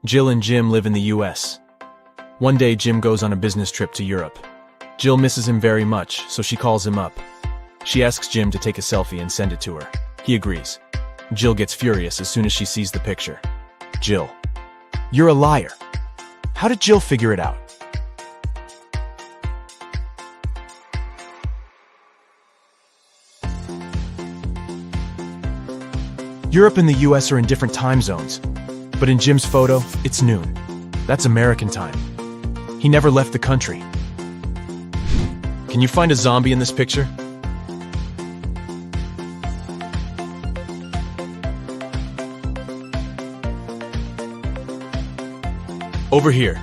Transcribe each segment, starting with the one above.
Jill and Jim live in the US. One day, Jim goes on a business trip to Europe. Jill misses him very much, so she calls him up. She asks Jim to take a selfie and send it to her. He agrees. Jill gets furious as soon as she sees the picture. Jill: "You're a liar. How did Jill figure it out?" Europe and the US are in different time zones, but in Jim's photo, it's noon. That's American time. He never left the country. Can you find a zombie in this picture? Over here.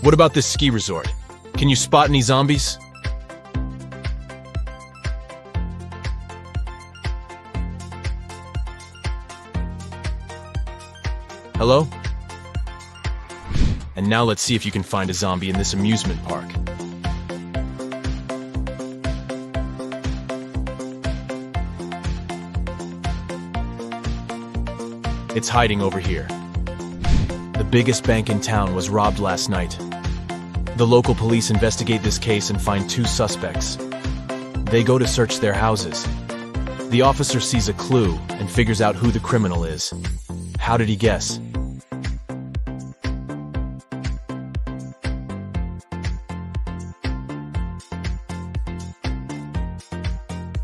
What about this ski resort? Can you spot any zombies? Hello? And now let's see if you can find a zombie in this amusement park. It's hiding over here. The biggest bank in town was robbed last night. The local police investigate this case and find 2 suspects. They go to search their houses. The officer sees a clue and figures out who the criminal is. How did he guess?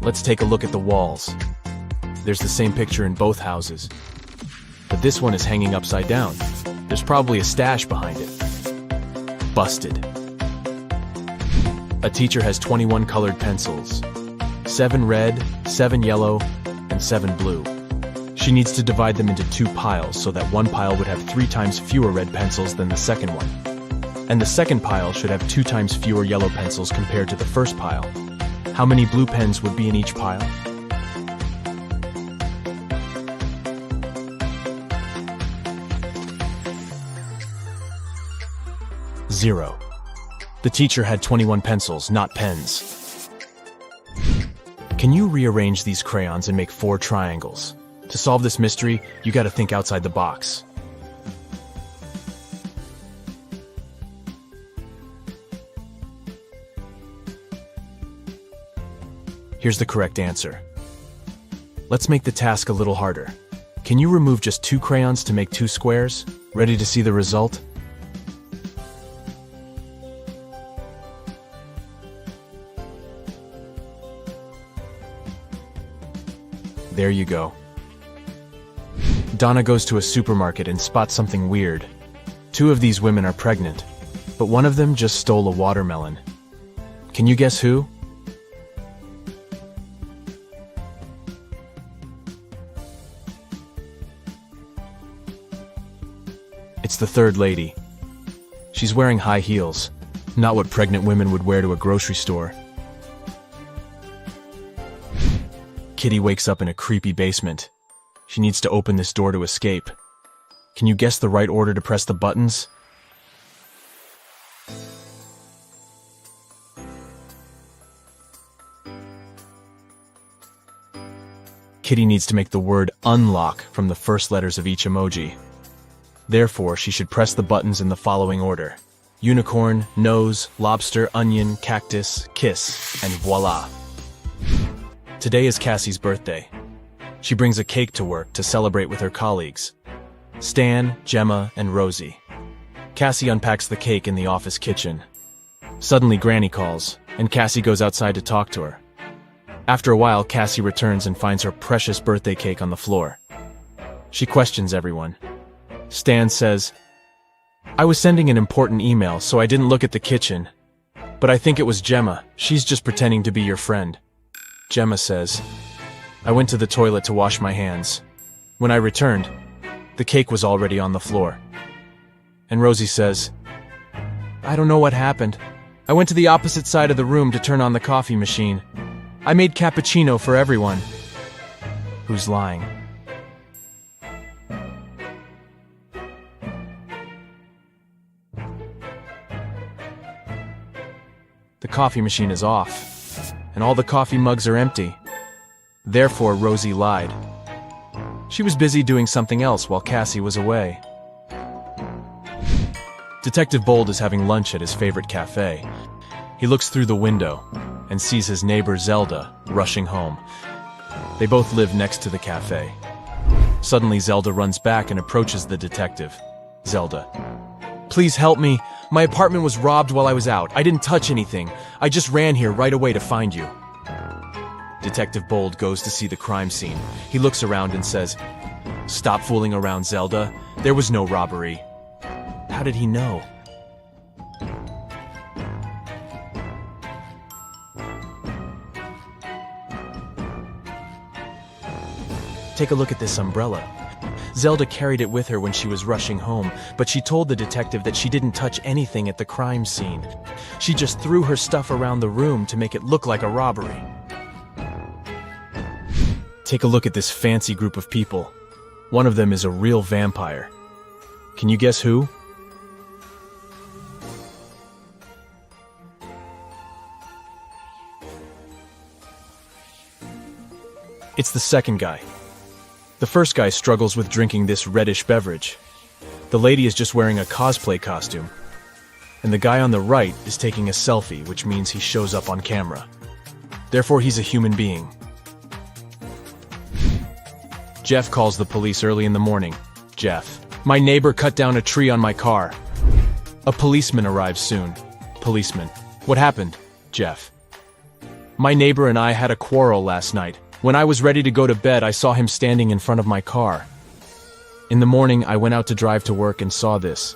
Let's take a look at the walls. There's the same picture in both houses, but this one is hanging upside down. There's probably a stash behind it. Busted. A teacher has 21 colored pencils. 7 red, 7 yellow, and 7 blue. She needs to divide them into 2 piles so that one pile would have 3 times fewer red pencils than the second one. And the second pile should have 2 times fewer yellow pencils compared to the first pile. How many blue pens would be in each pile? Zero. The teacher had 21 pencils, not pens. Can you rearrange these crayons and make 4 triangles? To solve this mystery, you gotta think outside the box. Here's the correct answer. Let's make the task a little harder. Can you remove just 2 crayons to make 2 squares? Ready to see the result? There you go. Donna goes to a supermarket and spots something weird. 2 of these women are pregnant, but one of them just stole a watermelon. Can you guess who? It's the third lady. She's wearing high heels, not what pregnant women would wear to a grocery store. Kitty wakes up in a creepy basement. She needs to open this door to escape. Can you guess the right order to press the buttons? Kitty needs to make the word unlock from the first letters of each emoji. Therefore, she should press the buttons in the following order: unicorn, nose, lobster, onion, cactus, kiss, and voila. Today is Cassie's birthday. She brings a cake to work to celebrate with her colleagues, Stan, Gemma, and Rosie. Cassie unpacks the cake in the office kitchen. Suddenly, Granny calls, and Cassie goes outside to talk to her. After a while, Cassie returns and finds her precious birthday cake on the floor. She questions everyone. Stan says, "I was sending an important email, so I didn't look at the kitchen. But I think it was Gemma. She's just pretending to be your friend." Gemma says, "I went to the toilet to wash my hands. When I returned, the cake was already on the floor." And Rosie says, "I don't know what happened. I went to the opposite side of the room to turn on the coffee machine. I made cappuccino for everyone." Who's lying? The coffee machine is off, and all the coffee mugs are empty. Therefore, Rosie lied. She was busy doing something else while Cassie was away. Detective Bold is having lunch at his favorite cafe. He looks through the window and sees his neighbor Zelda rushing home. They both live next to the cafe. Suddenly, Zelda runs back and approaches the detective. Zelda: "Please help me. My apartment was robbed while I was out. I didn't touch anything. I just ran here right away to find you." Detective Bold goes to see the crime scene. He looks around and says, "Stop fooling around, Zelda. There was no robbery." How did he know? Take a look at this umbrella. Zelda carried it with her when she was rushing home, but she told the detective that she didn't touch anything at the crime scene. She just threw her stuff around the room to make it look like a robbery. Take a look at this fancy group of people. One of them is a real vampire. Can you guess who? It's the second guy. The first guy struggles with drinking this reddish beverage. The lady is just wearing a cosplay costume. And the guy on the right is taking a selfie, which means he shows up on camera. Therefore, he's a human being. Jeff calls the police early in the morning. Jeff: "My neighbor cut down a tree on my car." A policeman arrives soon. Policeman: "What happened?" Jeff: "My neighbor and I had a quarrel last night. When I was ready to go to bed, I saw him standing in front of my car. In the morning, I went out to drive to work and saw this.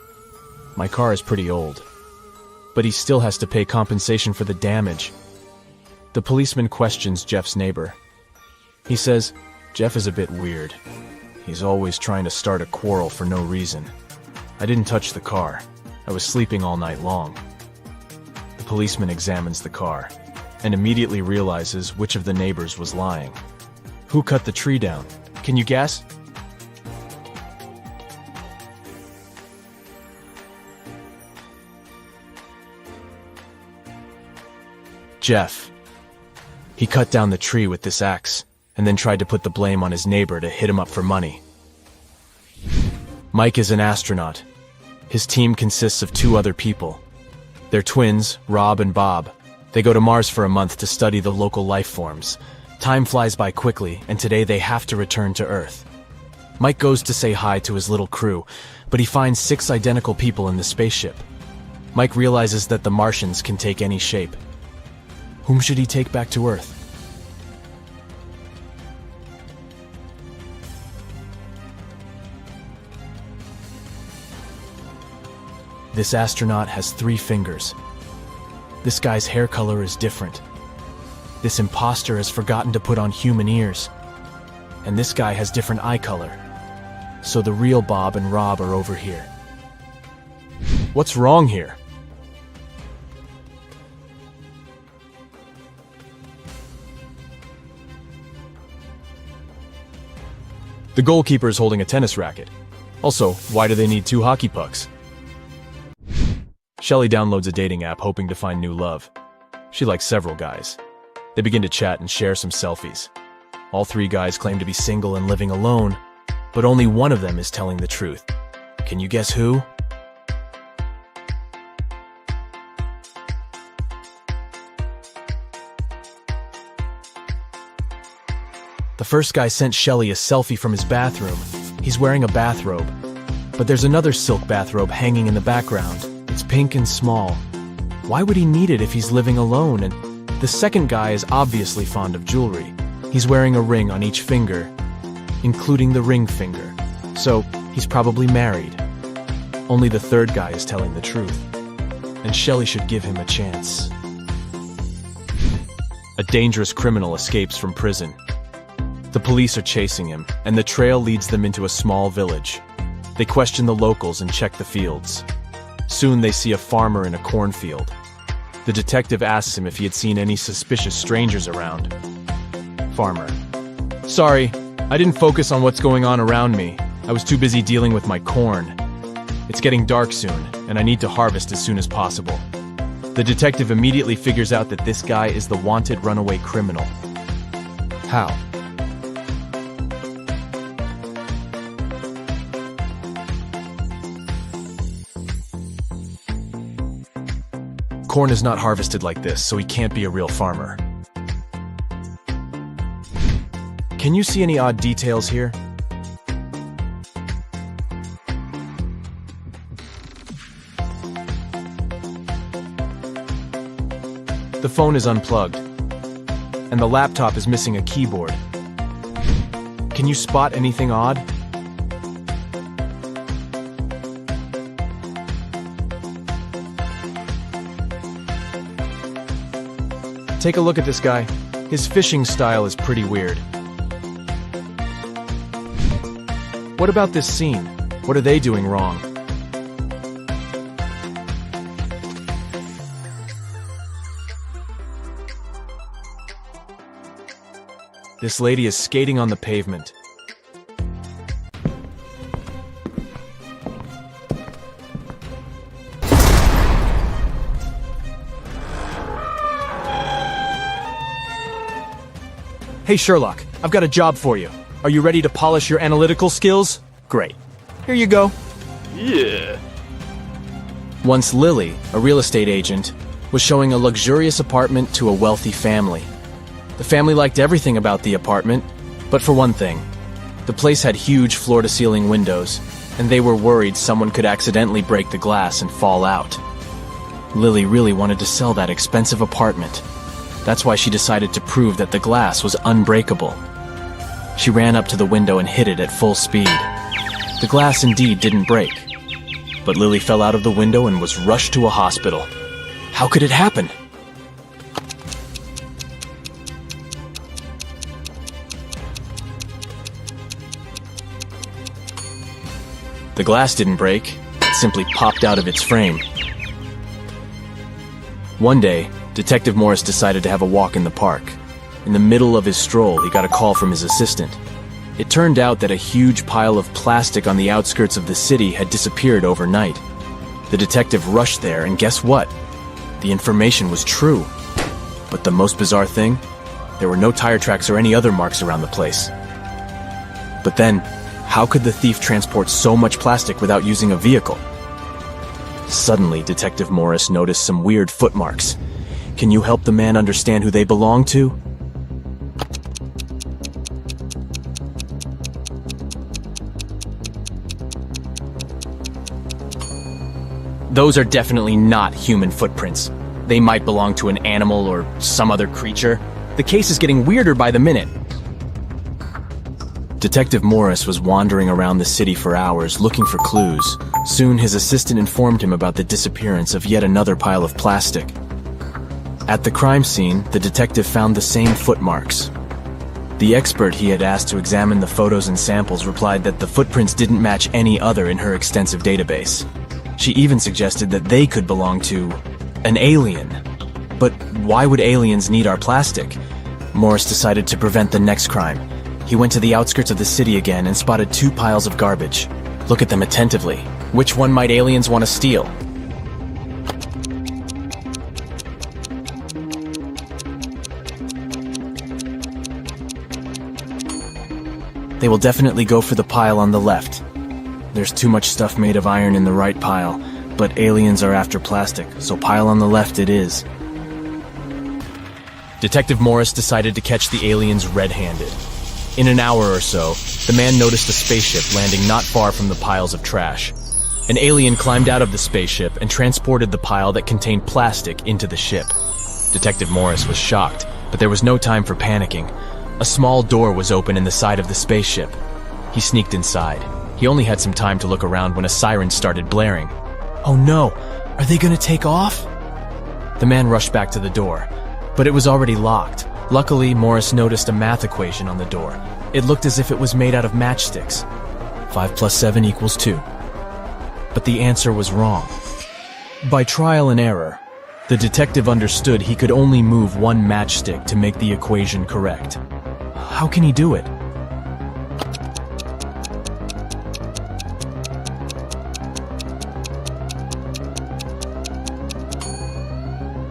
My car is pretty old, but he still has to pay compensation for the damage." The policeman questions Jeff's neighbor. He says, "Jeff is a bit weird. He's always trying to start a quarrel for no reason. I didn't touch the car. I was sleeping all night long." The policeman examines the car and immediately realizes which of the neighbors was lying. Who cut the tree down? Can you guess? Jeff. He cut down the tree with this axe and then tried to put the blame on his neighbor to hit him up for money. Mike is an astronaut. His team consists of 2 other people. They're twins, Rob and Bob. They go to Mars for a month to study the local life forms. Time flies by quickly, and today they have to return to Earth. Mike goes to say hi to his little crew, but he finds 6 identical people in the spaceship. Mike realizes that the Martians can take any shape. Whom should he take back to Earth? This astronaut has 3 fingers. This guy's hair color is different. This imposter has forgotten to put on human ears. And this guy has different eye color. So the real Bob and Rob are over here. What's wrong here? The goalkeeper is holding a tennis racket. Also, why do they need 2 hockey pucks? Shelly downloads a dating app hoping to find new love. She likes several guys. They begin to chat and share some selfies. All 3 guys claim to be single and living alone, but only one of them is telling the truth. Can you guess who? The first guy sent Shelly a selfie from his bathroom. He's wearing a bathrobe, but there's another silk bathrobe hanging in the background. It's pink and small. Why would he need it if he's living alone? And the second guy is obviously fond of jewelry. He's wearing a ring on each finger, including the ring finger. So he's probably married. Only the third guy is telling the truth. And Shelly should give him a chance. A dangerous criminal escapes from prison. The police are chasing him, and the trail leads them into a small village. They question the locals and check the fields. Soon they see a farmer in a cornfield. The detective asks him if he had seen any suspicious strangers around. Farmer: "Sorry, I didn't focus on what's going on around me. I was too busy dealing with my corn. It's getting dark soon, and I need to harvest as soon as possible." The detective immediately figures out that this guy is the wanted runaway criminal. How? Corn is not harvested like this, so he can't be a real farmer. Can you see any odd details here? The phone is unplugged, and the laptop is missing a keyboard. Can you spot anything odd? Take a look at this guy. His fishing style is pretty weird. What about this scene? What are they doing wrong? This lady is skating on the pavement. Hey Sherlock, I've got a job for you. Are you ready to polish your analytical skills? Great. Here you go. Yeah. Once Lily, a real estate agent, was showing a luxurious apartment to a wealthy family. The family liked everything about the apartment, but for one thing, the place had huge floor-to-ceiling windows, and they were worried someone could accidentally break the glass and fall out. Lily really wanted to sell that expensive apartment. That's why she decided to prove that the glass was unbreakable. She ran up to the window and hit it at full speed. The glass indeed didn't break, but Lily fell out of the window and was rushed to a hospital. How could it happen? The glass didn't break, it simply popped out of its frame. One day, Detective Morris decided to have a walk in the park. In the middle of his stroll, he got a call from his assistant. It turned out that a huge pile of plastic on the outskirts of the city had disappeared overnight. The detective rushed there, and guess what? The information was true. But the most bizarre thing? There were no tire tracks or any other marks around the place. But then, how could the thief transport so much plastic without using a vehicle? Suddenly, Detective Morris noticed some weird footmarks. Can you help the man understand who they belong to? Those are definitely not human footprints. They might belong to an animal or some other creature. The case is getting weirder by the minute. Detective Morris was wandering around the city for hours looking for clues. Soon his assistant informed him about the disappearance of yet another pile of plastic. At the crime scene, the detective found the same footmarks. The expert he had asked to examine the photos and samples replied that the footprints didn't match any other in her extensive database. She even suggested that they could belong to an alien. But why would aliens need our plastic? Morris decided to prevent the next crime. He went to the outskirts of the city again and spotted 2 piles of garbage. Look at them attentively. Which one might aliens want to steal? They will definitely go for the pile on the left. There's too much stuff made of iron in the right pile, but aliens are after plastic, so pile on the left it is. Detective Morris decided to catch the aliens red-handed. In an hour or so, the man noticed a spaceship landing not far from the piles of trash. An alien climbed out of the spaceship and transported the pile that contained plastic into the ship. Detective Morris was shocked, but there was no time for panicking. A small door was open in the side of the spaceship. He sneaked inside. He only had some time to look around when a siren started blaring. Oh no! Are they gonna take off? The man rushed back to the door, but it was already locked. Luckily, Morris noticed a math equation on the door. It looked as if it was made out of matchsticks. 5 + 7 = 2. But the answer was wrong. By trial and error, the detective understood he could only move one matchstick to make the equation correct. How can he do it?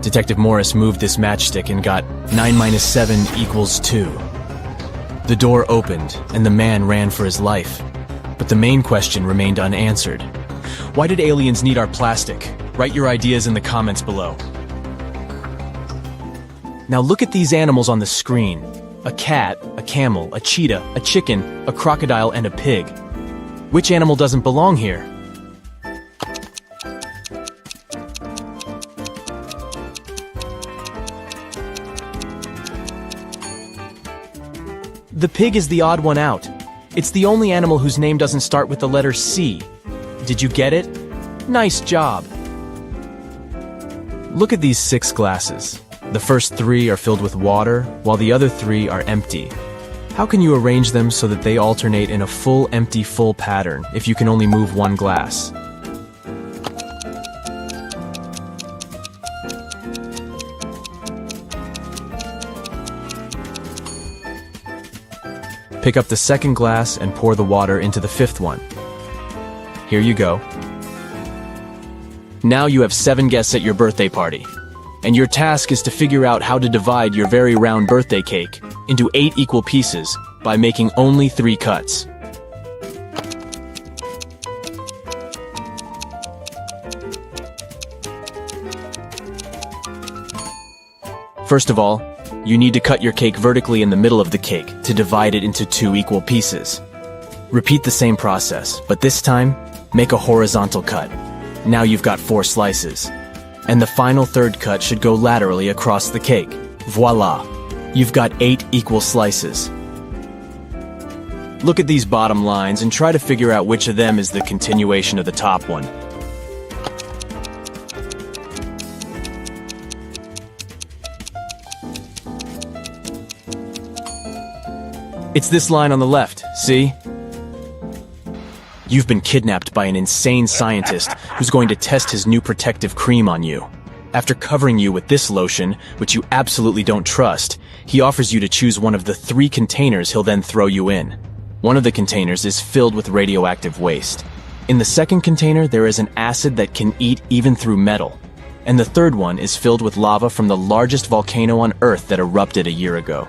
Detective Morris moved this matchstick and got 9 - 7 = 2. The door opened, and the man ran for his life. But the main question remained unanswered. Why did aliens need our plastic? Write your ideas in the comments below. Now look at these animals on the screen. A cat, a camel, a cheetah, a chicken, a crocodile, and a pig. Which animal doesn't belong here? The pig is the odd one out. It's the only animal whose name doesn't start with the letter C. Did you get it? Nice job! Look at these 6 glasses. The first 3 are filled with water, while the other 3 are empty. How can you arrange them so that they alternate in a full, empty, full pattern if you can only move one glass? Pick up the second glass and pour the water into the 5th one. Here you go. Now you have 7 guests at your birthday party, and your task is to figure out how to divide your very round birthday cake into 8 equal pieces by making only 3 cuts. First of all, you need to cut your cake vertically in the middle of the cake to divide it into 2 equal pieces. Repeat the same process, but this time, make a horizontal cut. Now you've got 4 slices. And the final 3rd cut should go laterally across the cake. Voila! You've got 8 equal slices. Look at these bottom lines and try to figure out which of them is the continuation of the top one. It's this line on the left, see? You've been kidnapped by an insane scientist who's going to test his new protective cream on you. After covering you with this lotion, which you absolutely don't trust, he offers you to choose one of the 3 containers he'll then throw you in. One of the containers is filled with radioactive waste. In the second container, there is an acid that can eat even through metal. And the third one is filled with lava from the largest volcano on Earth that erupted a year ago.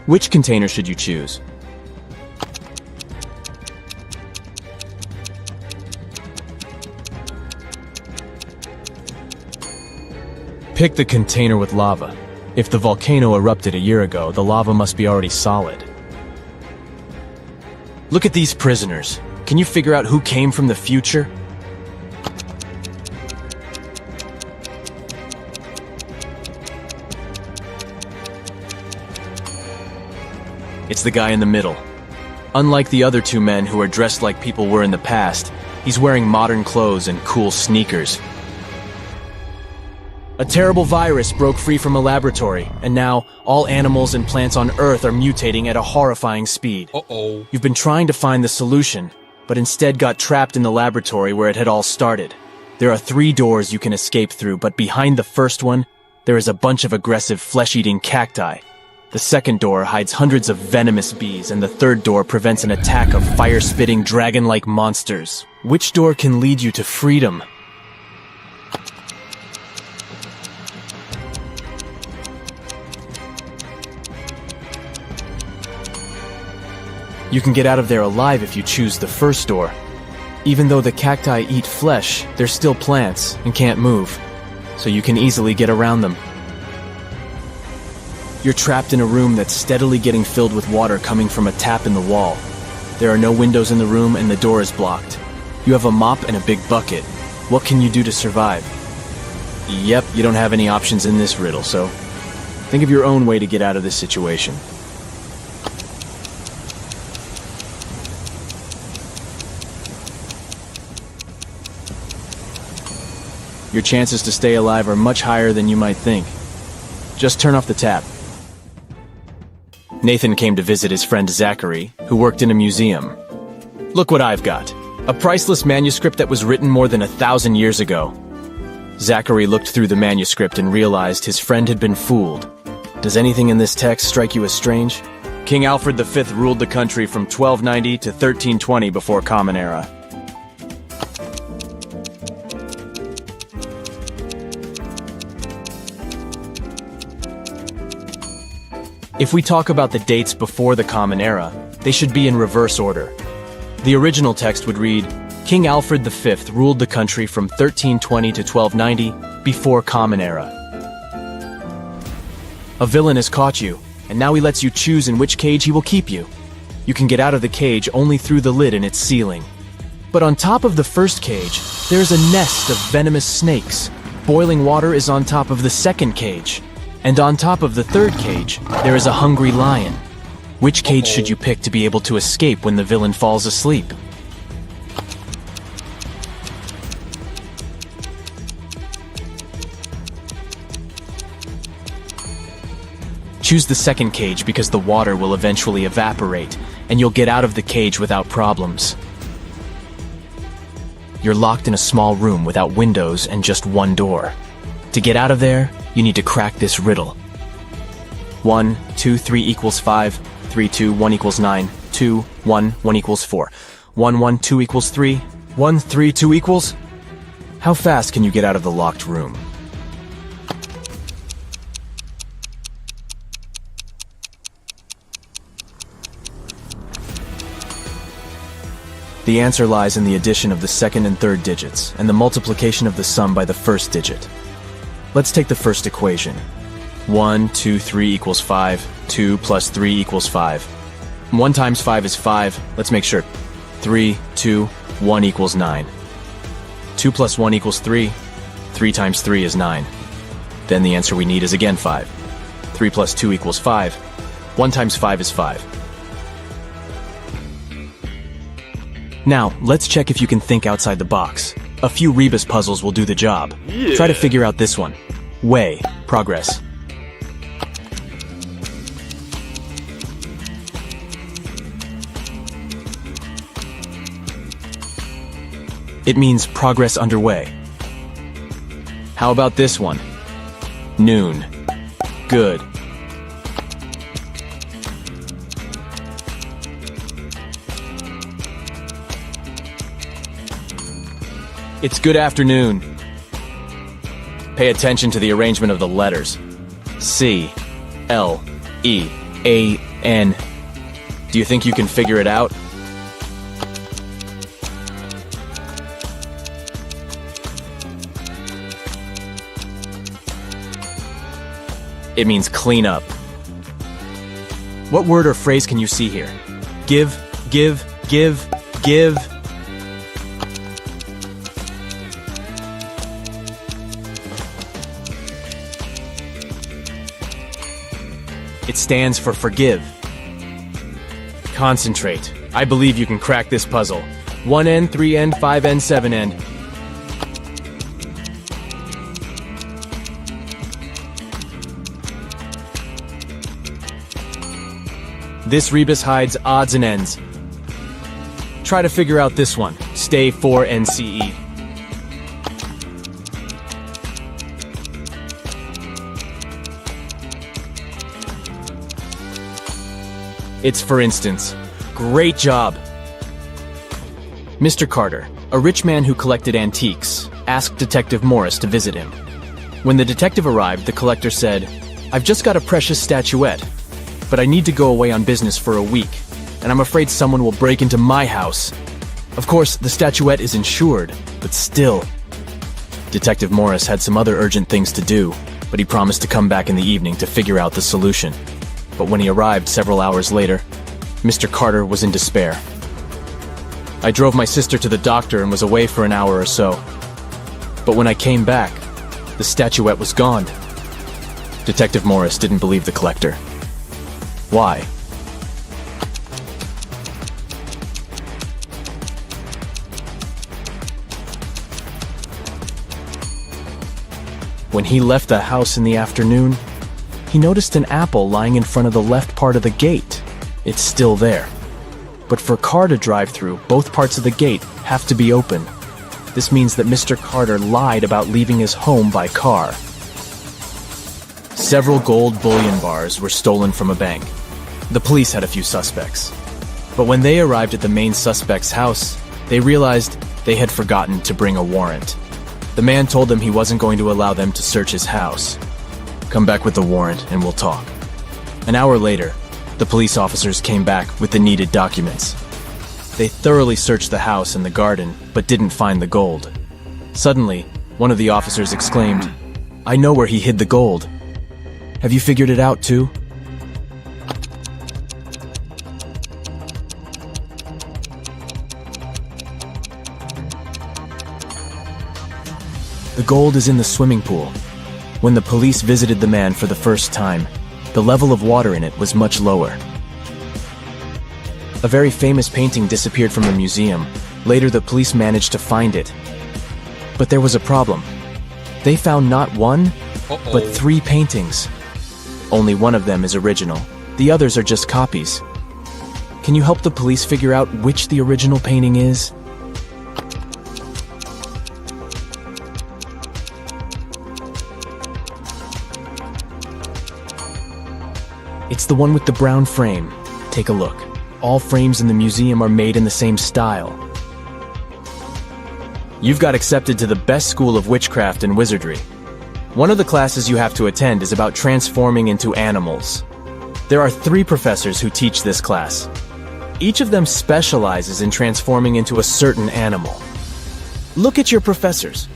Which container should you choose? Pick the container with lava. If the volcano erupted a year ago, the lava must be already solid. Look at these prisoners. Can you figure out who came from the future? It's the guy in the middle. Unlike the other 2 men who are dressed like people were in the past, he's wearing modern clothes and cool sneakers. A terrible virus broke free from a laboratory, and now all animals and plants on Earth are mutating at a horrifying speed. Uh-oh. You've been trying to find the solution, but instead got trapped in the laboratory where it had all started. There are 3 doors you can escape through, but behind the first one, there is a bunch of aggressive flesh-eating cacti. The second door hides hundreds of venomous bees, and the third door prevents an attack of fire-spitting dragon-like monsters. Which door can lead you to freedom? You can get out of there alive if you choose the first door. Even though the cacti eat flesh, they're still plants and can't move, so you can easily get around them. You're trapped in a room that's steadily getting filled with water coming from a tap in the wall. There are no windows in the room and the door is blocked. You have a mop and a big bucket. What can you do to survive? Yep, you don't have any options in this riddle, so think of your own way to get out of this situation. Your chances to stay alive are much higher than you might think. Just turn off the tap. Nathan came to visit his friend Zachary, who worked in a museum. Look what I've got. A priceless manuscript that was written more than 1,000 years ago. Zachary looked through the manuscript and realized his friend had been fooled. Does anything in this text strike you as strange? King Alfred V ruled the country from 1290 to 1320 before Common Era. If we talk about the dates before the Common Era, they should be in reverse order. The original text would read, King Alfred V ruled the country from 1320 to 1290 before Common Era. A villain has caught you, and now he lets you choose in which cage he will keep you. You can get out of the cage only through the lid in its ceiling. But on top of the first cage, there is a nest of venomous snakes. Boiling water is on top of the second cage. And on top of the third cage, there is a hungry lion. Which cage should you pick to be able to escape when the villain falls asleep? Choose the second cage because the water will eventually evaporate, and you'll get out of the cage without problems. You're locked in a small room without windows and just one door. To get out of there, you need to crack this riddle. 1, 2, 3 equals 5, 3, 2, 1 equals 9, 2, 1, 1 equals 4, 1, 1, 2 equals 3, 1, 3, 2 equals? How fast can you get out of the locked room? The answer lies in the addition of the second and third digits, and the multiplication of the sum by the first digit. Let's take the first equation. 1, 2, 3 equals 5, 2 plus 3 equals 5. 1 times 5 is 5, let's make sure. 3, 2, 1 equals 9. 2 plus 1 equals 3, 3 times 3 is 9. Then the answer we need is again 5. 3 plus 2 equals 5. 1 times 5 is 5. Now, let's check if you can think outside the box. A few rebus puzzles will do the job. Yeah. Try to figure out this one. Way, progress. It means progress underway. How about this one? Noon. Good. It's good afternoon. Pay attention to the arrangement of the letters. C, L, E, A, N. Do you think you can figure it out? It means clean up. What word or phrase can you see here? Give, give, give, give. It stands for forgive. Concentrate. I believe you can crack this puzzle. 1N, 3N, 5N, 7N. This rebus hides odds and ends. Try to figure out this one. Stay 4NCE. It's for instance. Great job! Mr. Carter, a rich man who collected antiques, asked Detective Morris to visit him. When the detective arrived, the collector said, "I've just got a precious statuette, but I need to go away on business for a week, and I'm afraid someone will break into my house." Of course, the statuette is insured, but still. Detective Morris had some other urgent things to do, but he promised to come back in the evening to figure out the solution. But when he arrived several hours later, Mr. Carter was in despair. I drove my sister to the doctor and was away for an hour or so. But when I came back, the statuette was gone. Detective Morris didn't believe the collector. Why? When he left the house in the afternoon, he noticed an apple lying in front of the left part of the gate. It's still there. But for a car to drive through, both parts of the gate have to be open. This means that Mr. Carter lied about leaving his home by car. Several gold bullion bars were stolen from a bank. The police had a few suspects. But when they arrived at the main suspect's house, they realized they had forgotten to bring a warrant. The man told them he wasn't going to allow them to search his house. "Come back with the warrant and we'll talk." An hour later, the police officers came back with the needed documents. They thoroughly searched the house and the garden, but didn't find the gold. Suddenly, one of the officers exclaimed, "I know where he hid the gold." Have you figured it out too? The gold is in the swimming pool. When the police visited the man for the first time, the level of water in it was much lower. A very famous painting disappeared from the museum. Later, the police managed to find it. But there was a problem. They found not one, but 3 paintings. Only one of them is original. The others are just copies. Can you help the police figure out which the original painting is? It's the one with the brown frame. Take a look. All frames in the museum are made in the same style. You've got accepted to the best school of witchcraft and wizardry. One of the classes you have to attend is about transforming into animals. There are 3 professors who teach this class. Each of them specializes in transforming into a certain animal. Look at your professors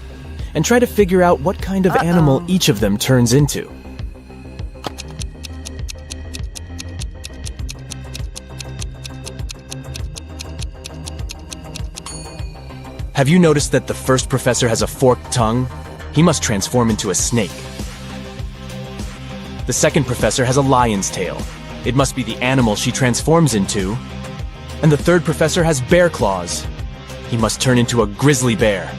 and try to figure out what kind of animal each of them turns into. Have you noticed that the first professor has a forked tongue? He must transform into a snake. The second professor has a lion's tail. It must be the animal she transforms into. And the third professor has bear claws. He must turn into a grizzly bear.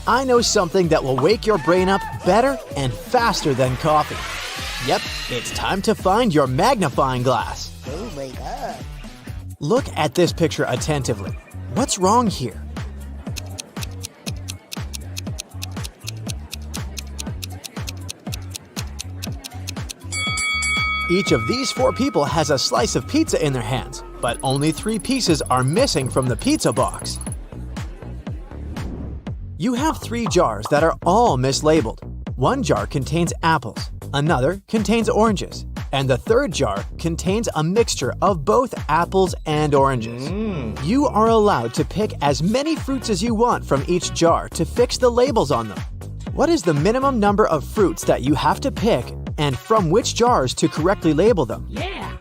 I know something that will wake your brain up better and faster than coffee. Yep, it's time to find your magnifying glass. Oh my god. Look at this picture attentively. What's wrong here? Each of these 4 people has a slice of pizza in their hands, but only 3 pieces are missing from the pizza box. You have 3 jars that are all mislabeled. One jar contains apples, another contains oranges, and the third jar contains a mixture of both apples and oranges. You are allowed to pick as many fruits as you want from each jar to fix the labels on them. What is the minimum number of fruits that you have to pick and from which jars to correctly label them? Yeah.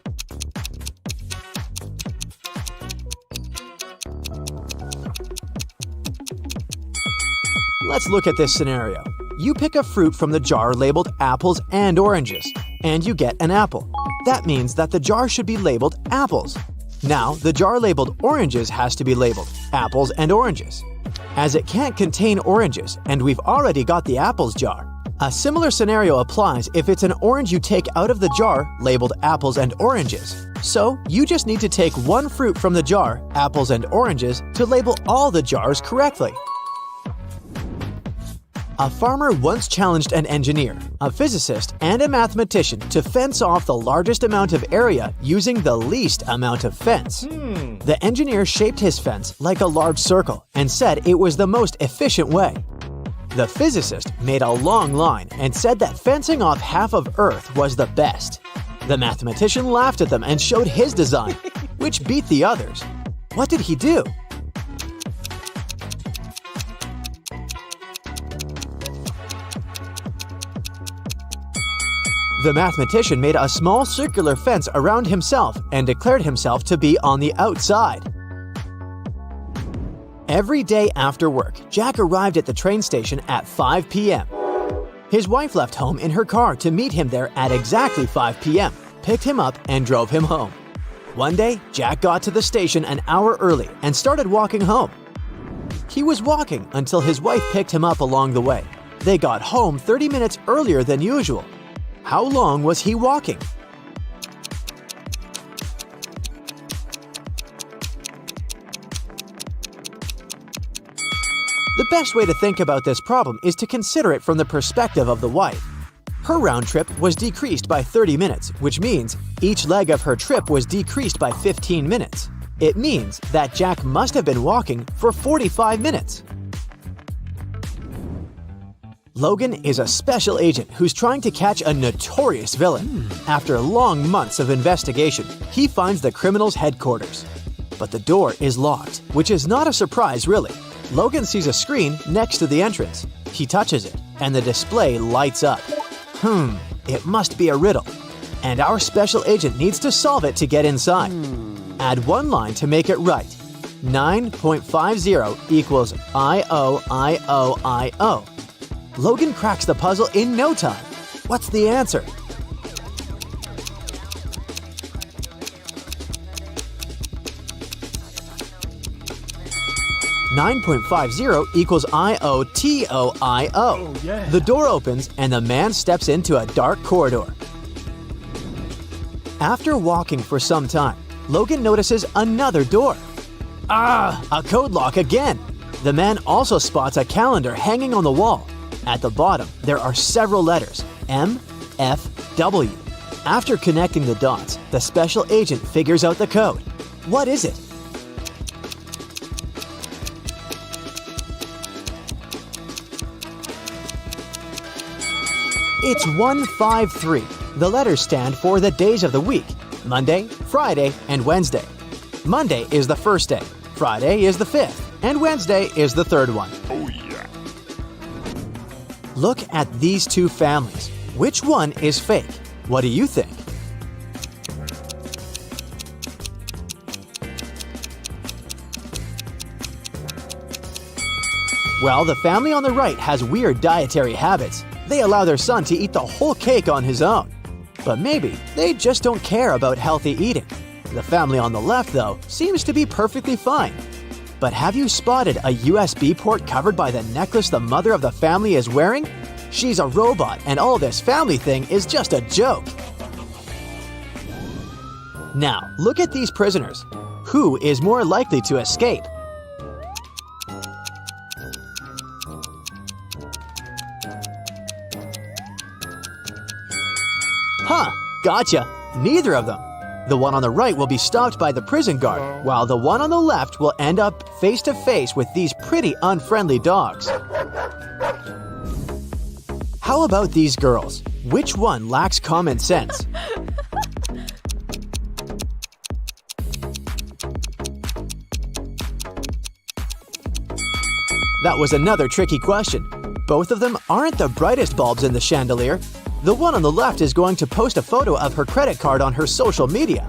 Let's look at this scenario. You pick a fruit from the jar labeled apples and oranges, and you get an apple. That means that the jar should be labeled apples. Now, the jar labeled oranges has to be labeled apples and oranges. As it can't contain oranges, and we've already got the apples jar, a similar scenario applies if it's an orange you take out of the jar labeled apples and oranges. So, you just need to take one fruit from the jar, apples and oranges, to label all the jars correctly. A farmer once challenged an engineer, a physicist, and a mathematician to fence off the largest amount of area using the least amount of fence. The engineer shaped his fence like a large circle and said it was the most efficient way. The physicist made a long line and said that fencing off half of Earth was the best. The mathematician laughed at them and showed his design, which beat the others. What did he do? The mathematician made a small circular fence around himself and declared himself to be on the outside. Every day after work, Jack arrived at the train station at 5 p.m. His wife left home in her car to meet him there at exactly 5 p.m., picked him up, and drove him home. One day, Jack got to the station an hour early and started walking home. He was walking until his wife picked him up along the way. They got home 30 minutes earlier than usual. How long was he walking? The best way to think about this problem is to consider it from the perspective of the wife. Her round trip was decreased by 30 minutes, which means each leg of her trip was decreased by 15 minutes. It means that Jack must have been walking for 45 minutes. Logan is a special agent who's trying to catch a notorious villain. After long months of investigation, he finds the criminal's headquarters. But the door is locked, which is not a surprise really. Logan sees a screen next to the entrance. He touches it, and the display lights up. It must be a riddle, and our special agent needs to solve it to get inside. Add one line to make it right. 9.50 equals I-O-I-O-I-O. Logan cracks the puzzle in no time. What's the answer? $9.50 equals I-O-T-O-I-O. Oh, yeah. The door opens and the man steps into a dark corridor. After walking for some time, Logan notices another door. A code lock again! The man also spots a calendar hanging on the wall. At the bottom, there are several letters, M, F, W. After connecting the dots, the special agent figures out the code. What is it? It's 153. The letters stand for the days of the week: Monday, Friday, and Wednesday. Monday is the first day, Friday is the fifth, and Wednesday is the third one. Oh yeah. Look at these two families. Which one is fake? What do you think? Well, the family on the right has weird dietary habits. They allow their son to eat the whole cake on his own. But maybe they just don't care about healthy eating. The family on the left, though, seems to be perfectly fine. But have you spotted a USB port covered by the necklace the mother of the family is wearing? She's a robot, and all this family thing is just a joke. Now, look at these prisoners. Who is more likely to escape? Gotcha! Neither of them. The one on the right will be stopped by the prison guard, while the one on the left will end up face to face with these pretty unfriendly dogs. How about these girls? Which one lacks common sense? That was another tricky question. Both of them aren't the brightest bulbs in the chandelier. The one on the left is going to post a photo of her credit card on her social media.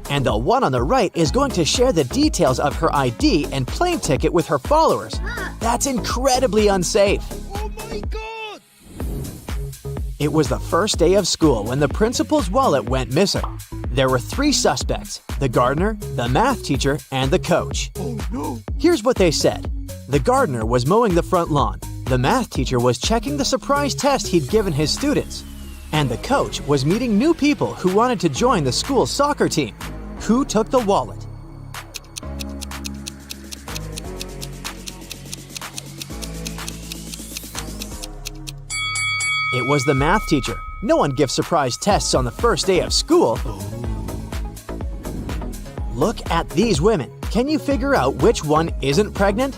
And the one on the right is going to share the details of her ID and plane ticket with her followers. That's incredibly unsafe. Oh my god! It was the first day of school when the principal's wallet went missing. There were 3 suspects: the gardener, the math teacher, and the coach. Oh no! Here's what they said. The gardener was mowing the front lawn. The math teacher was checking the surprise test he'd given his students. And the coach was meeting new people who wanted to join the school's soccer team. Who took the wallet? It was the math teacher. No one gives surprise tests on the first day of school. Look at these women. Can you figure out which one isn't pregnant?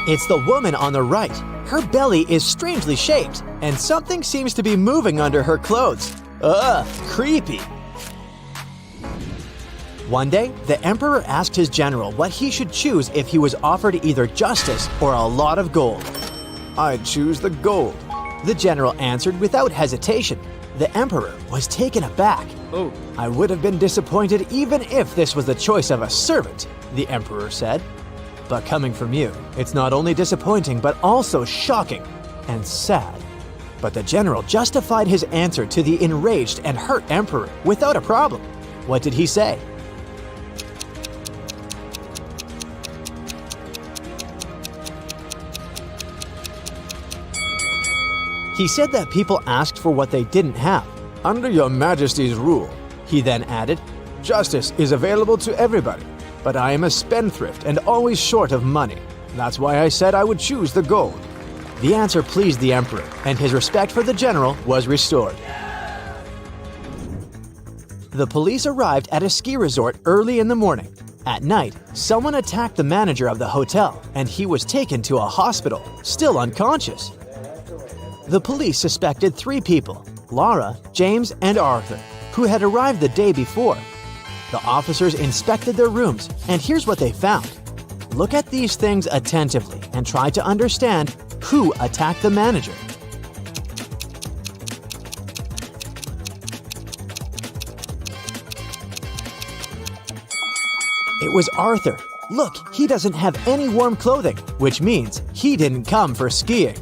It's the woman on the right. Her belly is strangely shaped, and something seems to be moving under her clothes. Ugh, creepy. One day, the emperor asked his general what he should choose if he was offered either justice or a lot of gold. "I'd choose the gold," the general answered without hesitation. The emperor was taken aback. Oh. "I would have been disappointed even if this was the choice of a servant," the emperor said. "But coming from you, it's not only disappointing but also shocking and sad." But the general justified his answer to the enraged and hurt emperor without a problem. What did he say? He said that people asked for what they didn't have. "Under your majesty's rule," he then added, "justice is available to everybody. But I am a spendthrift and always short of money. That's why I said I would choose the gold." The answer pleased the emperor, and his respect for the general was restored. The police arrived at a ski resort early in the morning. At night, someone attacked the manager of the hotel, and he was taken to a hospital, still unconscious. The police suspected 3 people, Laura, James, and Arthur, who had arrived the day before. The officers inspected their rooms, and here's what they found. Look at these things attentively and try to understand who attacked the manager. It was Arthur. Look, he doesn't have any warm clothing, which means he didn't come for skiing.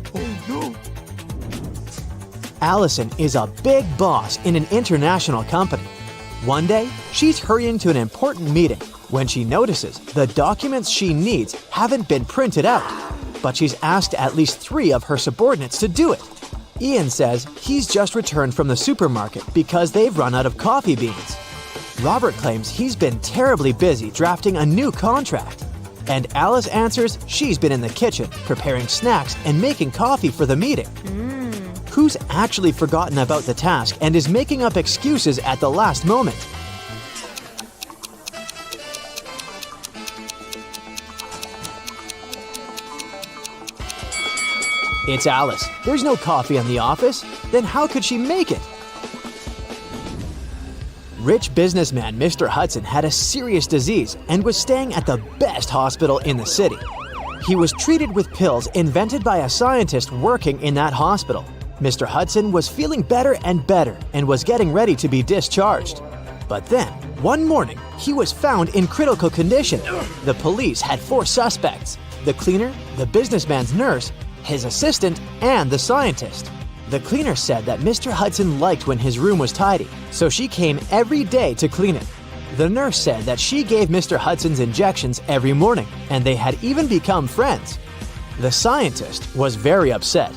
Allison is a big boss in an international company. One day, she's hurrying to an important meeting when she notices the documents she needs haven't been printed out, but she's asked at least 3 of her subordinates to do it. Ian says he's just returned from the supermarket because they've run out of coffee beans. Robert claims he's been terribly busy drafting a new contract. And Alice answers she's been in the kitchen preparing snacks and making coffee for the meeting. Who's actually forgotten about the task and is making up excuses at the last moment? It's Alice. There's no coffee in the office. Then how could she make it? Rich businessman Mr. Hudson had a serious disease and was staying at the best hospital in the city. He was treated with pills invented by a scientist working in that hospital. Mr. Hudson was feeling better and better and was getting ready to be discharged. But then, one morning, he was found in critical condition. The police had 4 suspects: the cleaner, the businessman's nurse, his assistant, and the scientist. The cleaner said that Mr. Hudson liked when his room was tidy, so she came every day to clean it. The nurse said that she gave Mr. Hudson's injections every morning, and they had even become friends. The scientist was very upset.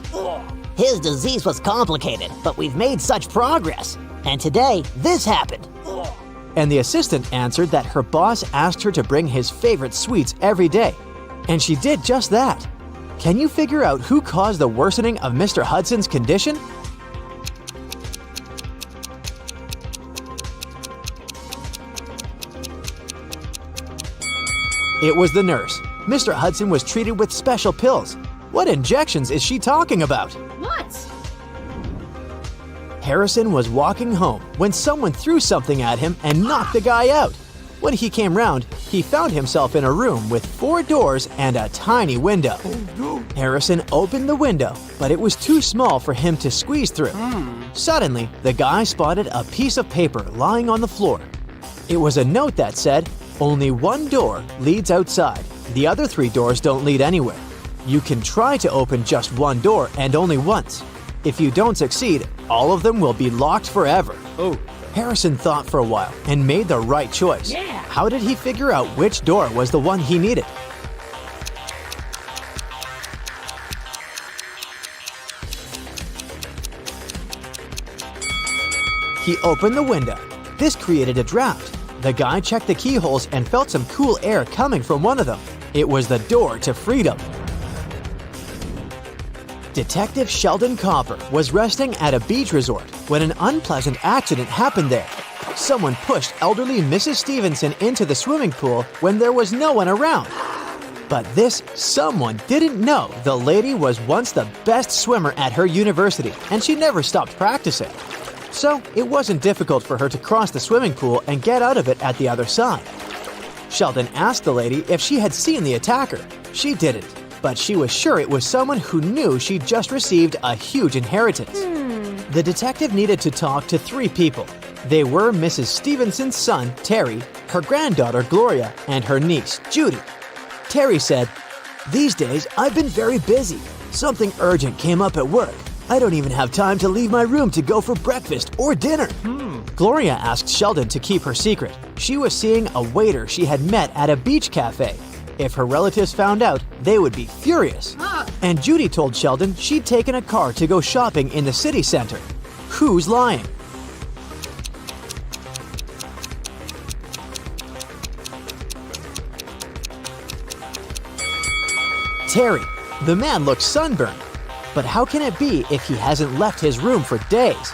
His disease was complicated, but we've made such progress. And today, this happened. And the assistant answered that her boss asked her to bring his favorite sweets every day. And she did just that. Can you figure out who caused the worsening of Mr. Hudson's condition? It was the nurse. Mr. Hudson was treated with special pills. What injections is she talking about? What? Harrison was walking home when someone threw something at him and knocked the guy out. When he came round, he found himself in a room with 4 doors and a tiny window. Harrison opened the window, but it was too small for him to squeeze through. Suddenly, the guy spotted a piece of paper lying on the floor. It was a note that said, "Only one door leads outside. The other 3 doors don't lead anywhere. You can try to open just one door and only once. If you don't succeed, all of them will be locked forever." Harrison thought for a while and made the right choice. Yeah. How did he figure out which door was the one he needed? He opened the window. This created a draft. The guy checked the keyholes and felt some cool air coming from one of them. It was the door to freedom. Detective Sheldon Copper was resting at a beach resort when an unpleasant accident happened there. Someone pushed elderly Mrs. Stevenson into the swimming pool when there was no one around. But this someone didn't know the lady was once the best swimmer at her university, and she never stopped practicing. So it wasn't difficult for her to cross the swimming pool and get out of it at the other side. Sheldon asked the lady if she had seen the attacker. She didn't, but she was sure it was someone who knew she'd just received a huge inheritance. The detective needed to talk to 3 people. They were Mrs. Stevenson's son, Terry, her granddaughter, Gloria, and her niece, Judy. Terry said, "These days, I've been very busy. Something urgent came up at work. I don't even have time to leave my room to go for breakfast or dinner." Gloria asked Sheldon to keep her secret. She was seeing a waiter she had met at a beach cafe. If her relatives found out, they would be furious. And Judy told Sheldon she'd taken a car to go shopping in the city center. Who's lying? Terry. The man looks sunburned. But how can it be if he hasn't left his room for days?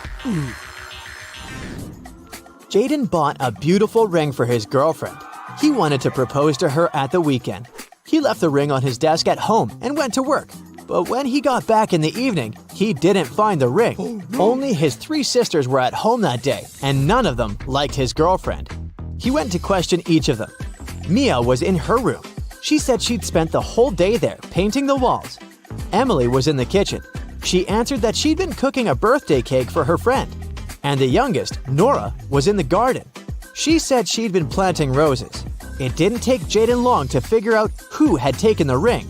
Jaden bought a beautiful ring for his girlfriend. He wanted to propose to her at the weekend. He left the ring on his desk at home and went to work. But when he got back in the evening, he didn't find the ring. Only his 3 sisters were at home that day, and none of them liked his girlfriend. He went to question each of them. Mia was in her room. She said she'd spent the whole day there painting the walls. Emily was in the kitchen. She answered that she'd been cooking a birthday cake for her friend. And the youngest, Nora, was in the garden. She said she'd been planting roses. It didn't take Jaden long to figure out who had taken the ring.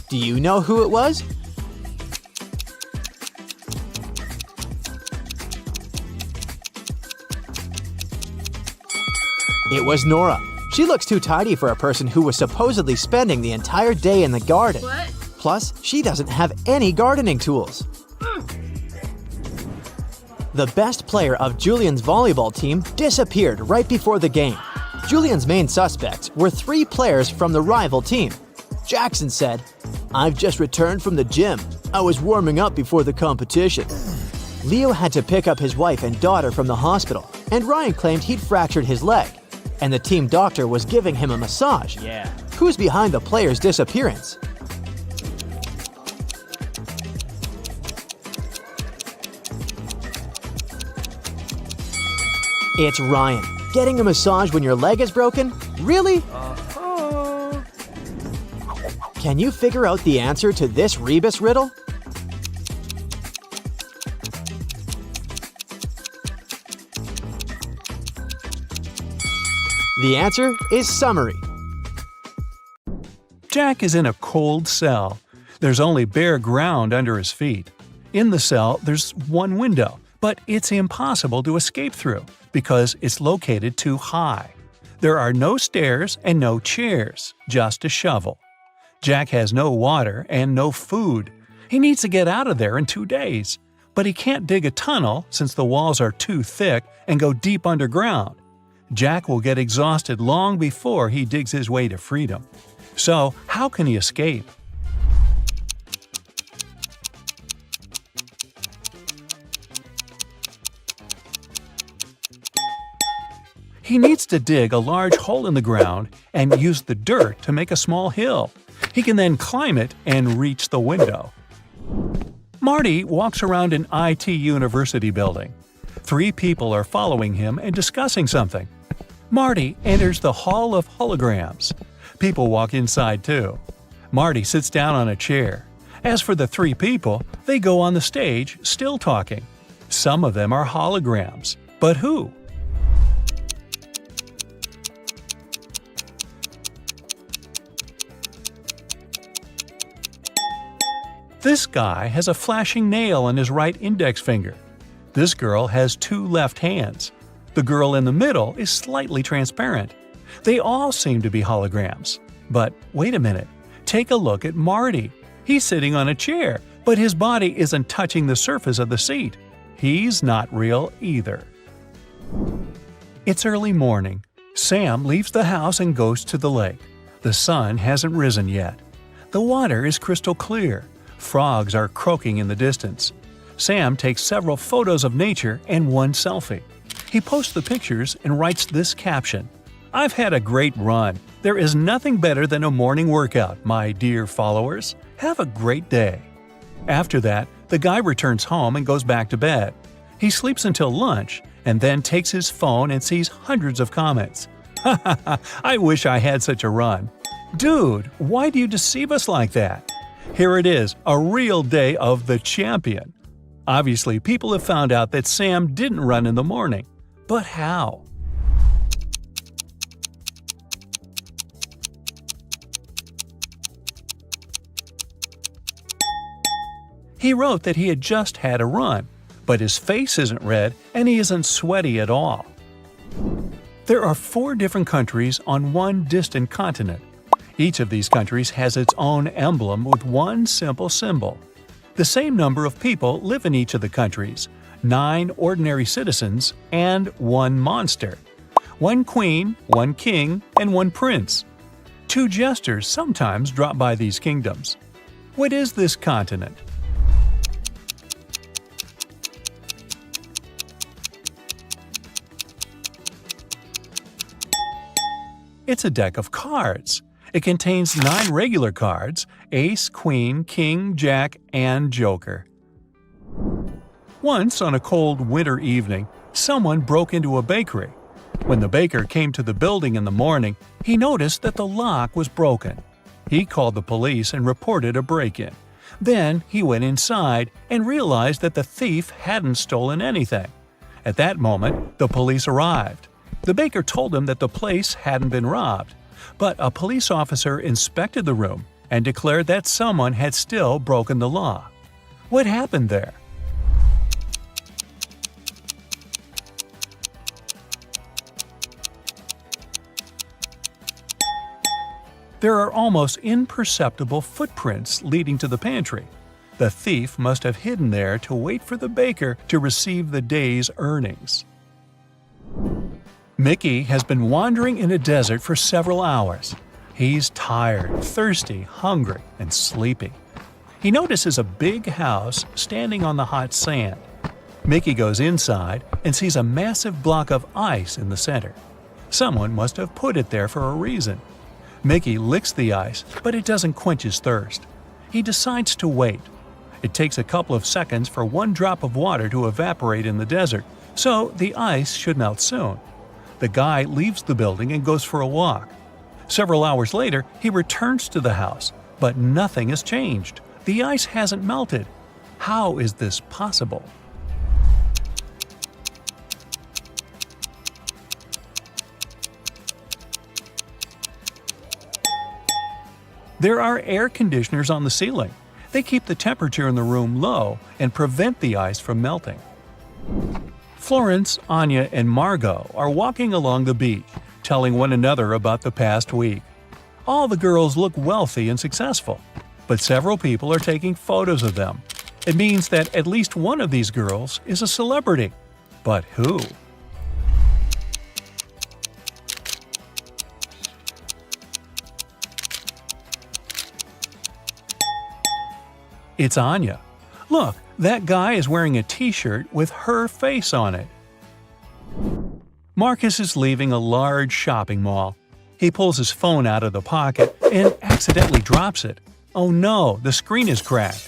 Do you know who it was? It was Nora. She looks too tidy for a person who was supposedly spending the entire day in the garden. What? Plus, she doesn't have any gardening tools. The best player of Julian's volleyball team disappeared right before the game. Julian's main suspects were 3 players from the rival team. Jackson said, "I've just returned from the gym. I was warming up before the competition." Leo had to pick up his wife and daughter from the hospital, and Ryan claimed he'd fractured his leg. And the team doctor was giving him a massage. Yeah. Who's behind the player's disappearance? It's Ryan. Getting a massage when your leg is broken? Really? Can you figure out the answer to this rebus riddle? The answer is summary. Jack is in a cold cell. There's only bare ground under his feet. In the cell, there's one window, but it's impossible to escape through because it's located too high. There are no stairs and no chairs, just a shovel. Jack has no water and no food. He needs to get out of there in 2 days. But he can't dig a tunnel since the walls are too thick and go deep underground. Jack will get exhausted long before he digs his way to freedom. So, how can he escape? He needs to dig a large hole in the ground and use the dirt to make a small hill. He can then climb it and reach the window. Marty walks around an IT university building. 3 people are following him and discussing something. Marty enters the Hall of Holograms. People walk inside too. Marty sits down on a chair. As for the 3 people, they go on the stage, still talking. Some of them are holograms. But who? This guy has a flashing nail on his right index finger. This girl has 2 left hands. The girl in the middle is slightly transparent. They all seem to be holograms. But wait a minute. Take a look at Marty. He's sitting on a chair, but his body isn't touching the surface of the seat. He's not real either. It's early morning. Sam leaves the house and goes to the lake. The sun hasn't risen yet. The water is crystal clear. Frogs are croaking in the distance. Sam takes several photos of nature and 1 selfie. He posts the pictures and writes this caption: "I've had a great run. There is nothing better than a morning workout, my dear followers. Have a great day." After that, the guy returns home and goes back to bed. He sleeps until lunch and then takes his phone and sees hundreds of comments. "Ha ha ha, I wish I had such a run." Dude, why do you deceive us like that? Here it is, a real day of the champion. Obviously, people have found out that Sam didn't run in the morning. But how? He wrote that he had just had a run, but his face isn't red and he isn't sweaty at all. There are 4 different countries on one distant continent. Each of these countries has its own emblem with one simple symbol. The same number of people live in each of the countries, 9 ordinary citizens and 1 monster. 1 queen, 1 king, and 1 prince. 2 jesters sometimes drop by these kingdoms. What is this continent? It's a deck of cards. It contains 9 regular cards: Ace, Queen, King, Jack, and Joker. Once, on a cold winter evening, someone broke into a bakery. When the baker came to the building in the morning, he noticed that the lock was broken. He called the police and reported a break-in. Then he went inside and realized that the thief hadn't stolen anything. At that moment, the police arrived. The baker told him that the place hadn't been robbed, but a police officer inspected the room and declared that someone had still broken the law. What happened there? There are almost imperceptible footprints leading to the pantry. The thief must have hidden there to wait for the baker to receive the day's earnings. Mickey has been wandering in a desert for several hours. He's tired, thirsty, hungry, and sleepy. He notices a big house standing on the hot sand. Mickey goes inside and sees a massive block of ice in the center. Someone must have put it there for a reason. Mickey licks the ice, but it doesn't quench his thirst. He decides to wait. It takes a couple of seconds for one drop of water to evaporate in the desert, so the ice should melt soon. The guy leaves the building and goes for a walk. Several hours later, he returns to the house, but nothing has changed. The ice hasn't melted. How is this possible? There are air conditioners on the ceiling. They keep the temperature in the room low and prevent the ice from melting. Florence, Anya, and Margot are walking along the beach, telling one another about the past week. All the girls look wealthy and successful, but several people are taking photos of them. It means that at least one of these girls is a celebrity. But who? It's Anya. Look, that guy is wearing a t-shirt with her face on it. Marcus is leaving a large shopping mall. He pulls his phone out of the pocket and accidentally drops it. Oh no, the screen is cracked.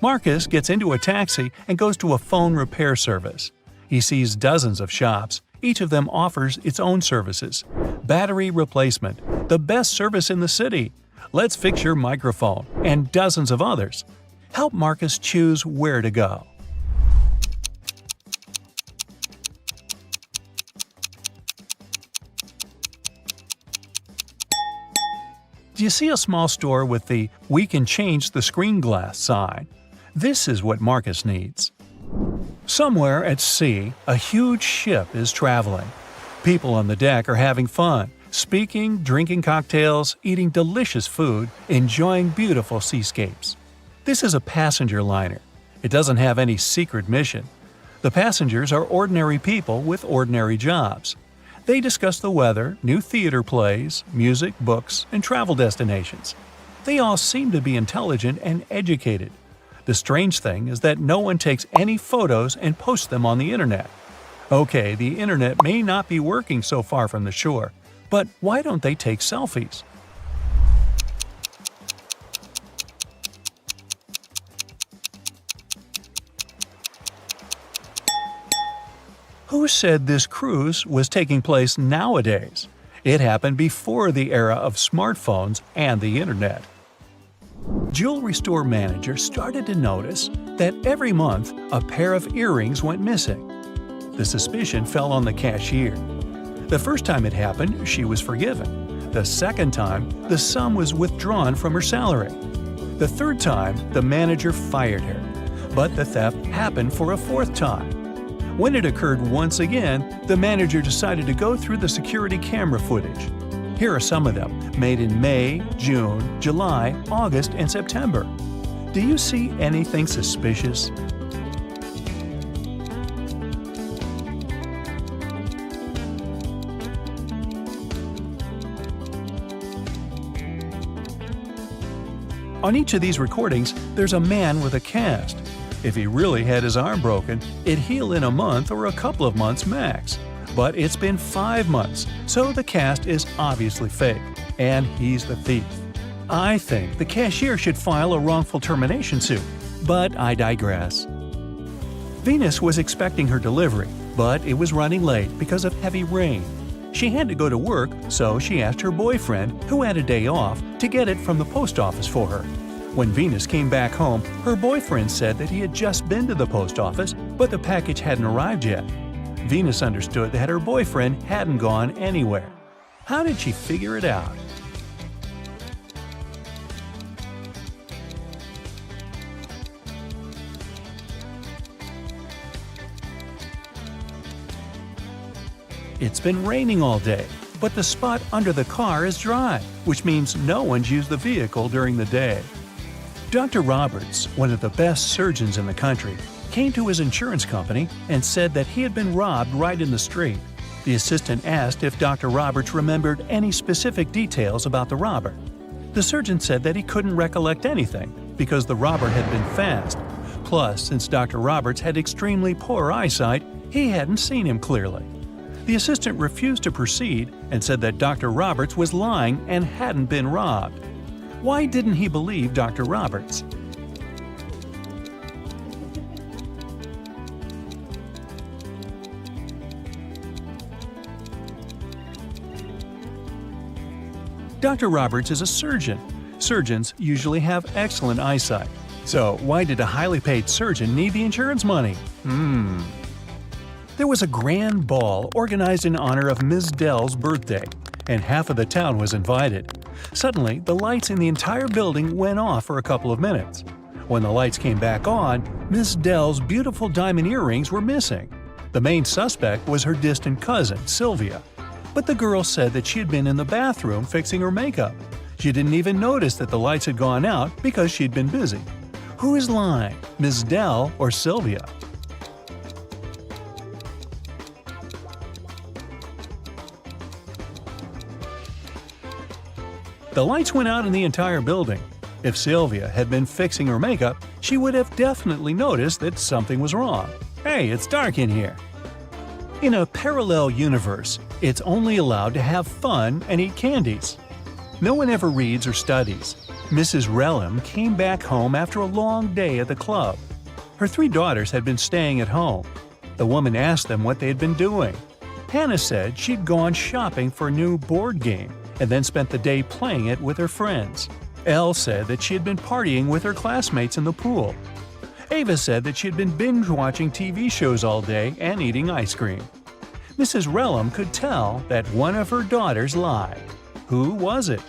Marcus gets into a taxi and goes to a phone repair service. He sees dozens of shops. Each of them offers its own services. Battery replacement, the best service in the city. Let's fix your microphone, and dozens of others. Help Marcus choose where to go. Do you see a small store with the "We can change the screen glass" sign? This is what Marcus needs. Somewhere at sea, a huge ship is traveling. People on the deck are having fun, speaking, drinking cocktails, eating delicious food, enjoying beautiful seascapes. This is a passenger liner. It doesn't have any secret mission. The passengers are ordinary people with ordinary jobs. They discuss the weather, new theater plays, music, books, and travel destinations. They all seem to be intelligent and educated. The strange thing is that no one takes any photos and posts them on the internet. Okay, the internet may not be working so far from the shore, but why don't they take selfies? Who said this cruise was taking place nowadays? It happened before the era of smartphones and the internet. Jewelry store manager started to notice that every month a pair of earrings went missing. The suspicion fell on the cashier. The first time it happened, she was forgiven. The second time, the sum was withdrawn from her salary. The third time, the manager fired her. But the theft happened for a fourth time. When it occurred once again, the manager decided to go through the security camera footage. Here are some of them, made in May, June, July, August, and September. Do you see anything suspicious? On each of these recordings, there's a man with a cast. If he really had his arm broken, it'd heal in a month or a couple of months max. But it's been 5 months, so the cast is obviously fake, and he's the thief. I think the cashier should file a wrongful termination suit, but I digress. Venus was expecting her delivery. But it was running late because of heavy rain. She had to go to work, so she asked her boyfriend, who had a day off, to get it from the post office for her. When Venus came back home, her boyfriend said that he had just been to the post office, but the package hadn't arrived yet. Venus understood that her boyfriend hadn't gone anywhere. How did she figure it out? It's been raining all day, but the spot under the car is dry, which means no one's used the vehicle during the day. Dr. Roberts, one of the best surgeons in the country, came to his insurance company and said that he had been robbed right in the street. The assistant asked if Dr. Roberts remembered any specific details about the robber. The surgeon said that he couldn't recollect anything because the robber had been fast. Plus, since Dr. Roberts had extremely poor eyesight, he hadn't seen him clearly. The assistant refused to proceed and said that Dr. Roberts was lying and hadn't been robbed. Why didn't he believe Dr. Roberts? Dr. Roberts is a surgeon. Surgeons usually have excellent eyesight. So why did a highly paid surgeon need the insurance money? There was a grand ball organized in honor of Ms. Dell's birthday, and half of the town was invited. Suddenly, the lights in the entire building went off for a couple of minutes. When the lights came back on, Ms. Dell's beautiful diamond earrings were missing. The main suspect was her distant cousin, Sylvia. But the girl said that she had been in the bathroom fixing her makeup. She didn't even notice that the lights had gone out because she'd been busy. Who is lying, Ms. Dell or Sylvia? The lights went out in the entire building. If Sylvia had been fixing her makeup, she would have definitely noticed that something was wrong. Hey, it's dark in here. In a parallel universe, it's only allowed to have fun and eat candies. No one ever reads or studies. Mrs. Relham came back home after a long day at the club. Her 3 daughters had been staying at home. The woman asked them what they had been doing. Hannah said she'd gone shopping for a new board game and then spent the day playing it with her friends. Elle said that she had been partying with her classmates in the pool. Ava said that she had been binge-watching TV shows all day and eating ice cream. Mrs. Relham could tell that one of her daughters lied. Who was it?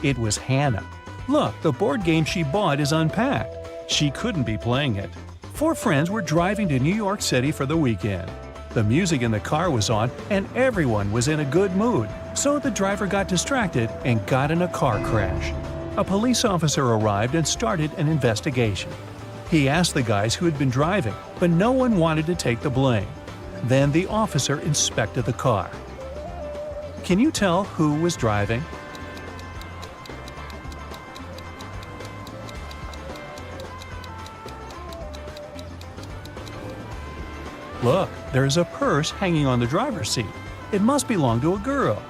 It was Hannah. Look, the board game she bought is unpacked. She couldn't be playing it. 4 friends were driving to New York City for the weekend. The music in the car was on and everyone was in a good mood, so the driver got distracted and got in a car crash. A police officer arrived and started an investigation. He asked the guys who had been driving, but no one wanted to take the blame. Then the officer inspected the car. Can you tell who was driving? Look, there's a purse hanging on the driver's seat. It must belong to a girl.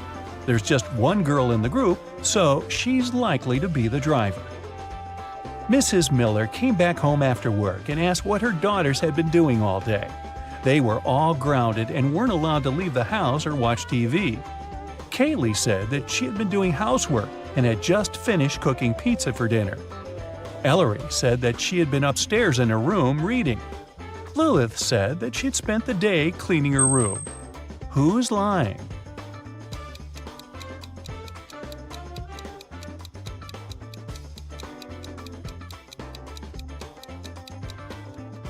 There's just one girl in the group, so she's likely to be the driver. Mrs. Miller came back home after work and asked what her daughters had been doing all day. They were all grounded and weren't allowed to leave the house or watch TV. Kaylee said that she had been doing housework and had just finished cooking pizza for dinner. Ellery said that she had been upstairs in her room reading. Lilith said that she'd spent the day cleaning her room. Who's lying?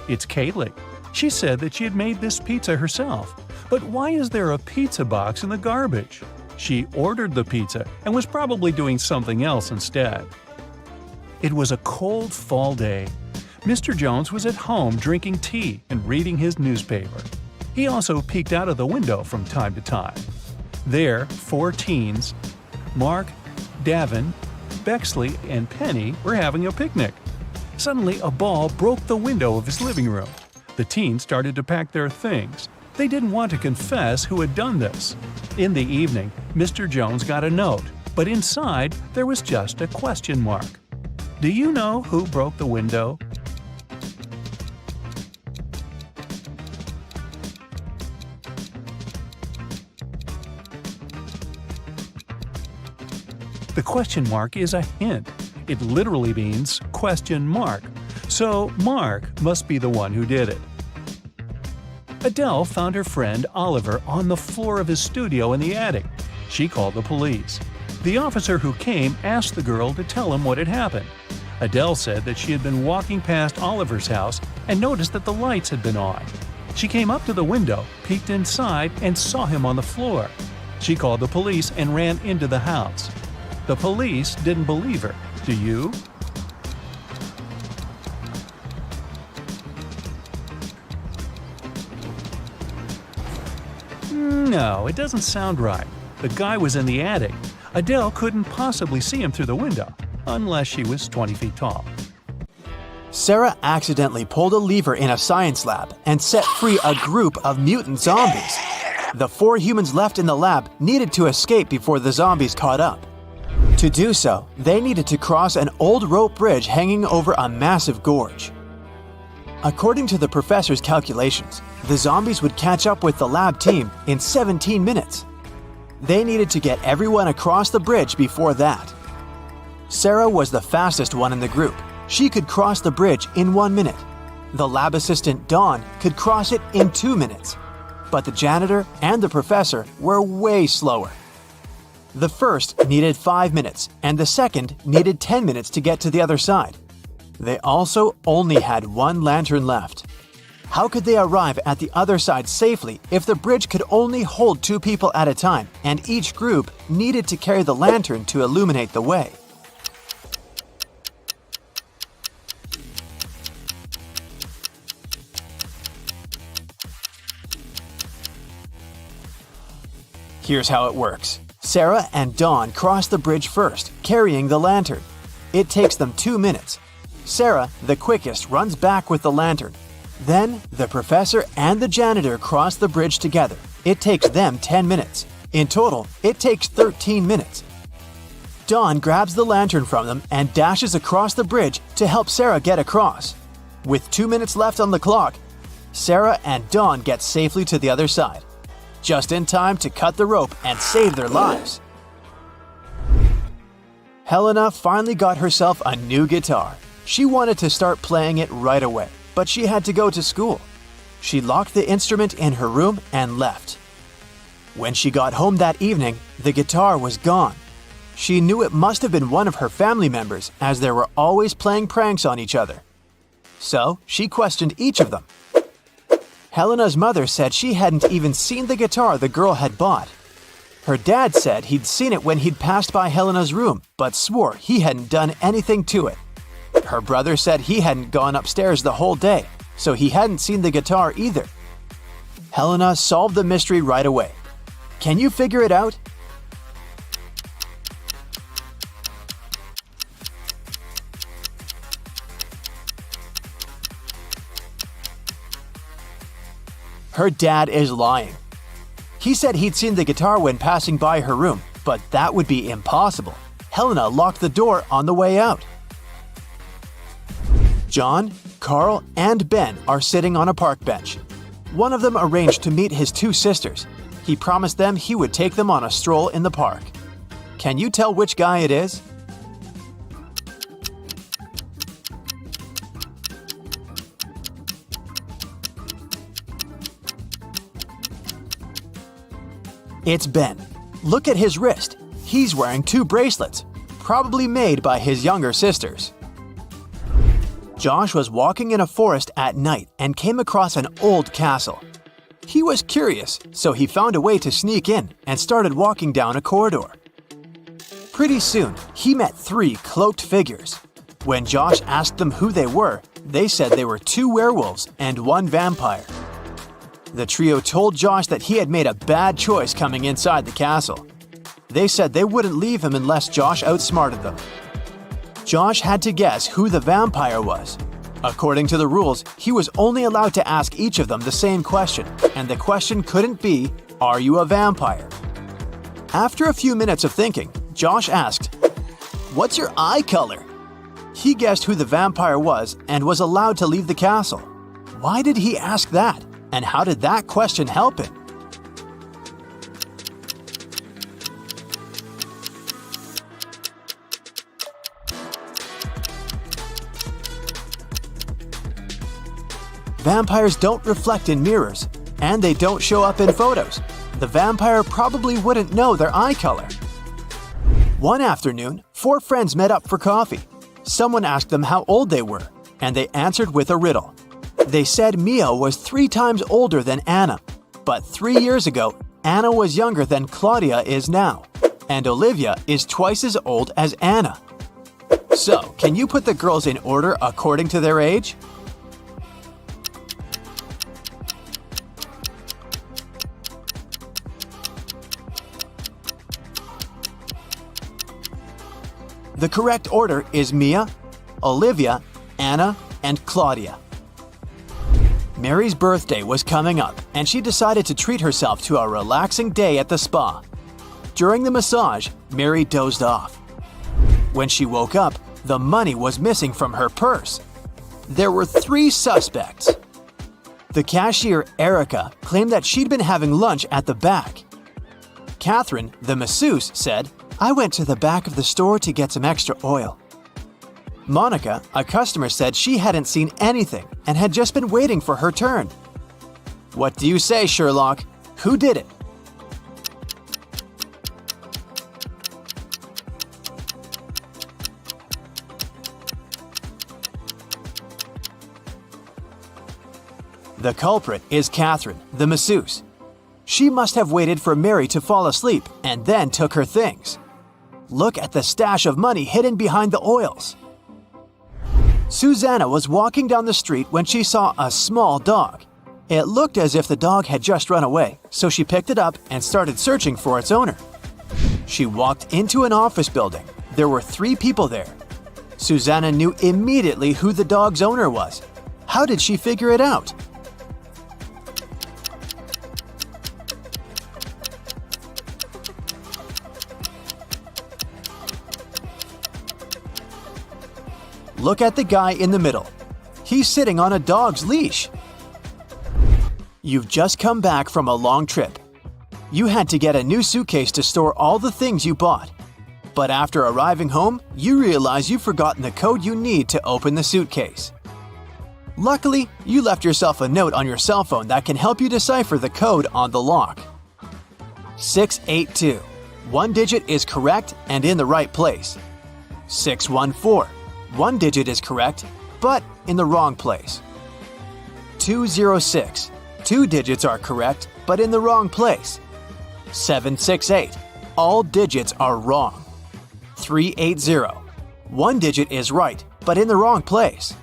It's Kaylee. She said that she had made this pizza herself. But why is there a pizza box in the garbage? She ordered the pizza and was probably doing something else instead. It was a cold fall day. Mr. Jones was at home drinking tea and reading his newspaper. He also peeked out of the window from time to time. There, 4 teens, Mark, Davin, Bexley, and Penny, were having a picnic. Suddenly, a ball broke the window of his living room. The teens started to pack their things. They didn't want to confess who had done this. In the evening, Mr. Jones got a note, but inside there was just a question mark. Do you know who broke the window? The question mark is a hint. It literally means question mark. So Mark must be the one who did it. Adele found her friend Oliver on the floor of his studio in the attic. She called the police. The officer who came asked the girl to tell him what had happened. Adele said that she had been walking past Oliver's house and noticed that the lights had been on. She came up to the window, peeked inside, and saw him on the floor. She called the police and ran into the house. The police didn't believe her. Do you? No, it doesn't sound right. The guy was in the attic. Adele couldn't possibly see him through the window, unless she was 20 feet tall. Sarah accidentally pulled a lever in a science lab and set free a group of mutant zombies. The 4 humans left in the lab needed to escape before the zombies caught up. To do so, they needed to cross an old rope bridge hanging over a massive gorge. According to the professor's calculations, the zombies would catch up with the lab team in 17 minutes. They needed to get everyone across the bridge before that. Sarah was the fastest one in the group. She could cross the bridge in 1 minute. The lab assistant, Dawn, could cross it in 2 minutes. But the janitor and the professor were way slower. The first needed 5 minutes, and the second needed 10 minutes to get to the other side. They also only had 1 lantern left. How could they arrive at the other side safely if the bridge could only hold 2 people at a time and each group needed to carry the lantern to illuminate the way? Here's how it works. Sarah and Dawn cross the bridge first, carrying the lantern. It takes them 2 minutes. Sarah, the quickest, runs back with the lantern. Then, the professor and the janitor cross the bridge together. It takes them 10 minutes. In total, it takes 13 minutes. Dawn grabs the lantern from them and dashes across the bridge to help Sarah get across. With 2 minutes left on the clock, Sarah and Dawn get safely to the other side, just in time to cut the rope and save their lives. Helena finally got herself a new guitar. She wanted to start playing it right away, but she had to go to school. She locked the instrument in her room and left. When she got home that evening, the guitar was gone. She knew it must have been one of her family members, as they were always playing pranks on each other. So she questioned each of them. Helena's mother said she hadn't even seen the guitar the girl had bought. Her dad said he'd seen it when he'd passed by Helena's room, but swore he hadn't done anything to it. Her brother said he hadn't gone upstairs the whole day, so he hadn't seen the guitar either. Helena solved the mystery right away. Can you figure it out? Her dad is lying. He said he'd seen the guitar when passing by her room, but that would be impossible. Helena locked the door on the way out. John, Carl, and Ben are sitting on a park bench. One of them arranged to meet his 2 sisters. He promised them he would take them on a stroll in the park. Can you tell which guy it is? It's Ben. Look at his wrist. He's wearing 2 bracelets, probably made by his younger sisters. Josh was walking in a forest at night and came across an old castle. He was curious, so he found a way to sneak in and started walking down a corridor. Pretty soon, he met 3 cloaked figures. When Josh asked them who they were, they said they were 2 werewolves and 1 vampire. The trio told Josh that he had made a bad choice coming inside the castle. They said they wouldn't leave him unless Josh outsmarted them. Josh had to guess who the vampire was. According to the rules, he was only allowed to ask each of them the same question, and the question couldn't be, "Are you a vampire?" After a few minutes of thinking, Josh asked, "What's your eye color?" He guessed who the vampire was and was allowed to leave the castle. Why did he ask that? And how did that question help him? Vampires don't reflect in mirrors, and they don't show up in photos. The vampire probably wouldn't know their eye color. One afternoon, 4 friends met up for coffee. Someone asked them how old they were, and they answered with a riddle. They said Mia was 3 times older than Anna, but 3 years ago, Anna was younger than Claudia is now, and Olivia is twice as old as Anna. So, can you put the girls in order according to their age? The correct order is Mia, Olivia, Anna, and Claudia. Mary's birthday was coming up, and she decided to treat herself to a relaxing day at the spa. During the massage, Mary dozed off. When she woke up, the money was missing from her purse. There were 3 suspects. The cashier, Erica, claimed that she'd been having lunch at the back. Catherine, the masseuse, said, "I went to the back of the store to get some extra oil." Monica, a customer, said she hadn't seen anything and had just been waiting for her turn. What do you say, Sherlock? Who did it? The culprit is Catherine, the masseuse. She must have waited for Mary to fall asleep and then took her things. Look at the stash of money hidden behind the oils. Susanna was walking down the street when she saw a small dog. It looked as if the dog had just run away, so she picked it up and started searching for its owner. She walked into an office building. There were 3 people there. Susanna knew immediately who the dog's owner was. How did she figure it out? Look at the guy in the middle. He's sitting on a dog's leash. You've just come back from a long trip. You had to get a new suitcase to store all the things you bought. But after arriving home, you realize you've forgotten the code you need to open the suitcase. Luckily, you left yourself a note on your cell phone that can help you decipher the code on the lock. 682. 1 digit is correct and in the right place. 614. 1 digit is correct, but in the wrong place. 206. 2 digits are correct, but in the wrong place. 768. All digits are wrong. 380. 1 digit is right, but in the wrong place.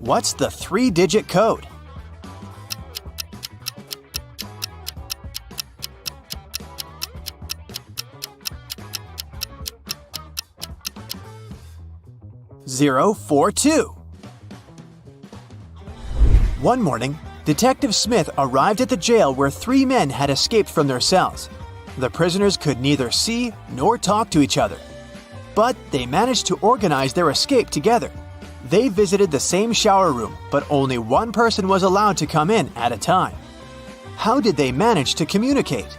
What's the 3-digit code? (042). One morning, Detective Smith arrived at the jail where 3 men had escaped from their cells. The prisoners could neither see nor talk to each other, but they managed to organize their escape together. They visited the same shower room, but only one person was allowed to come in at a time. How did they manage to communicate?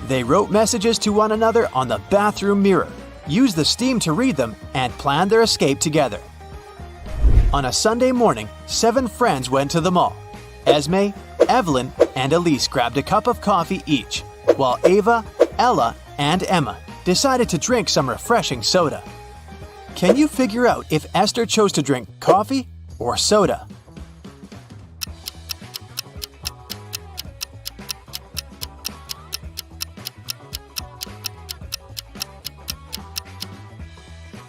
They wrote messages to one another on the bathroom mirror, used the steam to read them, and planned their escape together. On a Sunday morning, 7 friends went to the mall. Esme, Evelyn, and Elise grabbed a cup of coffee each, while Ava, Ella, and Emma decided to drink some refreshing soda. Can you figure out if Esther chose to drink coffee or soda?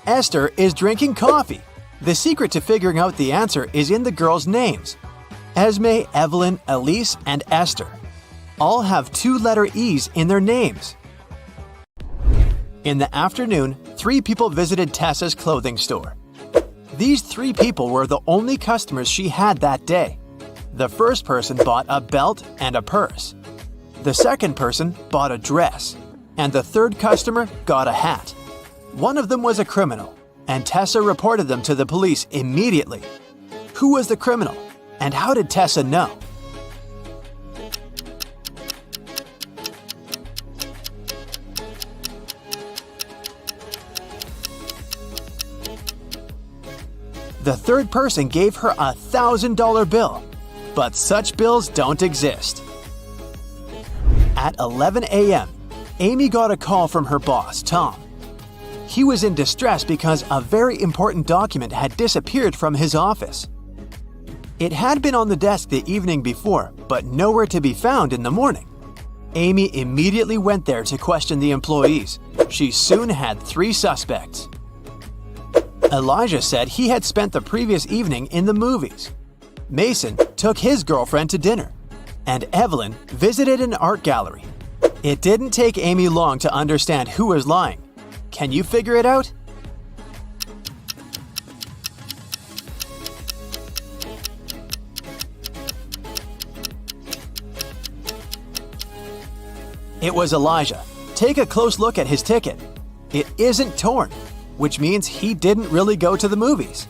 Esther is drinking coffee. The secret to figuring out the answer is in the girls' names. Esme, Evelyn, Elise, and Esther all have two-letter E's in their names. In the afternoon, 3 people visited Tessa's clothing store. These 3 people were the only customers she had that day. The first person bought a belt and a purse. The second person bought a dress. And the third customer got a hat. One of them was a criminal, and Tessa reported them to the police immediately. Who was the criminal, and how did Tessa know? The third person gave her a $1,000 bill, but such bills don't exist. At 11 a.m., Amy got a call from her boss, Tom. He was in distress because a very important document had disappeared from his office. It had been on the desk the evening before, but nowhere to be found in the morning. Amy immediately went there to question the employees. She soon had 3 suspects. Elijah said he had spent the previous evening in the movies. Mason took his girlfriend to dinner. And Evelyn visited an art gallery. It didn't take Amy long to understand who was lying. Can you figure it out? It was Elijah. Take a close look at his ticket. It isn't torn, which means he didn't really go to the movies.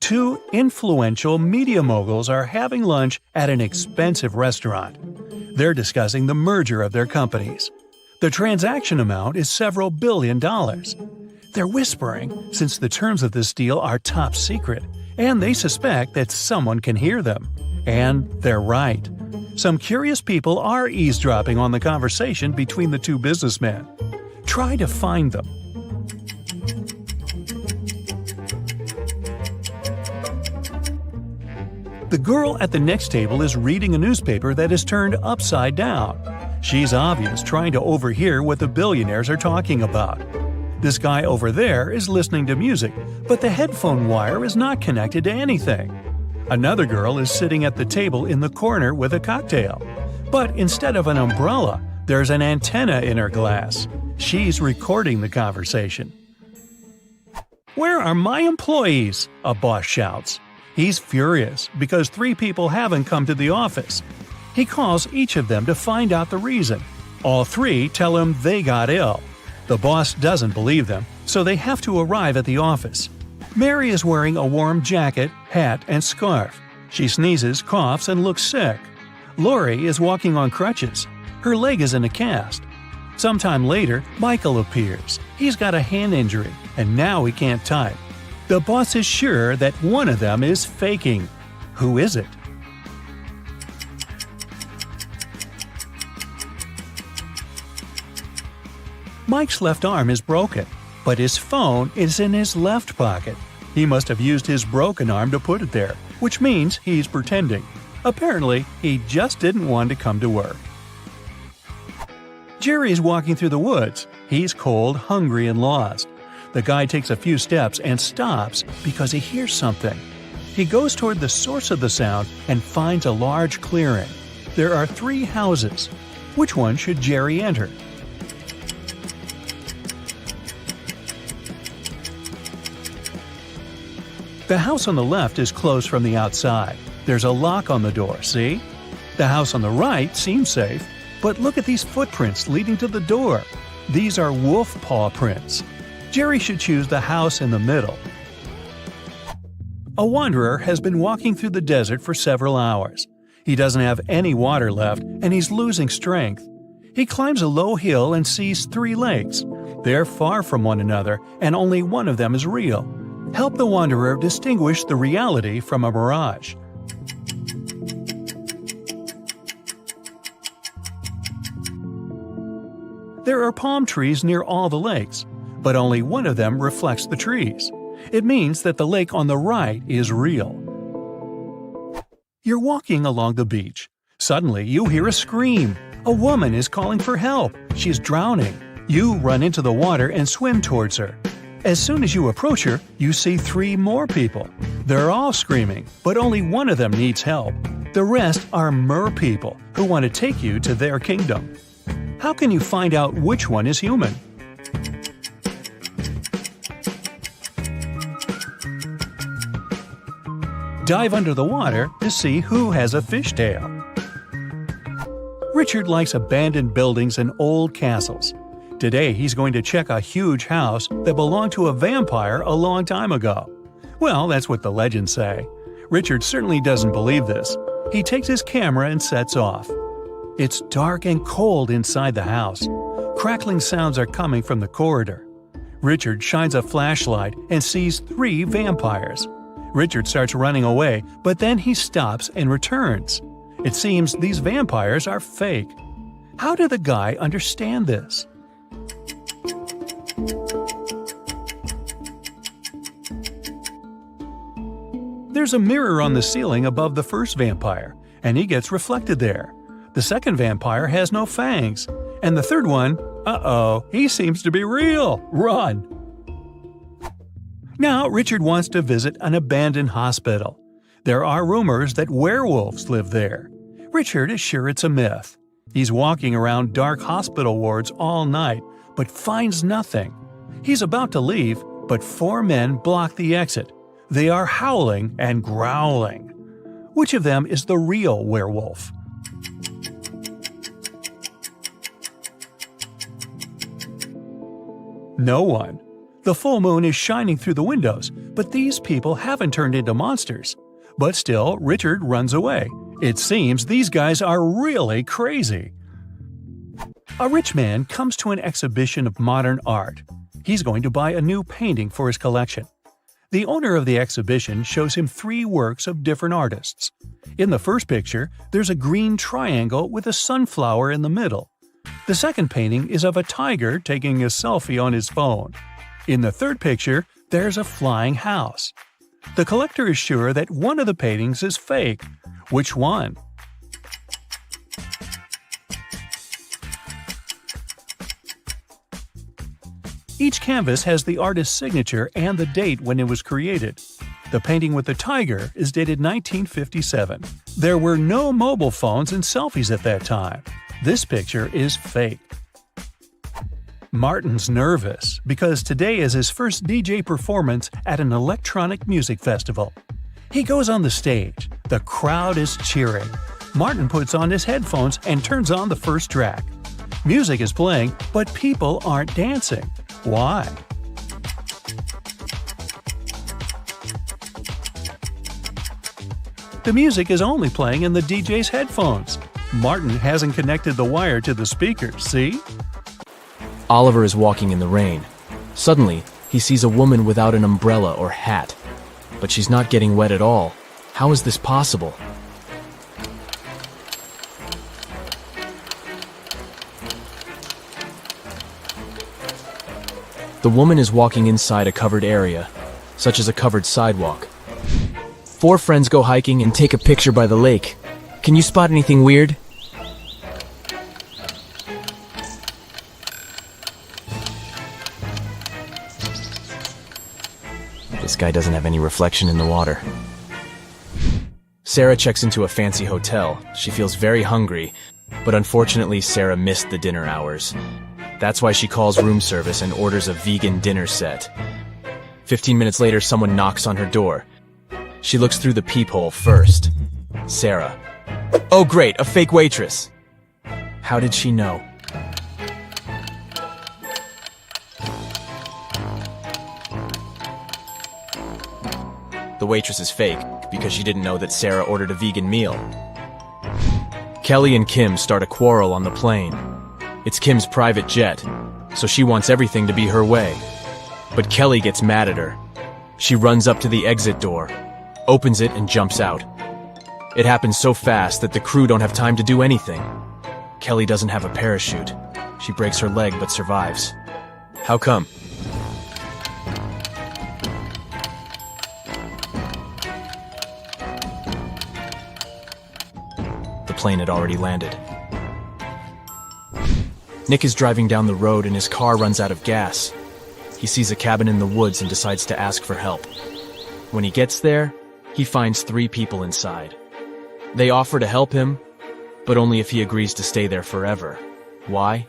2 influential media moguls are having lunch at an expensive restaurant. They're discussing the merger of their companies. The transaction amount is several $billion. They're whispering since the terms of this deal are top secret, and they suspect that someone can hear them. And they're right. Some curious people are eavesdropping on the conversation between the 2 businessmen. Try to find them. The girl at the next table is reading a newspaper that is turned upside down. She's obvious trying to overhear what the billionaires are talking about. This guy over there is listening to music, but the headphone wire is not connected to anything. Another girl is sitting at the table in the corner with a cocktail. But instead of an umbrella, there's an antenna in her glass. She's recording the conversation. "Where are my employees?" a boss shouts. He's furious because 3 people haven't come to the office. He calls each of them to find out the reason. All 3 tell him they got ill. The boss doesn't believe them, so they have to arrive at the office. Mary is wearing a warm jacket, hat, and scarf. She sneezes, coughs, and looks sick. Lori is walking on crutches. Her leg is in a cast. Sometime later, Michael appears. He's got a hand injury, and now he can't type. The boss is sure that one of them is faking. Who is it? Mike's left arm is broken, but his phone is in his left pocket. He must have used his broken arm to put it there, which means he's pretending. Apparently, he just didn't want to come to work. Jerry is walking through the woods. He's cold, hungry, and lost. The guy takes a few steps and stops because he hears something. He goes toward the source of the sound and finds a large clearing. There are 3 houses. Which one should Jerry enter? The house on the left is closed from the outside. There's a lock on the door, see? The house on the right seems safe, but look at these footprints leading to the door. These are wolf paw prints. Jerry should choose the house in the middle. A wanderer has been walking through the desert for several hours. He doesn't have any water left, and he's losing strength. He climbs a low hill and sees 3 lakes. They're far from one another, and only one of them is real. Help the wanderer distinguish the reality from a mirage. There are palm trees near all the lakes, but only one of them reflects the trees. It means that the lake on the right is real. You're walking along the beach. Suddenly, you hear a scream. A woman is calling for help. She's drowning. You run into the water and swim towards her. As soon as you approach her, you see 3 more people. They're all screaming, but only one of them needs help. The rest are mer people who want to take you to their kingdom. How can you find out which one is human? Dive under the water to see who has a fishtail. Richard likes abandoned buildings and old castles. Today he's going to check a huge house that belonged to a vampire a long time ago. Well, that's what the legends say. Richard certainly doesn't believe this. He takes his camera and sets off. It's dark and cold inside the house. Crackling sounds are coming from the corridor. Richard shines a flashlight and sees 3 vampires. Richard starts running away, but then he stops and returns. It seems these vampires are fake. How did the guy understand this? There's a mirror on the ceiling above the first vampire, and he gets reflected there. The second vampire has no fangs, and the third one, he seems to be real. Run! Now Richard wants to visit an abandoned hospital. There are rumors that werewolves live there. Richard is sure it's a myth. He's walking around dark hospital wards all night, but finds nothing. He's about to leave, but 4 men block the exit. They are howling and growling. Which of them is the real werewolf? No one. The full moon is shining through the windows, but these people haven't turned into monsters. But still, Richard runs away. It seems these guys are really crazy. A rich man comes to an exhibition of modern art. He's going to buy a new painting for his collection. The owner of the exhibition shows him 3 works of different artists. In the first picture, there's a green triangle with a sunflower in the middle. The second painting is of a tiger taking a selfie on his phone. In the third picture, there's a flying house. The collector is sure that one of the paintings is fake. Which one? Each canvas has the artist's signature and the date when it was created. The painting with the tiger is dated 1957. There were no mobile phones and selfies at that time. This picture is fake. Martin's nervous because today is his first DJ performance at an electronic music festival. He goes on the stage. The crowd is cheering. Martin puts on his headphones and turns on the first track. Music is playing, but people aren't dancing. Why? The music is only playing in the DJ's headphones. Martin hasn't connected the wire to the speaker, see? Oliver is walking in the rain. Suddenly, he sees a woman without an umbrella or hat. But she's not getting wet at all. How is this possible? The woman is walking inside a covered area, such as a covered sidewalk. 4 friends go hiking and take a picture by the lake. Can you spot anything weird? This guy doesn't have any reflection in the water. Sarah checks into a fancy hotel. She feels very hungry, but unfortunately Sarah missed the dinner hours. That's why she calls room service and orders a vegan dinner set. 15 minutes later, someone knocks on her door. She looks through the peephole first. Sarah. Oh great, a fake waitress! How did she know? The waitress is fake because she didn't know that Sarah ordered a vegan meal. Kelly and Kim start a quarrel on the plane. It's Kim's private jet, so she wants everything to be her way. But Kelly gets mad at her. She runs up to the exit door, opens it and jumps out. It happens so fast that the crew don't have time to do anything. Kelly doesn't have a parachute. She breaks her leg but survives. How come? The plane had already landed. Nick is driving down the road and his car runs out of gas. He sees a cabin in the woods and decides to ask for help. When he gets there, he finds 3 people inside. They offer to help him, but only if he agrees to stay there forever. Why?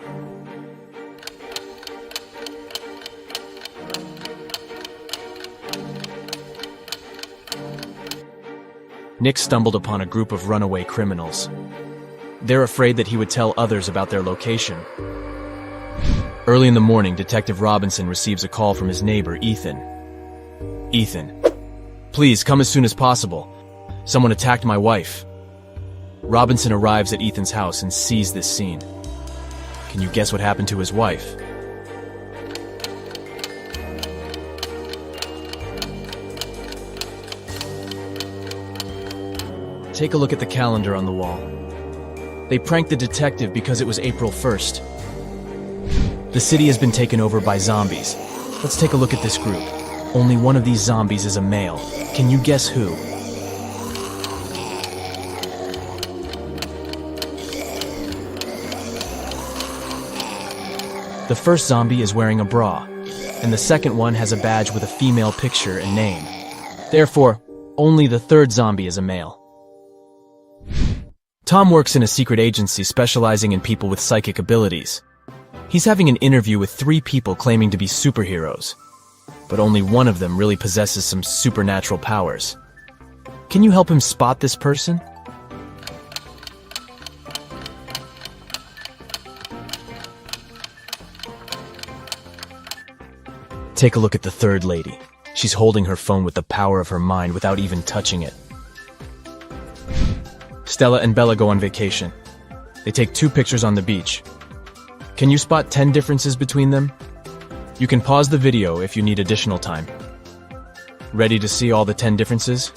Nick stumbled upon a group of runaway criminals. They're afraid that he would tell others about their location. Early in the morning, Detective Robinson receives a call from his neighbor, Ethan. Ethan, please come as soon as possible. Someone attacked my wife. Robinson arrives at Ethan's house and sees this scene. Can you guess what happened to his wife? Take a look at the calendar on the wall. They pranked the detective because it was April 1st. The city has been taken over by zombies. Let's take a look at this group. Only one of these zombies is a male. Can you guess who? The first zombie is wearing a bra, and the second one has a badge with a female picture and name. Therefore, only the third zombie is a male. Tom works in a secret agency specializing in people with psychic abilities. He's having an interview with 3 people claiming to be superheroes, but only one of them really possesses some supernatural powers. Can you help him spot this person? Take a look at the third lady. She's holding her phone with the power of her mind without even touching it. Stella and Bella go on vacation. They take 2 pictures on the beach. Can you spot 10 differences between them? You can pause the video if you need additional time. Ready to see all the 10 differences?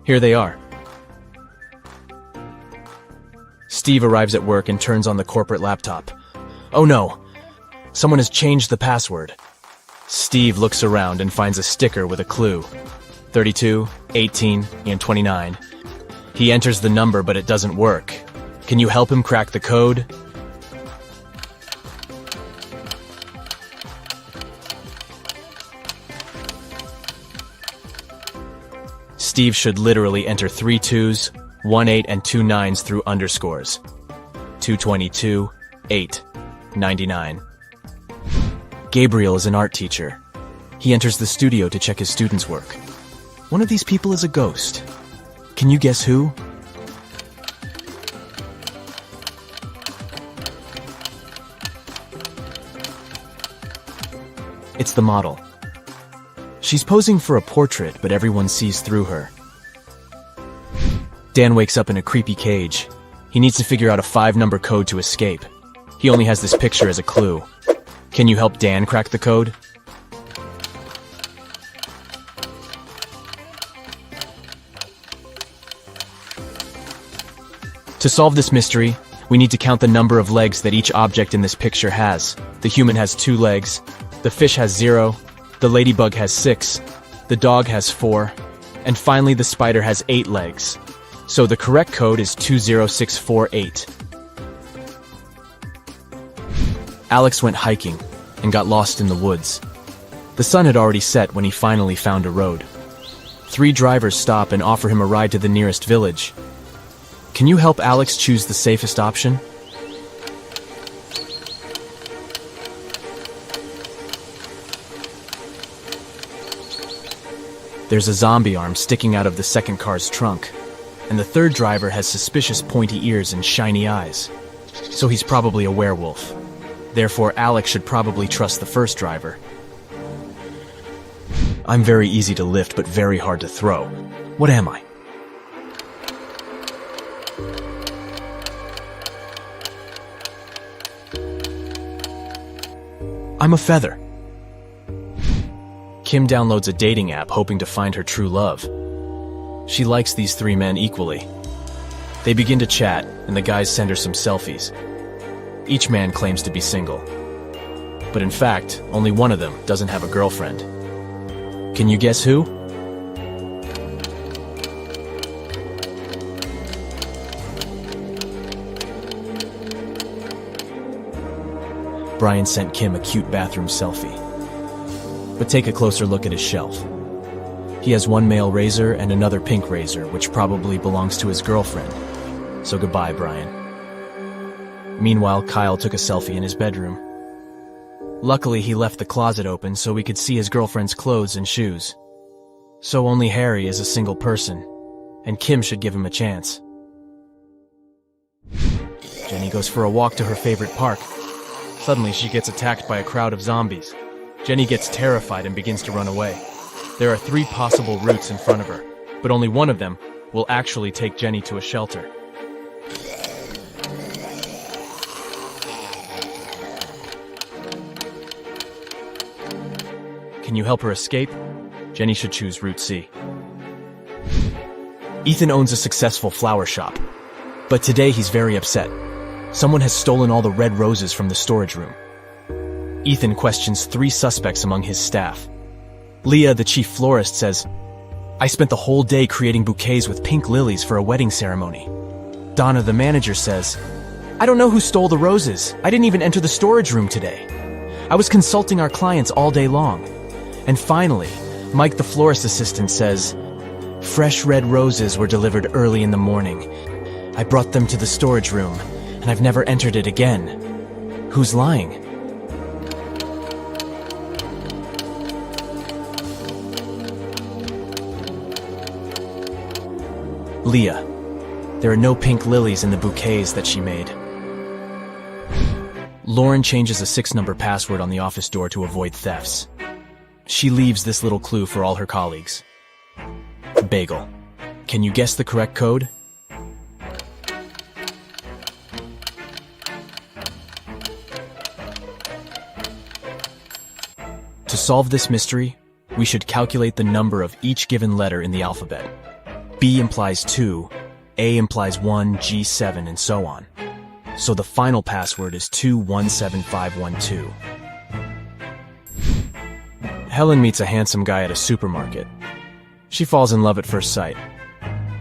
Here they are. Steve arrives at work and turns on the corporate laptop. Oh no! Someone has changed the password. Steve looks around and finds a sticker with a clue. 32, 18, and 29. He enters the number, but it doesn't work. Can you help him crack the code? Steve should literally enter 3 2s, 1 8, and 2 9s through underscores. 222, 8, 99. Gabriel is an art teacher. He enters the studio to check his students' work. One of these people is a ghost. Can you guess who? It's the model. She's posing for a portrait, but everyone sees through her. Dan wakes up in a creepy cage. He needs to figure out a 5-number code to escape. He only has this picture as a clue. Can you help Dan crack the code? To solve this mystery, we need to count the number of legs that each object in this picture has. The human has 2 legs, the fish has 0, the ladybug has 6, the dog has 4, and finally the spider has 8 legs. So the correct code is 20648. Alex went hiking and got lost in the woods. The sun had already set when he finally found a road. 3 drivers stop and offer him a ride to the nearest village. Can you help Alex choose the safest option? There's a zombie arm sticking out of the second car's trunk, and the third driver has suspicious pointy ears and shiny eyes. So he's probably a werewolf. Therefore, Alex should probably trust the first driver. I'm very easy to lift, but very hard to throw. What am I? I'm a feather. Kim downloads a dating app hoping to find her true love. She likes these 3 men equally. They begin to chat, and the guys send her some selfies. Each man claims to be single. But in fact, only one of them doesn't have a girlfriend. Can you guess who? Brian sent Kim a cute bathroom selfie. But take a closer look at his shelf. He has one male razor and another pink razor, which probably belongs to his girlfriend. So goodbye, Brian. Meanwhile, Kyle took a selfie in his bedroom. Luckily, he left the closet open so we could see his girlfriend's clothes and shoes. So only Harry is a single person, and Kim should give him a chance. Jenny goes for a walk to her favorite park. Suddenly, she gets attacked by a crowd of zombies. Jenny gets terrified and begins to run away. There are 3 possible routes in front of her, but only one of them will actually take Jenny to a shelter. Can you help her escape? Jenny should choose Route C. Ethan owns a successful flower shop, but today he's very upset. Someone has stolen all the red roses from the storage room. Ethan questions 3 suspects among his staff. Leah, the chief florist, says, "I spent the whole day creating bouquets with pink lilies for a wedding ceremony." Donna, the manager, says, "I don't know who stole the roses. I didn't even enter the storage room today. I was consulting our clients all day long." And finally, Mike, the florist assistant, says, "Fresh red roses were delivered early in the morning. I brought them to the storage room, and I've never entered it again. Who's lying?" Leah. There are no pink lilies in the bouquets that she made. Lauren changes a 6-number password on the office door to avoid thefts. She leaves this little clue for all her colleagues. Bagel. Can you guess the correct code? To solve this mystery, we should calculate the number of each given letter in the alphabet. B implies 2, A implies 1, G 7, and so on. So the final password is 217512. Helen meets a handsome guy at a supermarket. She falls in love at first sight.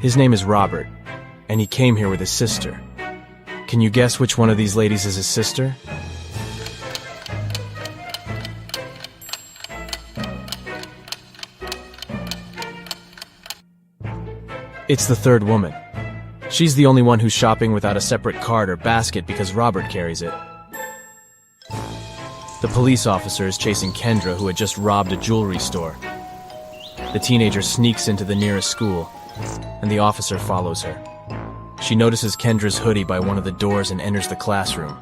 His name is Robert, and he came here with his sister. Can you guess which one of these ladies is his sister? It's the third woman. She's the only one who's shopping without a separate cart or basket because Robert carries it. The police officer is chasing Kendra, who had just robbed a jewelry store. The teenager sneaks into the nearest school, and the officer follows her. She notices Kendra's hoodie by one of the doors and enters the classroom.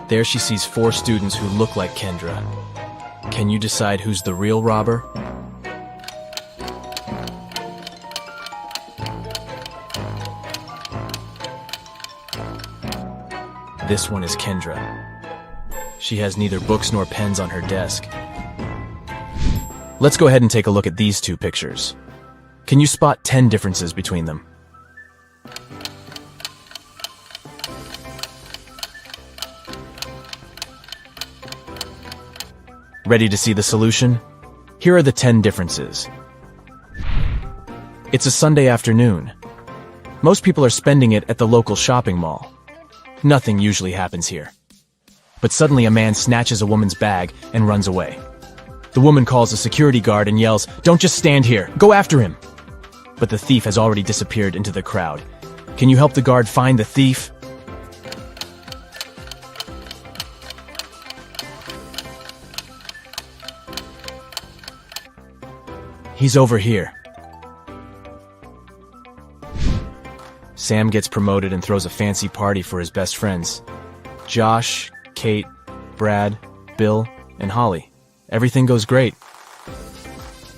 There she sees 4 students who look like Kendra. Can you decide who's the real robber? This one is Kendra. She has neither books nor pens on her desk. Let's go ahead and take a look at these 2 pictures. Can you spot 10 differences between them? Ready to see the solution? Here are the 10 differences. It's a Sunday afternoon. Most people are spending it at the local shopping mall. Nothing usually happens here. But suddenly a man snatches a woman's bag and runs away. The woman calls a security guard and yells, "Don't just stand here, go after him!" But the thief has already disappeared into the crowd. Can you help the guard find the thief? He's over here. Sam gets promoted and throws a fancy party for his best friends. Josh, Kate, Brad, Bill, and Holly. Everything goes great.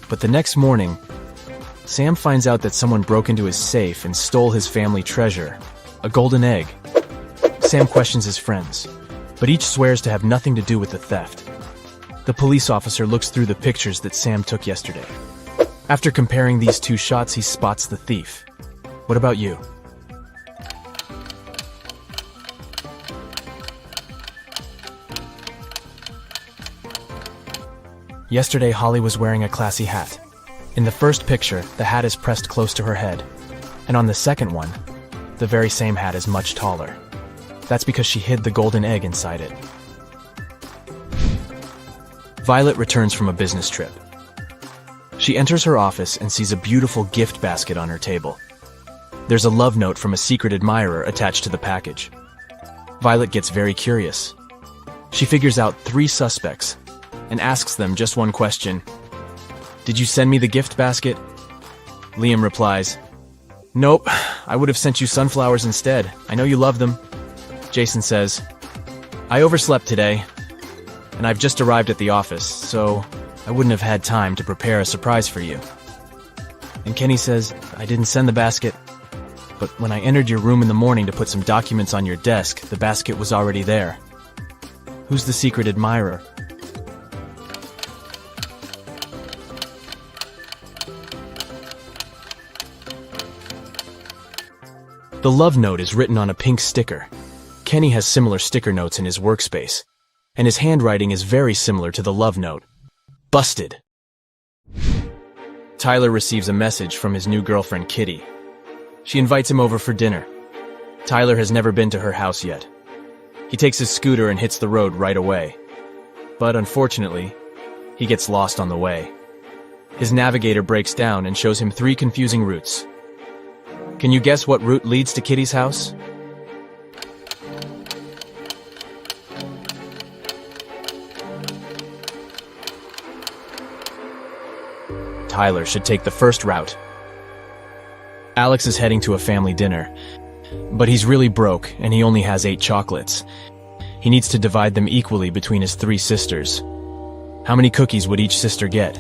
But the next morning, Sam finds out that someone broke into his safe and stole his family treasure, a golden egg. Sam questions his friends, but each swears to have nothing to do with the theft. The police officer looks through the pictures that Sam took yesterday. After comparing these 2 shots, he spots the thief. What about you? Yesterday, Holly was wearing a classy hat. In the first picture, the hat is pressed close to her head. And on the second one, the very same hat is much taller. That's because she hid the golden egg inside it. Violet returns from a business trip. She enters her office and sees a beautiful gift basket on her table. There's a love note from a secret admirer attached to the package. Violet gets very curious. She figures out 3 suspects and asks them just one question. "Did you send me the gift basket?" Liam replies, "Nope, I would have sent you sunflowers instead. I know you love them." Jason says, "I overslept today, and I've just arrived at the office, so I wouldn't have had time to prepare a surprise for you." And Kenny says, "I didn't send the basket, but when I entered your room in the morning to put some documents on your desk, the basket was already there." Who's the secret admirer? The love note is written on a pink sticker. Kenny has similar sticker notes in his workspace, and his handwriting is very similar to the love note. Busted! Tyler receives a message from his new girlfriend, Kitty. She invites him over for dinner. Tyler has never been to her house yet. He takes his scooter and hits the road right away. But unfortunately, he gets lost on the way. His navigator breaks down and shows him 3 confusing routes. Can you guess what route leads to Kitty's house? Tyler should take the first route. Alex is heading to a family dinner, but he's really broke and he only has 8 chocolates. He needs to divide them equally between his 3 sisters. How many cookies would each sister get?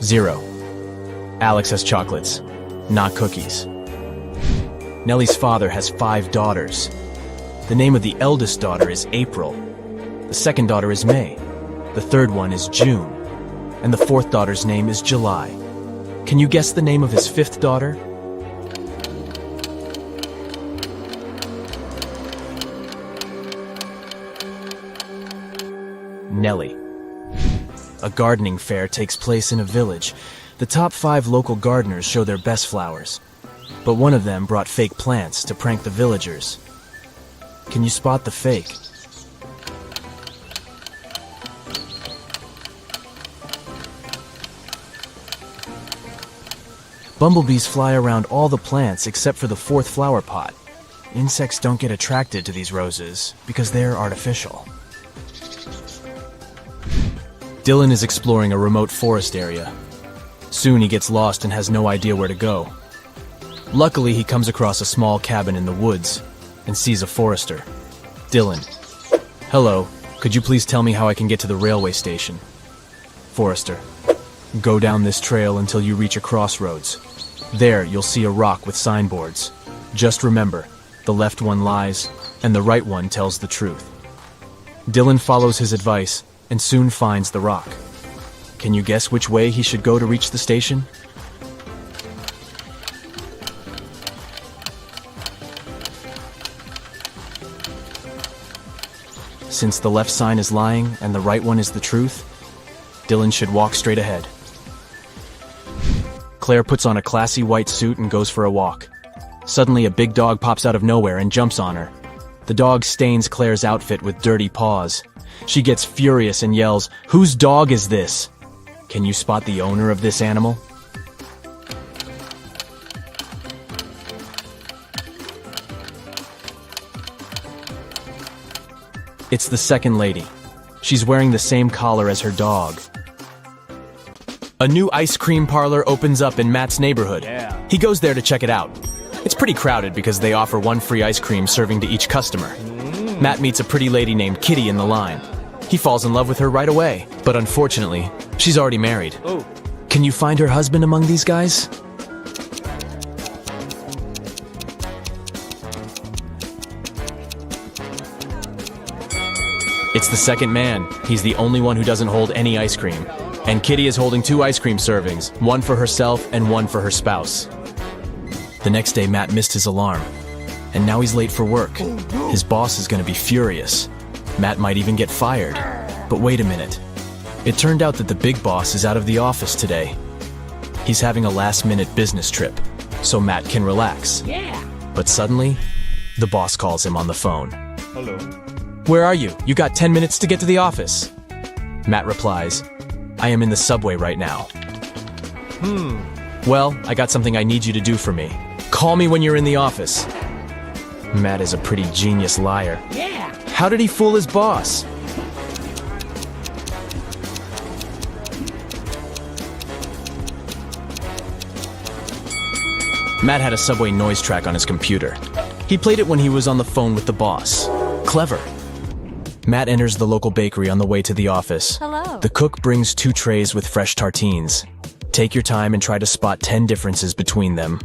Zero. Alex has chocolates, not cookies. Nellie's father has 5 daughters. The name of the eldest daughter is April. The second daughter is May. The third one is June. And the 4th daughter's name is July. Can you guess the name of his 5th daughter? Nellie. A gardening fair takes place in a village. The top 5 local gardeners show their best flowers. But one of them brought fake plants to prank the villagers. Can you spot the fake? Bumblebees fly around all the plants except for the 4th flower pot. Insects don't get attracted to these roses because they're artificial. Dylan is exploring a remote forest area. Soon he gets lost and has no idea where to go. Luckily, he comes across a small cabin in the woods and sees a forester. Dylan. "Hello, could you please tell me how I can get to the railway station?" Forester. "Go down this trail until you reach a crossroads. There, you'll see a rock with signboards. Just remember, the left one lies, and the right one tells the truth." Dylan follows his advice and soon finds the rock. Can you guess which way he should go to reach the station? Since the left sign is lying and the right one is the truth, Dylan should walk straight ahead. Claire puts on a classy white suit and goes for a walk. Suddenly, a big dog pops out of nowhere and jumps on her. The dog stains Claire's outfit with dirty paws. She gets furious and yells, "Whose dog is this?" Can you spot the owner of this animal? It's the second lady. She's wearing the same collar as her dog. A new ice cream parlor opens up in Matt's neighborhood. He goes there to check it out. It's pretty crowded because they offer 1 free ice cream serving to each customer. Matt meets a pretty lady named Kitty in the line. He falls in love with her right away, but unfortunately, she's already married. Can you find her husband among these guys? It's the second man. He's the only one who doesn't hold any ice cream. And Kitty is holding 2 ice cream servings, 1 for herself and 1 for her spouse. The next day, Matt missed his alarm, and now he's late for work. His boss is going to be furious. Matt might even get fired. But wait a minute. It turned out that the big boss is out of the office today. He's having a last-minute business trip, so Matt can relax. But suddenly, the boss calls him on the phone. Hello. "Where are you? You got 10 minutes to get to the office." Matt replies, "I am in the subway right now." "Well, I got something I need you to do for me. Call me when you're in the office." Matt is a pretty genius liar. Yeah. How did he fool his boss? Matt had a subway noise track on his computer. He played it when he was on the phone with the boss. Clever. Matt enters the local bakery on the way to the office. Hello. The cook brings 2 trays with fresh tartines. Take your time and try to spot 10 differences between them.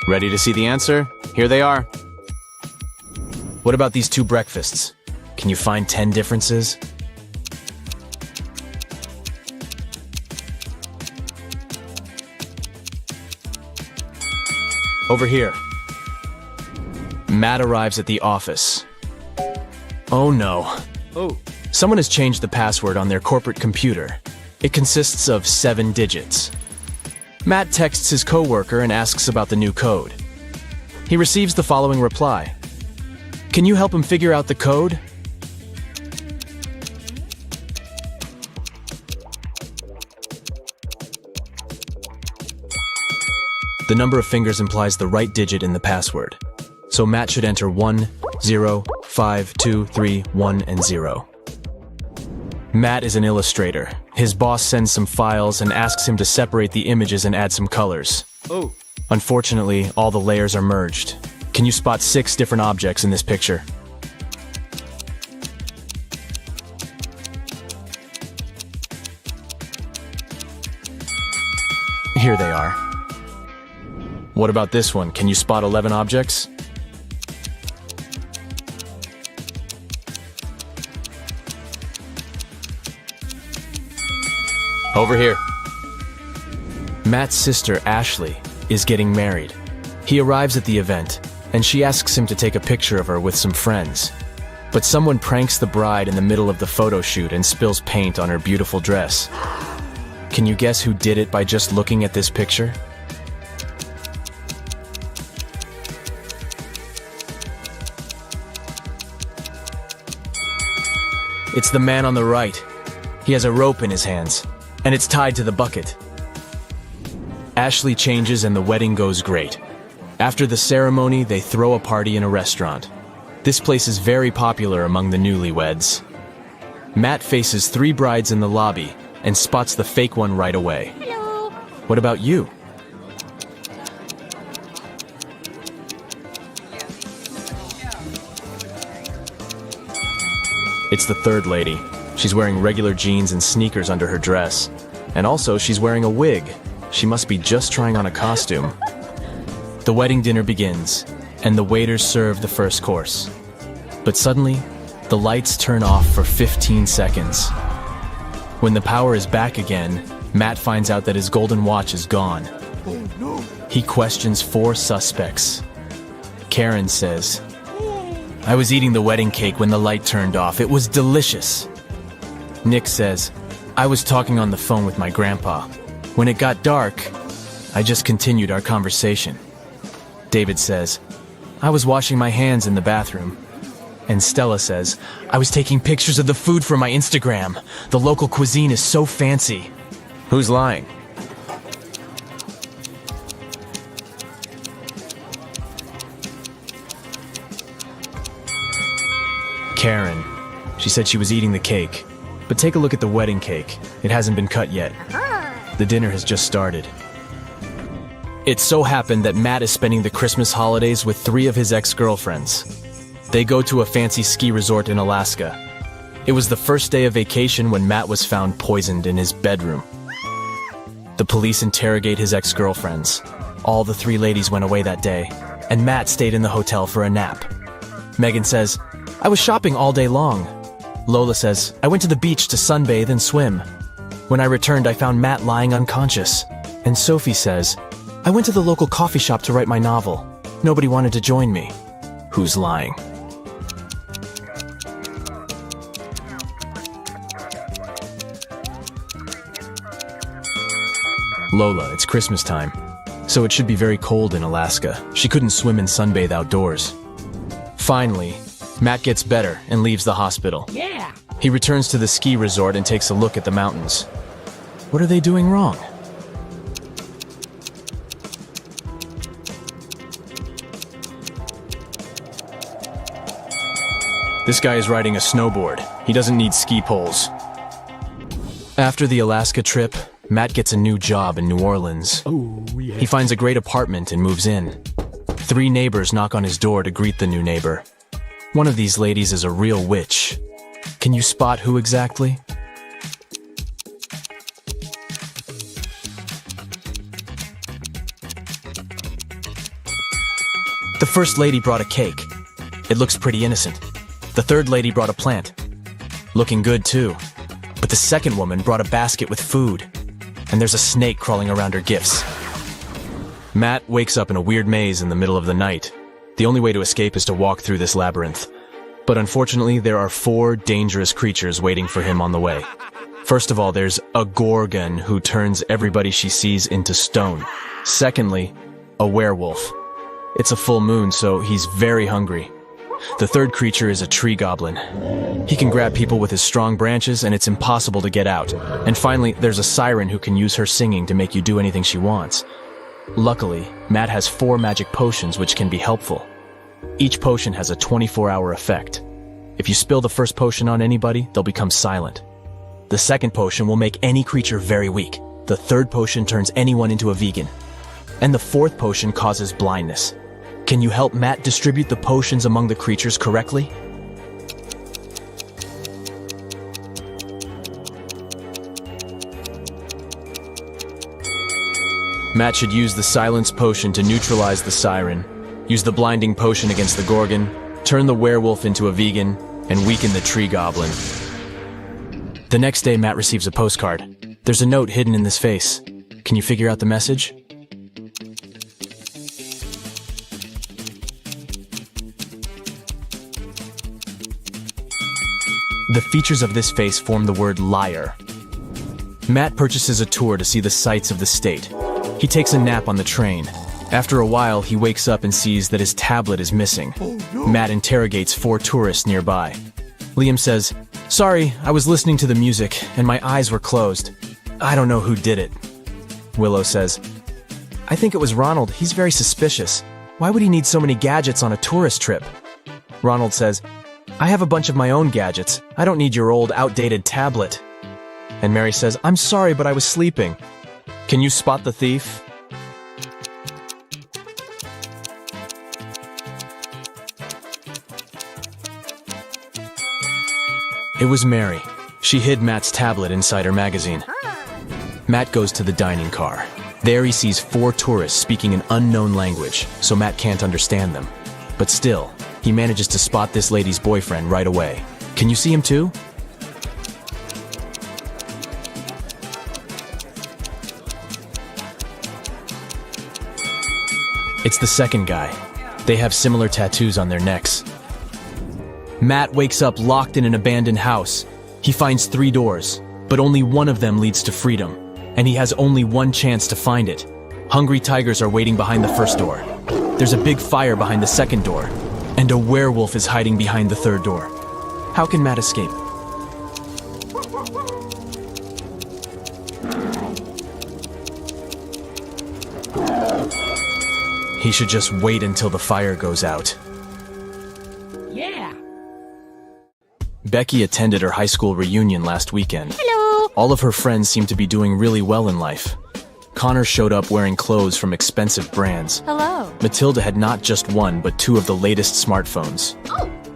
Ready to see the answer? Here they are. What about these 2 breakfasts? Can you find 10 differences? Over here. Matt arrives at the office. Oh no. Oh. Someone has changed the password on their corporate computer. It consists of 7 digits. Matt texts his coworker and asks about the new code. He receives the following reply. "Can you help him figure out the code?" The number of fingers implies the right digit in the password. So Matt should enter 1, 0, 5, 2, 3, 1, and 0. Matt is an illustrator. His boss sends some files and asks him to separate the images and add some colors. Oh. Unfortunately, all the layers are merged. Can you spot 6 different objects in this picture? Here they are. What about this one? Can you spot 11 objects? Over here. Matt's sister, Ashley, is getting married. He arrives at the event, and she asks him to take a picture of her with some friends. But someone pranks the bride in the middle of the photo shoot and spills paint on her beautiful dress. Can you guess who did it by just looking at this picture? It's the man on the right. He has a rope in his hands, and it's tied to the bucket. Ashley changes and the wedding goes great. After the ceremony, they throw a party in a restaurant. This place is very popular among the newlyweds. Matt faces 3 brides in the lobby and spots the fake one right away. Hello. What about you? It's the third lady. She's wearing regular jeans and sneakers under her dress. And also, she's wearing a wig. She must be just trying on a costume. The wedding dinner begins, and the waiters serve the first course. But suddenly, the lights turn off for 15 seconds. When the power is back again, Matt finds out that his golden watch is gone. Oh no. He questions 4 suspects. Karen says, "I was eating the wedding cake when the light turned off. It was delicious." Nick says, "I was talking on the phone with my grandpa. When it got dark, I just continued our conversation." David says, "I was washing my hands in the bathroom." And Stella says, "I was taking pictures of the food for my Instagram. The local cuisine is so fancy." Who's lying? Karen. She said she was eating the cake. But take a look at the wedding cake. It hasn't been cut yet. The dinner has just started. It so happened that Matt is spending the Christmas holidays with 3 of his ex-girlfriends. They go to a fancy ski resort in Alaska. It was the first day of vacation when Matt was found poisoned in his bedroom. The police interrogate his ex-girlfriends. All the 3 ladies went away that day, and Matt stayed in the hotel for a nap. Megan says, "I was shopping all day long." Lola says, "I went to the beach to sunbathe and swim. When I returned, I found Matt lying unconscious." And Sophie says, "I went to the local coffee shop to write my novel. Nobody wanted to join me." Who's lying? Lola, it's Christmas time. So it should be very cold in Alaska. She couldn't swim and sunbathe outdoors. Finally, Matt gets better and leaves the hospital. Yeah. He returns to the ski resort and takes a look at the mountains. What are they doing wrong? This guy is riding a snowboard. He doesn't need ski poles. After the Alaska trip, Matt gets a new job in New Orleans. He finds a great apartment and moves in. 3 neighbors knock on his door to greet the new neighbor. One of these ladies is a real witch. Can you spot who exactly? The first lady brought a cake. It looks pretty innocent. The third lady brought a plant. Looking good too. But the second woman brought a basket with food. And there's a snake crawling around her gifts. Matt wakes up in a weird maze in the middle of the night. The only way to escape is to walk through this labyrinth. But unfortunately, there are 4 dangerous creatures waiting for him on the way. First of all, there's a gorgon who turns everybody she sees into stone. Secondly, a werewolf. It's a full moon, so he's very hungry. The third creature is a tree goblin. He can grab people with his strong branches, and it's impossible to get out. And finally, there's a siren who can use her singing to make you do anything she wants. Luckily, Matt has 4 magic potions which can be helpful. Each potion has a 24-hour effect. If you spill the first potion on anybody, they'll become silent. The second potion will make any creature very weak. The third potion turns anyone into a vegan. And the fourth potion causes blindness. Can you help Matt distribute the potions among the creatures correctly? Matt should use the silence potion to neutralize the siren, use the blinding potion against the gorgon, turn the werewolf into a vegan, and weaken the tree goblin. The next day, Matt receives a postcard. There's a note hidden in this face. Can you figure out the message? The features of this face form the word liar. Matt purchases a tour to see the sights of the state. He takes a nap on the train. After a while, he wakes up and sees that his tablet is missing. Matt interrogates 4 tourists nearby. Liam says, "Sorry, I was listening to the music and my eyes were closed. I don't know who did it." Willow says, "I think it was Ronald. He's very suspicious. Why would he need so many gadgets on a tourist trip?" Ronald says, "I have a bunch of my own gadgets. I don't need your old, outdated tablet." And Mary says, "I'm sorry, but I was sleeping. Can you spot the thief?" It was Mary. She hid Matt's tablet inside her magazine. Matt goes to the dining car. There he sees 4 tourists speaking an unknown language, so Matt can't understand them. But still, he manages to spot this lady's boyfriend right away. Can you see him too? It's the second guy. They have similar tattoos on their necks. Matt wakes up locked in an abandoned house. He finds 3 doors, but only one of them leads to freedom, and he has only one chance to find it. Hungry tigers are waiting behind the first door. There's a big fire behind the second door, and a werewolf is hiding behind the third door. How can Matt escape? He should just wait until the fire goes out. Yeah. Becky attended her high school reunion last weekend. Hello. All of her friends seem to be doing really well in life. Connor showed up wearing clothes from expensive brands. Hello. Matilda had not just 1, but 2 of the latest smartphones.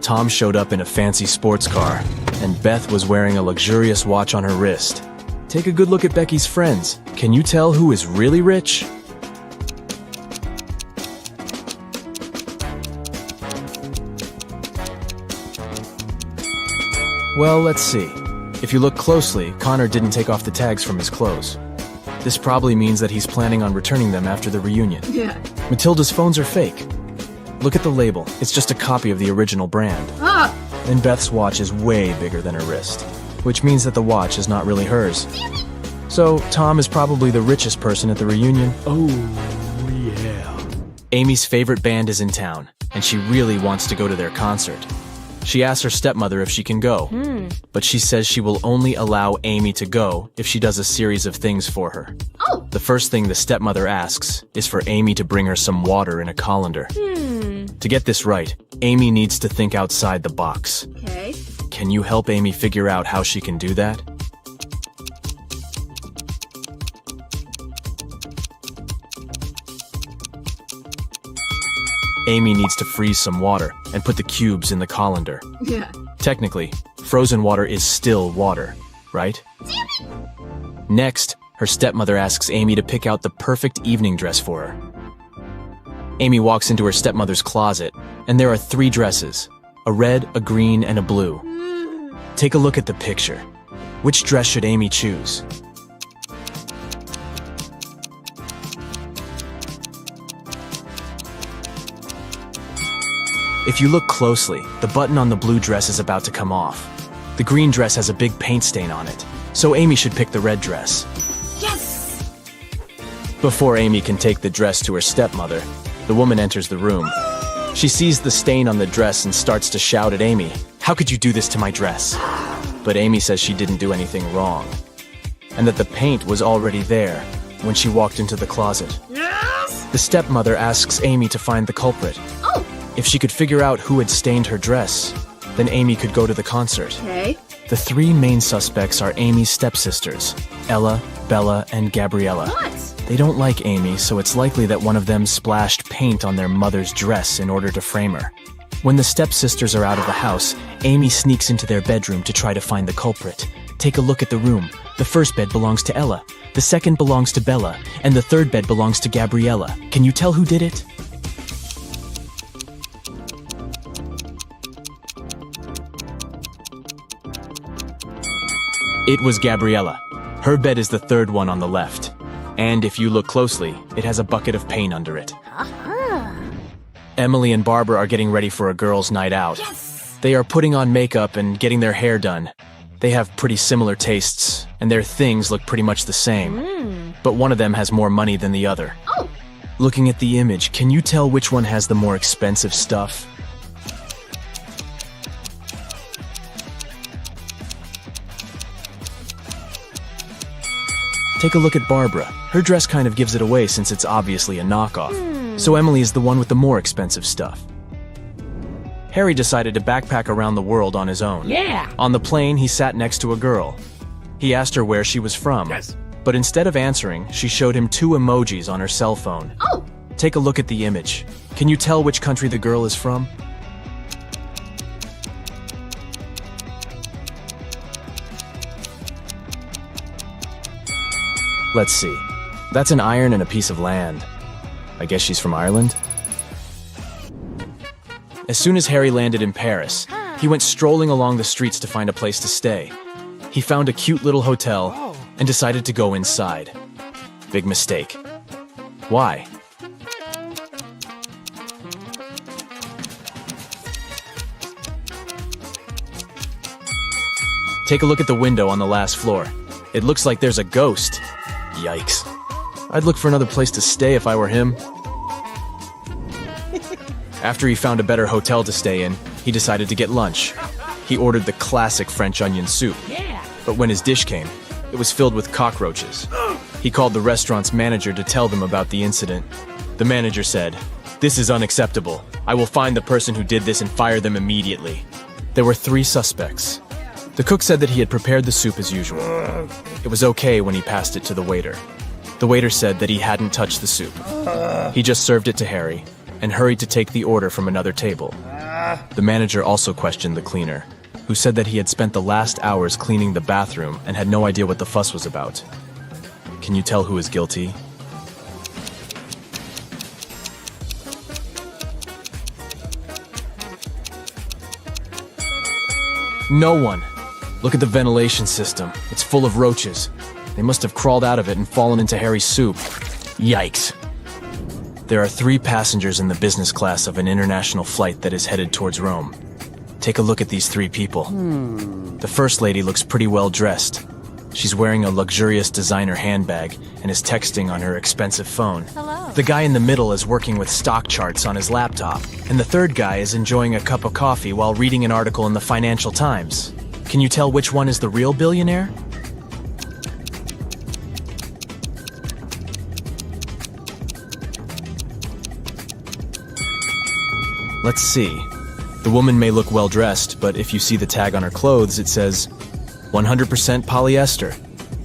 Tom showed up in a fancy sports car, and Beth was wearing a luxurious watch on her wrist. Take a good look at Becky's friends. Can you tell who is really rich? Well, let's see. If you look closely, Connor didn't take off the tags from his clothes. This probably means that he's planning on returning them after the reunion. Yeah. Matilda's phones are fake. Look at the label. It's just a copy of the original brand. Ah! And Beth's watch is way bigger than her wrist, which means that the watch is not really hers. So, Tom is probably the richest person at the reunion. Oh, yeah. Amy's favorite band is in town, and she really wants to go to their concert. She asks her stepmother if she can go, but she says she will only allow Amy to go if she does a series of things for her. Oh. The first thing the stepmother asks is for Amy to bring her some water in a colander. To get this right, Amy needs to think outside the box. Okay. Can you help Amy figure out how she can do that? Amy needs to freeze some water and put the cubes in the colander. Yeah. Technically, frozen water is still water, right? Next, her stepmother asks Amy to pick out the perfect evening dress for her. Amy walks into her stepmother's closet, and there are 3 dresses, a red, a green, and a blue. Take a look at the picture. Which dress should Amy choose? If you look closely, the button on the blue dress is about to come off. The green dress has a big paint stain on it, so Amy should pick the red dress. Yes! Before Amy can take the dress to her stepmother, the woman enters the room. She sees the stain on the dress and starts to shout at Amy, "How could you do this to my dress?" But Amy says she didn't do anything wrong, and that the paint was already there when she walked into the closet. Yes! The stepmother asks Amy to find the culprit. Oh. If she could figure out who had stained her dress, then Amy could go to the concert. Okay. The 3 main suspects are Amy's stepsisters, Ella, Bella, and Gabriella. What? They don't like Amy, so it's likely that one of them splashed paint on their mother's dress in order to frame her. When the stepsisters are out of the house, Amy sneaks into their bedroom to try to find the culprit. Take a look at the room. The first bed belongs to Ella, the second belongs to Bella, and the third bed belongs to Gabriella. Can you tell who did it? It was Gabriella. Her bed is the third one on the left. And if you look closely, it has a bucket of paint under it. Emily and Barbara are getting ready for a girls' night out. Yes! They are putting on makeup and getting their hair done. They have pretty similar tastes, and their things look pretty much the same. But one of them has more money than the other. Oh. Looking at the image, can you tell which one has the more expensive stuff? Take a look at Barbara. Her dress kind of gives it away since it's obviously a knockoff. So Emily is the one with the more expensive stuff. Harry decided to backpack around the world on his own. Yeah! On the plane, he sat next to a girl. He asked her where she was from. Yes. But instead of answering, she showed him 2 emojis on her cell phone. Oh! Take a look at the image. Can you tell which country the girl is from? Let's see. That's an iron and a piece of land. I guess she's from Ireland? As soon as Harry landed in Paris, he went strolling along the streets to find a place to stay. He found a cute little hotel and decided to go inside. Big mistake. Why? Take a look at the window on the last floor. It looks like there's a ghost. Yikes. I'd look for another place to stay if I were him. After he found a better hotel to stay in, he decided to get lunch. He ordered the classic French onion soup. Yeah! But when his dish came, it was filled with cockroaches. He called the restaurant's manager to tell them about the incident. The manager said, "This is unacceptable. I will find the person who did this and fire them immediately." There were 3 suspects. The cook said that he had prepared the soup as usual. It was okay when he passed it to the waiter. The waiter said that he hadn't touched the soup. He just served it to Harry and hurried to take the order from another table. The manager also questioned the cleaner, who said that he had spent the last hours cleaning the bathroom and had no idea what the fuss was about. Can you tell who is guilty? No one. Look at the ventilation system. It's full of roaches. They must have crawled out of it and fallen into Harry's soup. Yikes. There are 3 passengers in the business class of an international flight that is headed towards Rome. Take a look at these 3 people. The first lady looks pretty well dressed. She's wearing a luxurious designer handbag and is texting on her expensive phone. Hello. The guy in the middle is working with stock charts on his laptop, and the third guy is enjoying a cup of coffee while reading an article in the Financial Times. Can you tell which one is the real billionaire? Let's see. The woman may look well dressed, but if you see the tag on her clothes, it says 100% polyester.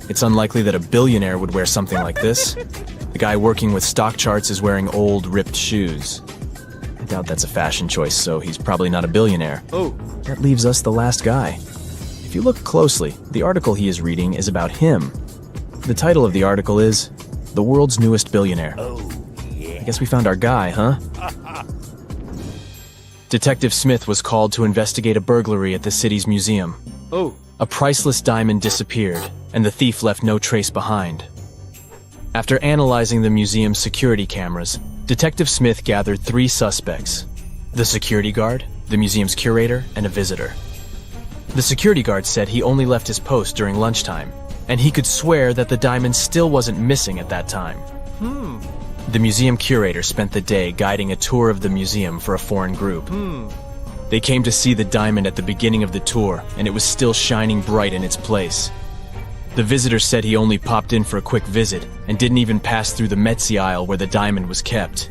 It's unlikely that a billionaire would wear something like this. The guy working with stock charts is wearing old, ripped shoes. I doubt that's a fashion choice, so he's probably not a billionaire. Oh. That leaves us the last guy. If you look closely, the article he is reading is about him. The title of the article is The World's Newest Billionaire. Oh, yeah. I guess we found our guy, huh? Detective Smith was called to investigate a burglary at the city's museum. Oh. A priceless diamond disappeared, and the thief left no trace behind. After analyzing the museum's security cameras, Detective Smith gathered 3 suspects: the security guard, the museum's curator, and a visitor. The security guard said he only left his post during lunchtime, and he could swear that the diamond still wasn't missing at that time. The museum curator spent the day guiding a tour of the museum for a foreign group. They came to see the diamond at the beginning of the tour, and it was still shining bright in its place. The visitor said he only popped in for a quick visit and didn't even pass through the Metzi aisle where the diamond was kept.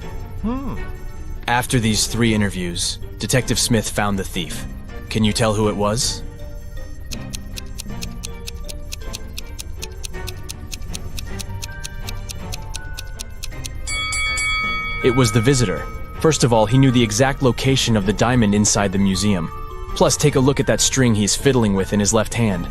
After these 3 interviews, Detective Smith found the thief. Can you tell who it was? It was the visitor. First of all, he knew the exact location of the diamond inside the museum. Plus, take a look at that string he's fiddling with in his left hand.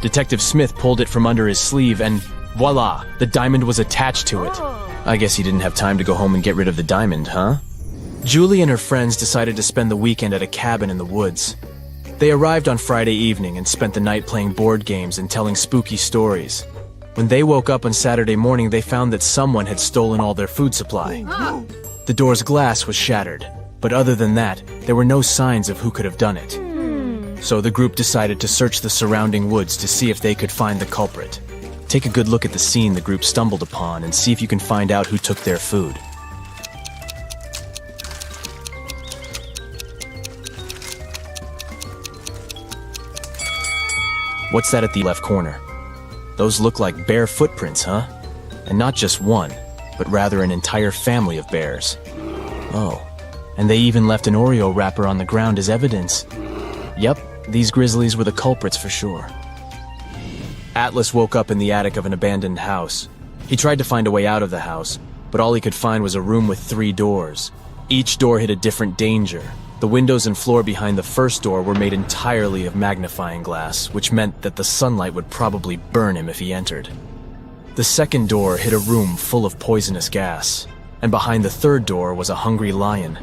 Detective Smith pulled it from under his sleeve and voila, the diamond was attached to it. I guess he didn't have time to go home and get rid of the diamond, huh? Julie and her friends decided to spend the weekend at a cabin in the woods. They arrived on Friday evening and spent the night playing board games and telling spooky stories. When they woke up on Saturday morning, they found that someone had stolen all their food supply. The door's glass was shattered, but other than that, there were no signs of who could have done it. So the group decided to search the surrounding woods to see if they could find the culprit. Take a good look at the scene the group stumbled upon and see if you can find out who took their food. What's that at the left corner? Those look like bear footprints, huh? And not just one, but rather an entire family of bears. Oh, and they even left an Oreo wrapper on the ground as evidence. Yep, these grizzlies were the culprits for sure. Atlas woke up in the attic of an abandoned house. He tried to find a way out of the house, but all he could find was a room with 3 doors. Each door hid a different danger. The windows and floor behind the first door were made entirely of magnifying glass, which meant that the sunlight would probably burn him if he entered. The second door hid a room full of poisonous gas, and behind the third door was a hungry lion.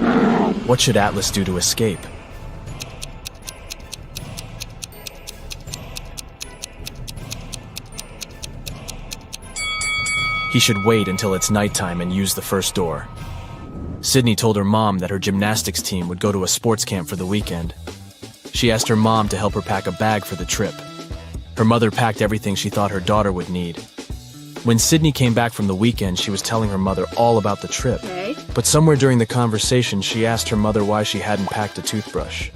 What should Atlas do to escape? He should wait until it's nighttime and use the first door. Sydney told her mom that her gymnastics team would go to a sports camp for the weekend. She asked her mom to help her pack a bag for the trip. Her mother packed everything she thought her daughter would need. When Sydney came back from the weekend, she was telling her mother all about the trip. But somewhere during the conversation, she asked her mother why she hadn't packed a toothbrush.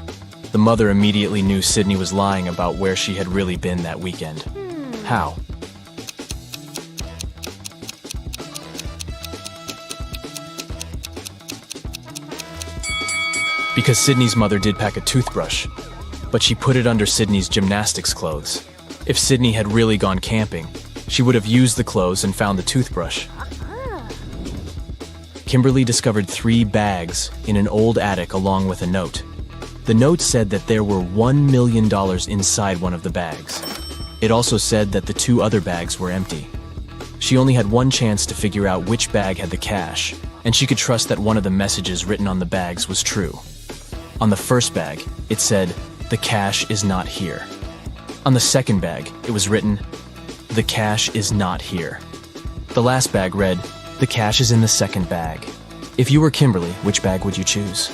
The mother immediately knew Sydney was lying about where she had really been that weekend. How? Because Sydney's mother did pack a toothbrush, but she put it under Sydney's gymnastics clothes. If Sydney had really gone camping, she would have used the clothes and found the toothbrush. Kimberly discovered 3 bags in an old attic along with a note. The note said that there were $1 million inside one of the bags. It also said that the 2 other bags were empty. She only had one chance to figure out which bag had the cash, and she could trust that one of the messages written on the bags was true. On the first bag, it said, "The cash is not here." On the second bag, it was written, "The cash is not here." The last bag read, "The cash is in the second bag." If you were Kimberly, which bag would you choose?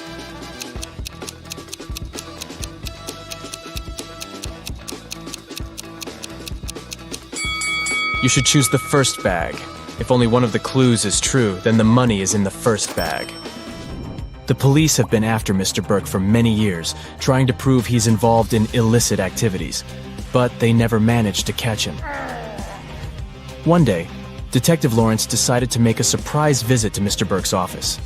You should choose the first bag. If only one of the clues is true, then the money is in the first bag. The police have been after Mr. Burke for many years, trying to prove he's involved in illicit activities, but they never managed to catch him. One day, Detective Lawrence decided to make a surprise visit to Mr. Burke's office.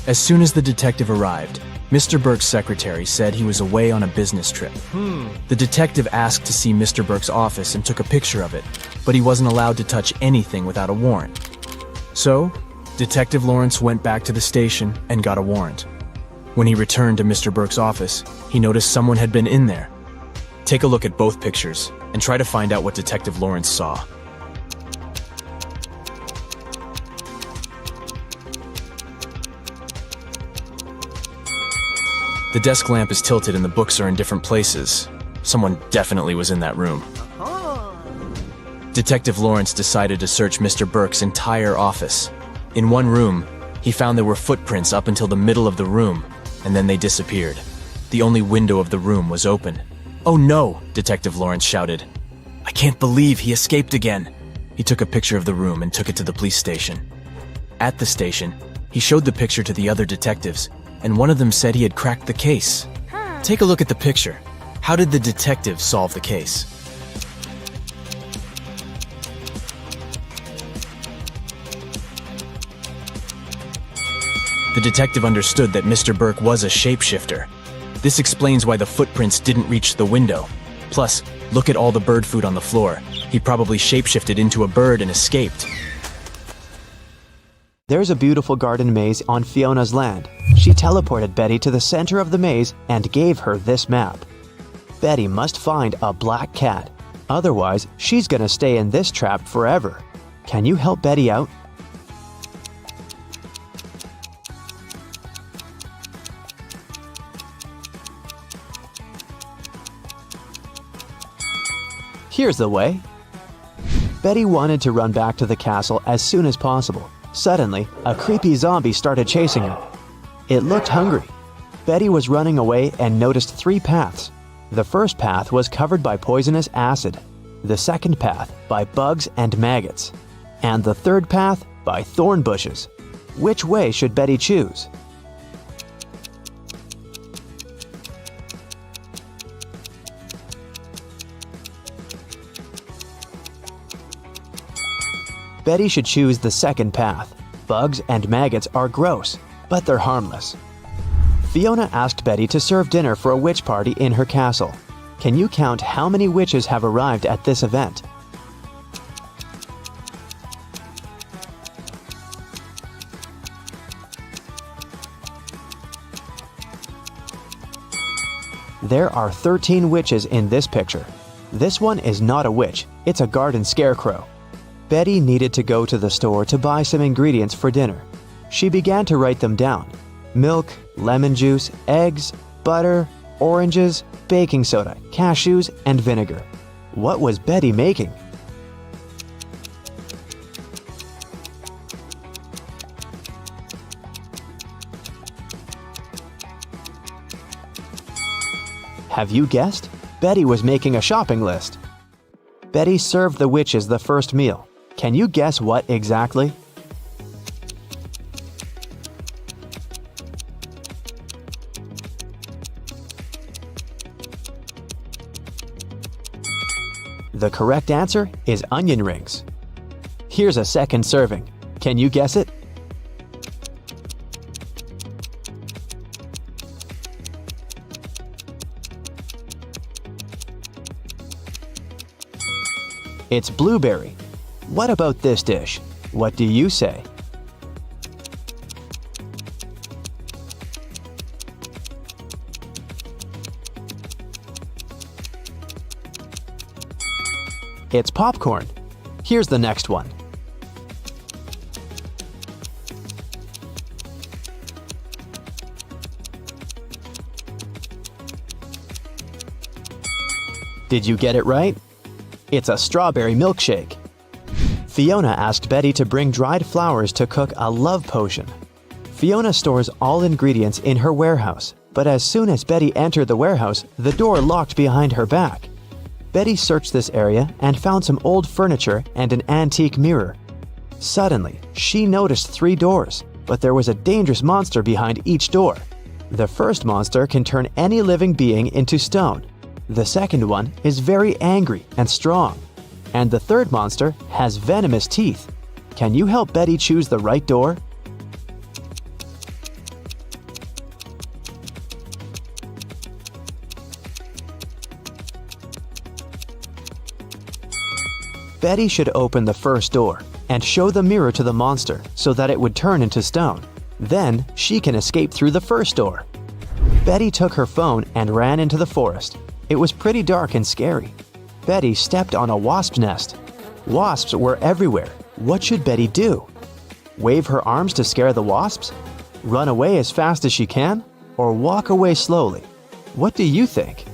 As soon as the detective arrived, Mr. Burke's secretary said he was away on a business trip. The detective asked to see Mr. Burke's office and took a picture of it, but he wasn't allowed to touch anything without a warrant. So, Detective Lawrence went back to the station and got a warrant. When he returned to Mr. Burke's office, he noticed someone had been in there. Take a look at both pictures and try to find out what Detective Lawrence saw. The desk lamp is tilted and the books are in different places. Someone definitely was in that room. Detective Lawrence decided to search Mr. Burke's entire office. In one room, he found there were footprints up until the middle of the room, and then they disappeared. The only window of the room was open. "Oh no!" Detective Lawrence shouted. "I can't believe he escaped again." He took a picture of the room and took it to the police station. At the station, he showed the picture to the other detectives, and one of them said he had cracked the case. Take a look at the picture. How did the detective solve the case? The detective understood that Mr. Burke was a shapeshifter. This explains why the footprints didn't reach the window. Plus, look at all the bird food on the floor. He probably shapeshifted into a bird and escaped. There's a beautiful garden maze on Fiona's land. She teleported Betty to the center of the maze and gave her this map. Betty must find a black cat. Otherwise, she's gonna stay in this trap forever. Can you help Betty out? Here's the way. Betty wanted to run back to the castle as soon as possible. Suddenly, a creepy zombie started chasing her. It looked hungry. Betty was running away and noticed 3 paths. The first path was covered by poisonous acid, the second path by bugs and maggots, and the third path by thorn bushes. Which way should Betty choose? Betty should choose the second path. Bugs and maggots are gross, but they're harmless. Fiona asked Betty to serve dinner for a witch party in her castle. Can you count how many witches have arrived at this event? There are 13 witches in this picture. This one is not a witch, it's a garden scarecrow. Betty needed to go to the store to buy some ingredients for dinner. She began to write them down. Milk, lemon juice, eggs, butter, oranges, baking soda, cashews, and vinegar. What was Betty making? Have you guessed? Betty was making a shopping list. Betty served the witches the first meal. Can you guess what exactly? The correct answer is onion rings. Here's a second serving. Can you guess it? It's blueberry. What about this dish? What do you say? It's popcorn. Here's the next one. Did you get it right? It's a strawberry milkshake. Fiona asked Betty to bring dried flowers to cook a love potion. Fiona stores all ingredients in her warehouse, but as soon as Betty entered the warehouse, the door locked behind her back. Betty searched this area and found some old furniture and an antique mirror. Suddenly, she noticed 3 doors, but there was a dangerous monster behind each door. The first monster can turn any living being into stone. The second one is very angry and strong. And the third monster has venomous teeth. Can you help Betty choose the right door? Betty should open the first door and show the mirror to the monster so that it would turn into stone. Then she can escape through the first door. Betty took her phone and ran into the forest. It was pretty dark and scary. Betty stepped on a wasp's nest. Wasps were everywhere. What should Betty do? Wave her arms to scare the wasps? Run away as fast as she can? Or walk away slowly? What do you think?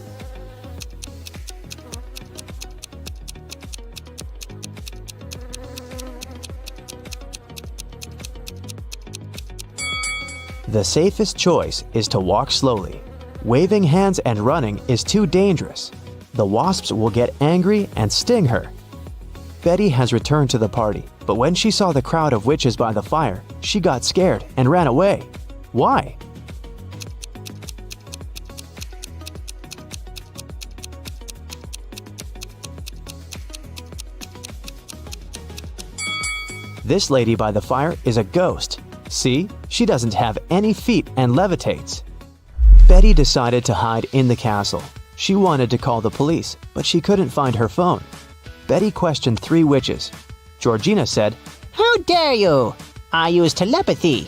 The safest choice is to walk slowly. Waving hands and running is too dangerous. The wasps will get angry and sting her. Betty has returned to the party, but when she saw the crowd of witches by the fire, she got scared and ran away. Why? This lady by the fire is a ghost. See, she doesn't have any feet and levitates. Betty decided to hide in the castle. She wanted to call the police, but she couldn't find her phone. Betty questioned 3 witches. Georgina said, How dare you? I use telepathy.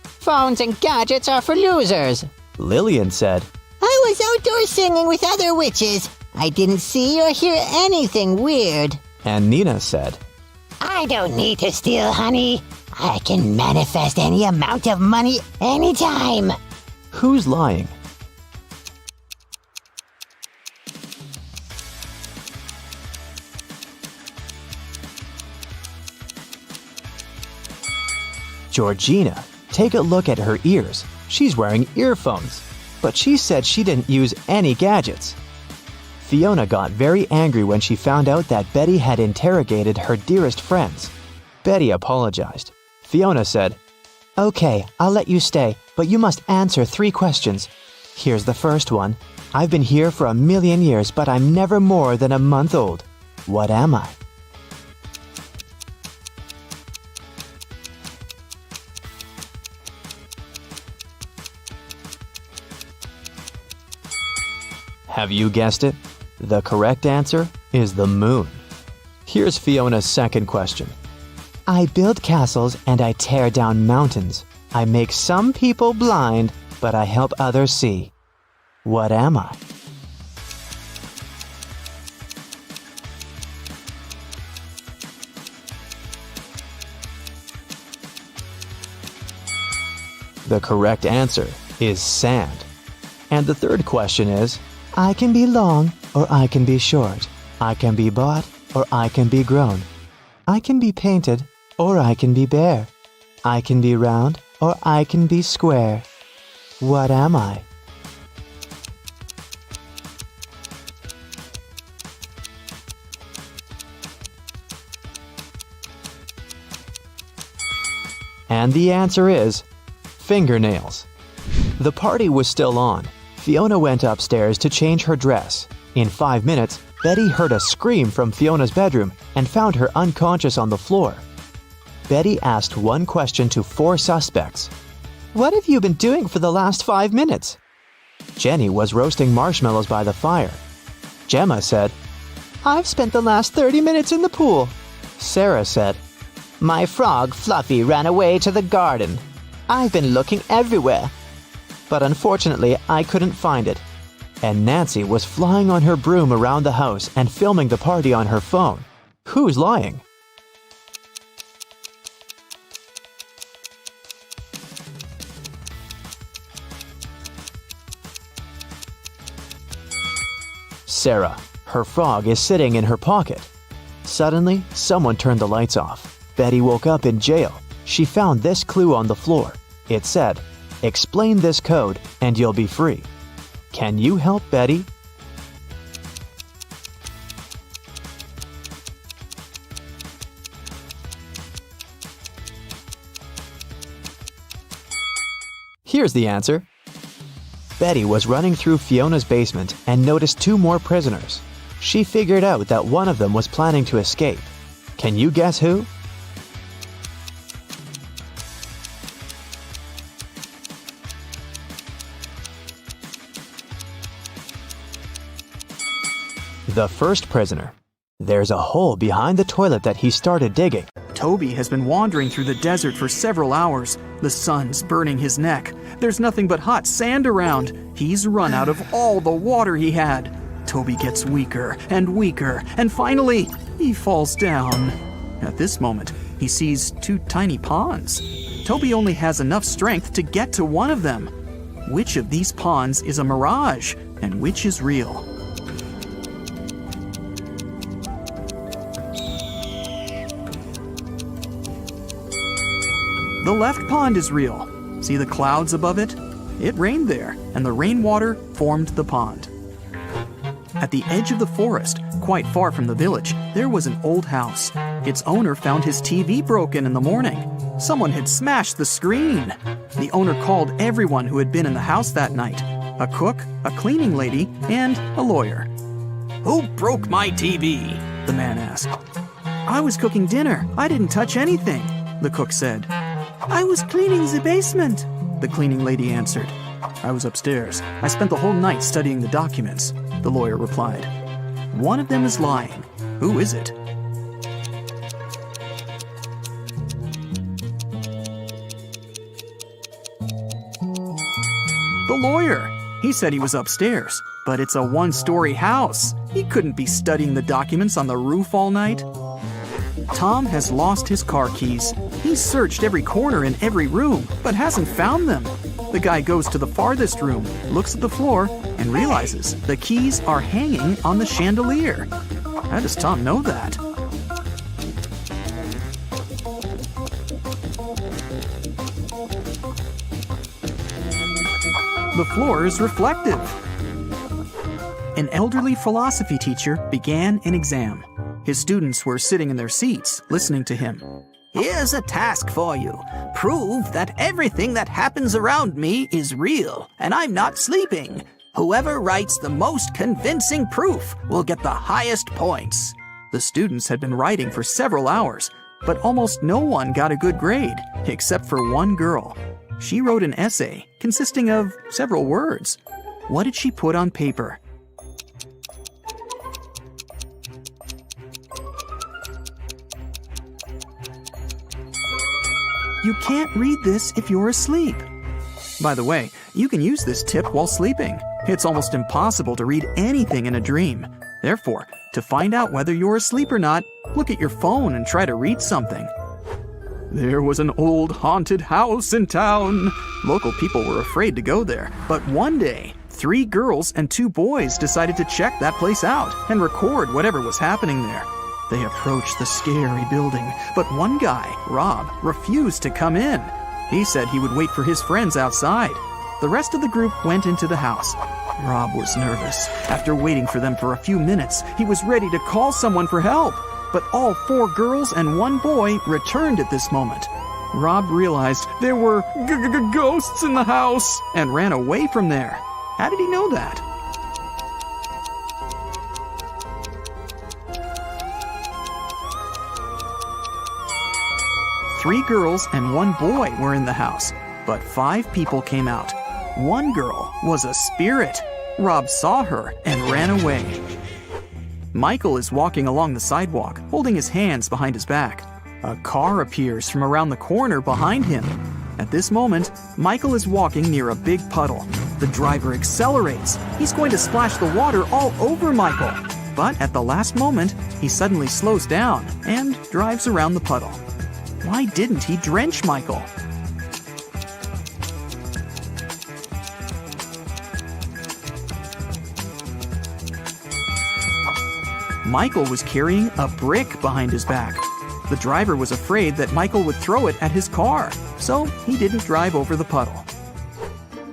Phones and gadgets are for losers. Lillian said, I was outdoors singing with other witches. I didn't see or hear anything weird. and Nina said, I don't need to steal honey. I can manifest any amount of money anytime. Who's lying? Georgina, take a look at her ears. She's wearing earphones, but she said she didn't use any gadgets. Fiona got very angry when she found out that Betty had interrogated her dearest friends. Betty apologized. Fiona said, Okay, I'll let you stay, but you must answer 3 questions. Here's the first one. I've been here for 1,000,000 years, but I'm never more than a month old. What am I? Have you guessed it? The correct answer is the moon. Here's Fiona's second question. I build castles and I tear down mountains. I make some people blind, but I help others see. What am I? The correct answer is sand. And the third question is, I can be long or I can be short. I can be bought or I can be grown. I can be painted or I can be bare. I can be round or I can be square. What am I? And the answer is fingernails. The party was still on. Fiona went upstairs to change her dress. In 5 minutes, Betty heard a scream from Fiona's bedroom and found her unconscious on the floor. Betty asked one question to 4 suspects. What have you been doing for the last 5 minutes? Jenny was roasting marshmallows by the fire. Gemma said, I've spent the last 30 minutes in the pool. Sarah said, My frog Fluffy ran away to the garden. I've been looking everywhere, but unfortunately I couldn't find it. And Nancy was flying on her broom around the house and filming the party on her phone. Who's lying? Sarah. Her frog is sitting in her pocket. Suddenly, someone turned the lights off. Betty woke up in jail. She found this clue on the floor. It said, Explain this code and you'll be free. Can you help Betty? Here's the answer. Betty was running through Fiona's basement and noticed 2 more prisoners. She figured out that one of them was planning to escape. Can you guess who? The first prisoner. There's a hole behind the toilet that he started digging. Toby has been wandering through the desert for several hours. The sun's burning his neck. There's nothing but hot sand around. He's run out of all the water he had. Toby gets weaker and weaker, and finally, he falls down. At this moment, he sees 2 tiny ponds. Toby only has enough strength to get to one of them. Which of these ponds is a mirage, and which is real? The left pond is real. See the clouds above it? It rained there, and the rainwater formed the pond. At the edge of the forest, quite far from the village, there was an old house. Its owner found his TV broken in the morning. Someone had smashed the screen. The owner called everyone who had been in the house that night: a cook, a cleaning lady, and a lawyer. "Who broke my TV?" the man asked. "I was cooking dinner. I didn't touch anything," the cook said. "I was cleaning the basement," the cleaning lady answered. "I was upstairs. I spent the whole night studying the documents," the lawyer replied. One of them is lying. Who is it? The lawyer. He said he was upstairs, but it's a 1-story house. He couldn't be studying the documents on the roof all night. Tom has lost his car keys. He's searched every corner in every room, but hasn't found them. The guy goes to the farthest room, looks at the floor, and realizes the keys are hanging on the chandelier. How does Tom know that? The floor is reflective. An elderly philosophy teacher began an exam. His students were sitting in their seats, listening to him. "Here's a task for you. Prove that everything that happens around me is real, and I'm not sleeping. Whoever writes the most convincing proof will get the highest points." The students had been writing for several hours, but almost no one got a good grade, except for one girl. She wrote an essay consisting of several words. What did she put on paper? You can't read this if you're asleep. By the way, you can use this tip while sleeping. It's almost impossible to read anything in a dream. Therefore, to find out whether you're asleep or not, look at your phone and try to read something. There was an old haunted house in town. Local people were afraid to go there, but one day, 3 girls and 2 boys decided to check that place out and record whatever was happening there. They approached the scary building, but one guy, Rob, refused to come in. He said he would wait for his friends outside. The rest of the group went into the house. Rob was nervous. After waiting for them for a few minutes, he was ready to call someone for help. But all 4 girls and 1 boy returned at this moment. Rob realized there were ghosts in the house and ran away from there. How did he know that? Three girls and 1 boy were in the house, but 5 people came out. 1 girl was a spirit. Rob saw her and ran away. Michael is walking along the sidewalk, holding his hands behind his back. A car appears from around the corner behind him. At this moment, Michael is walking near a big puddle. The driver accelerates. He's going to splash the water all over Michael. But at the last moment, he suddenly slows down and drives around the puddle. Why didn't he drench Michael? Michael was carrying a brick behind his back. The driver was afraid that Michael would throw it at his car, so he didn't drive over the puddle.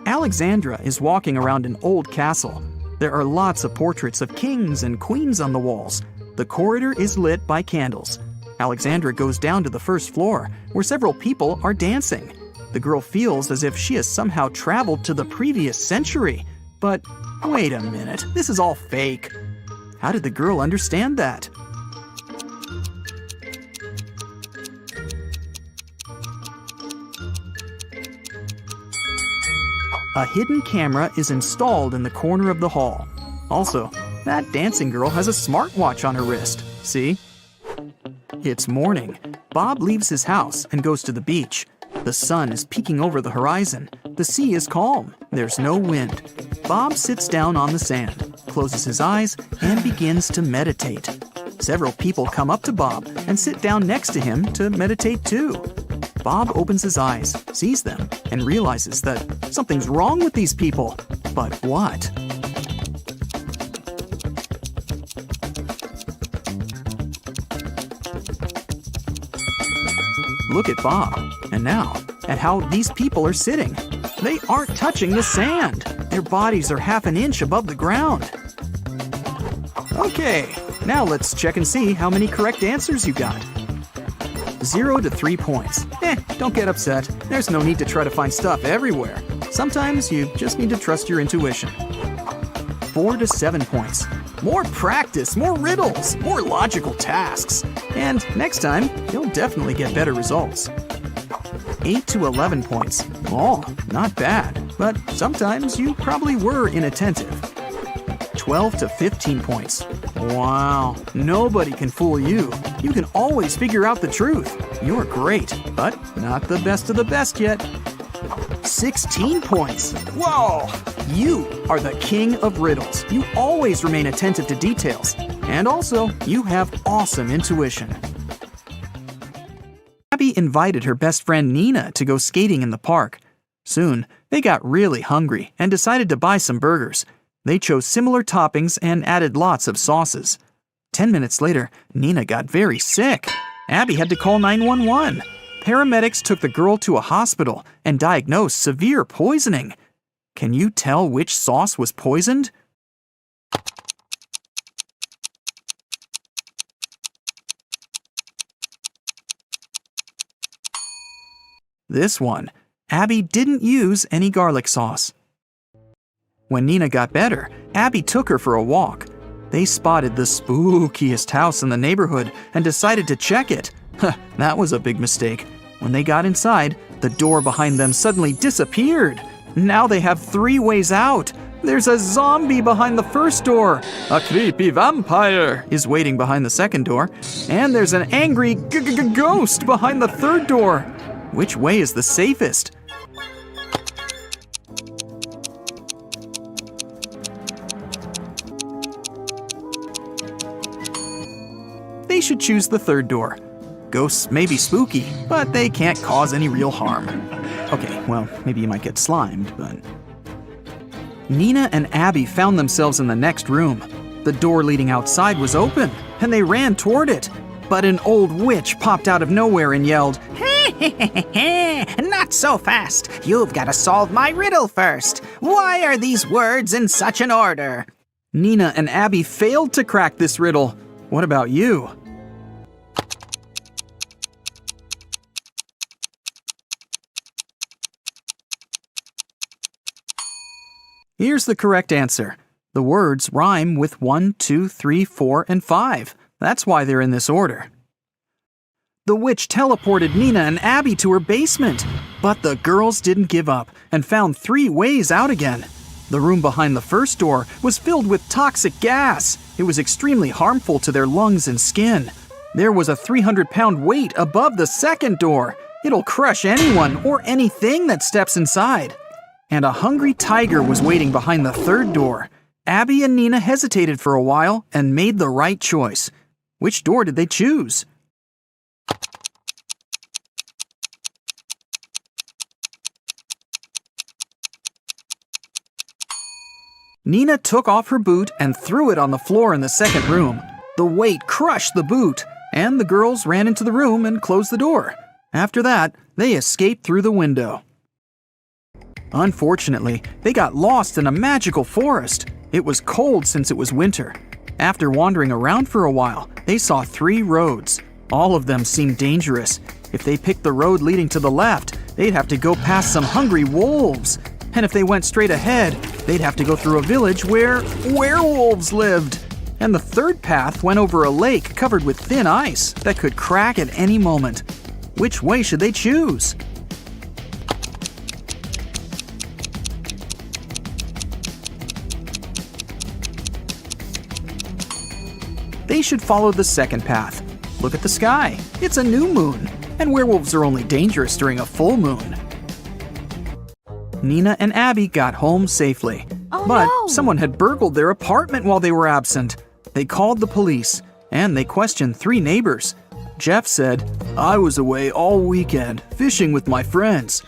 Alexandra is walking around an old castle. There are lots of portraits of kings and queens on the walls. The corridor is lit by candles. Alexandra goes down to the first floor, where several people are dancing. The girl feels as if she has somehow traveled to the previous century. But wait a minute, this is all fake. How did the girl understand that? A hidden camera is installed in the corner of the hall. Also, that dancing girl has a smartwatch on her wrist. See? It's morning. Bob leaves his house and goes to the beach. The sun is peeking over the horizon. The sea is calm. There's no wind. Bob sits down on the sand, closes his eyes, and begins to meditate. Several people come up to Bob and sit down next to him to meditate too. Bob opens his eyes, sees them, and realizes that something's wrong with these people. But what? Look at Bob, and now at how these people are sitting. They aren't touching the sand. Their bodies are half an inch above the ground. Okay, now let's check and see how many correct answers you got. 0 to 3 points. Don't get upset. There's no need to try to find stuff everywhere. Sometimes you just need to trust your intuition. 4 to 7 points. More practice, more riddles, more logical tasks. And next time, you'll definitely get better results. 8 to 11 points. Oh, not bad. But sometimes you probably were inattentive. 12 to 15 points. Wow, nobody can fool you. You can always figure out the truth. You're great, but not the best of the best yet. 16 points. Whoa! You are the king of riddles. You always remain attentive to details. And also, you have awesome intuition. Abby invited her best friend Nina to go skating in the park. Soon, they got really hungry and decided to buy some burgers. They chose similar toppings and added lots of sauces. 10 minutes later, Nina got very sick. Abby had to call 911. Paramedics took the girl to a hospital and diagnosed severe poisoning. Can you tell which sauce was poisoned? This one. Abby didn't use any garlic sauce. When Nina got better, Abby took her for a walk. They spotted the spookiest house in the neighborhood and decided to check it. That was a big mistake. When they got inside, the door behind them suddenly disappeared. Now they have 3 ways out. There's a zombie behind the first door. A creepy vampire is waiting behind the second door. And there's an angry ghost behind the third door. Which way is the safest? They should choose the third door. Ghosts may be spooky, but they can't cause any real harm. Okay, well, maybe you might get slimed, but... Nina and Abby found themselves in the next room. The door leading outside was open, and they ran toward it. But an old witch popped out of nowhere and yelled, Not so fast. You've got to solve my riddle first. Why are these words in such an order? Nina and Abby failed to crack this riddle. What about you? Here's the correct answer. The words rhyme with 1, 2, 3, 4, and 5. That's why they're in this order. The witch teleported Nina and Abby to her basement, but the girls didn't give up and found 3 ways out again. The room behind the first door was filled with toxic gas. It was extremely harmful to their lungs and skin. There was a 300-pound weight above the second door. It'll crush anyone or anything that steps inside. And a hungry tiger was waiting behind the third door. Abby and Nina hesitated for a while and made the right choice. Which door did they choose? Nina took off her boot and threw it on the floor in the second room. The weight crushed the boot, and the girls ran into the room and closed the door. After that, they escaped through the window. Unfortunately, they got lost in a magical forest. It was cold since it was winter. After wandering around for a while, they saw 3 roads. All of them seemed dangerous. If they picked the road leading to the left, they'd have to go past some hungry wolves. And if they went straight ahead, they'd have to go through a village where werewolves lived. And the third path went over a lake covered with thin ice that could crack at any moment. Which way should they choose? They should follow the second path. Look at the sky. It's a new moon, and werewolves are only dangerous during a full moon. Nina and Abby got home safely. But someone had burgled their apartment while they were absent. They called the police, and they questioned 3 neighbors. Jeff said, "I was away all weekend, fishing with my friends."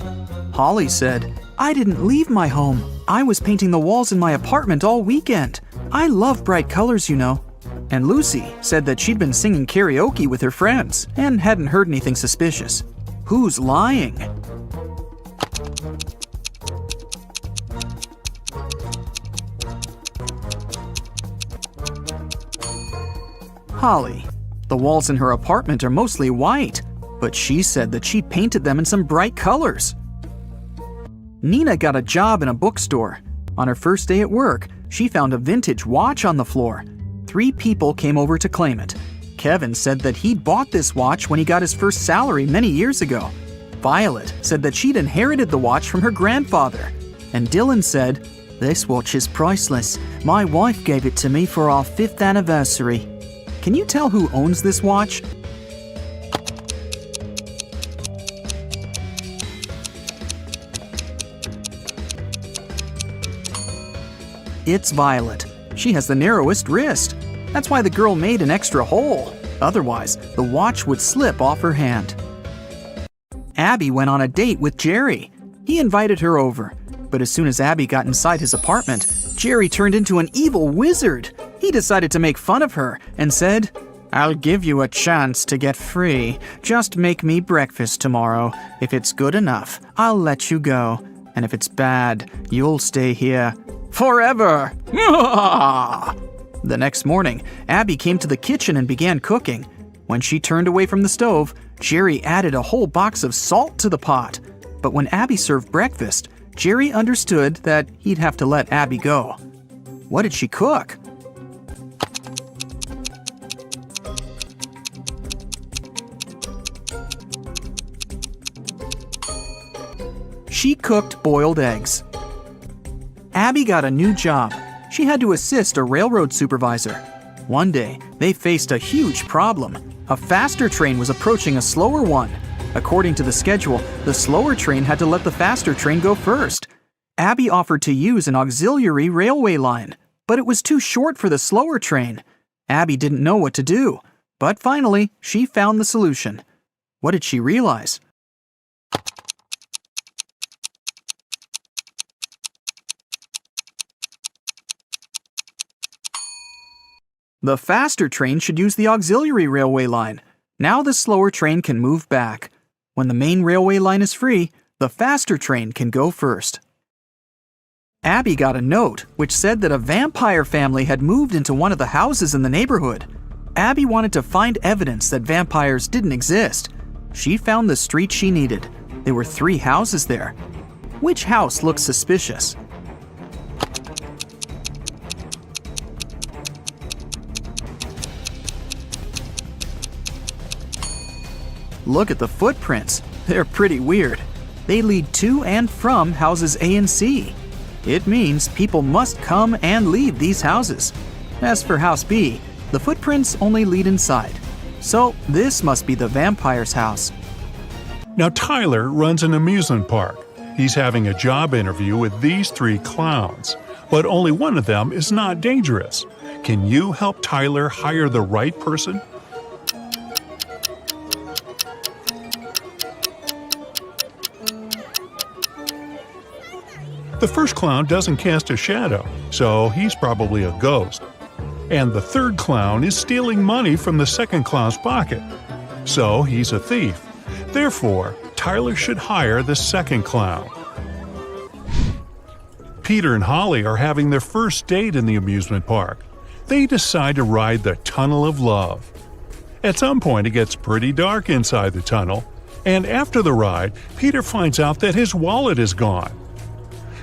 Holly said, "I didn't leave my home. I was painting the walls in my apartment all weekend. I love bright colors, you know." And Lucy said that she'd been singing karaoke with her friends and hadn't heard anything suspicious. Who's lying? Holly. The walls in her apartment are mostly white, but she said that she painted them in some bright colors. Nina got a job in a bookstore. On her first day at work, she found a vintage watch on the floor. 3 people came over to claim it. Kevin said that he'd bought this watch when he got his first salary many years ago. Violet said that she'd inherited the watch from her grandfather. And Dylan said, "This watch is priceless. My wife gave it to me for our 5th anniversary." Can you tell who owns this watch? It's Violet. She has the narrowest wrist. That's why the girl made an extra hole. Otherwise, the watch would slip off her hand. Abby went on a date with Jerry. He invited her over. But as soon as Abby got inside his apartment, Jerry turned into an evil wizard. He decided to make fun of her and said, "I'll give you a chance to get free. Just make me breakfast tomorrow. If it's good enough, I'll let you go. And if it's bad, you'll stay here forever." The next morning, Abby came to the kitchen and began cooking. When she turned away from the stove, Jerry added a whole box of salt to the pot. But when Abby served breakfast, Jerry understood that he'd have to let Abby go. What did she cook? She cooked boiled eggs. Abby got a new job. She had to assist a railroad supervisor. One day, they faced a huge problem. A faster train was approaching a slower one. According to the schedule, the slower train had to let the faster train go first. Abby offered to use an auxiliary railway line, but it was too short for the slower train. Abby didn't know what to do, but finally, she found the solution. What did she realize? The faster train should use the auxiliary railway line. Now the slower train can move back. When the main railway line is free, the faster train can go first. Abby got a note which said that a vampire family had moved into one of the houses in the neighborhood. Abby wanted to find evidence that vampires didn't exist. She found the street she needed. There were 3 houses there. Which house looked suspicious? Look at the footprints. They're pretty weird. They lead to and from houses A and C. It means people must come and leave these houses. As for house B, the footprints only lead inside. So this must be the vampire's house. Now Tyler runs an amusement park. He's having a job interview with these 3 clowns, but only one of them is not dangerous. Can you help Tyler hire the right person? The first clown doesn't cast a shadow, so he's probably a ghost. And the third clown is stealing money from the second clown's pocket, so he's a thief. Therefore, Tyler should hire the second clown. Peter and Holly are having their first date in the amusement park. They decide to ride the Tunnel of Love. At some point, it gets pretty dark inside the tunnel. And after the ride, Peter finds out that his wallet is gone.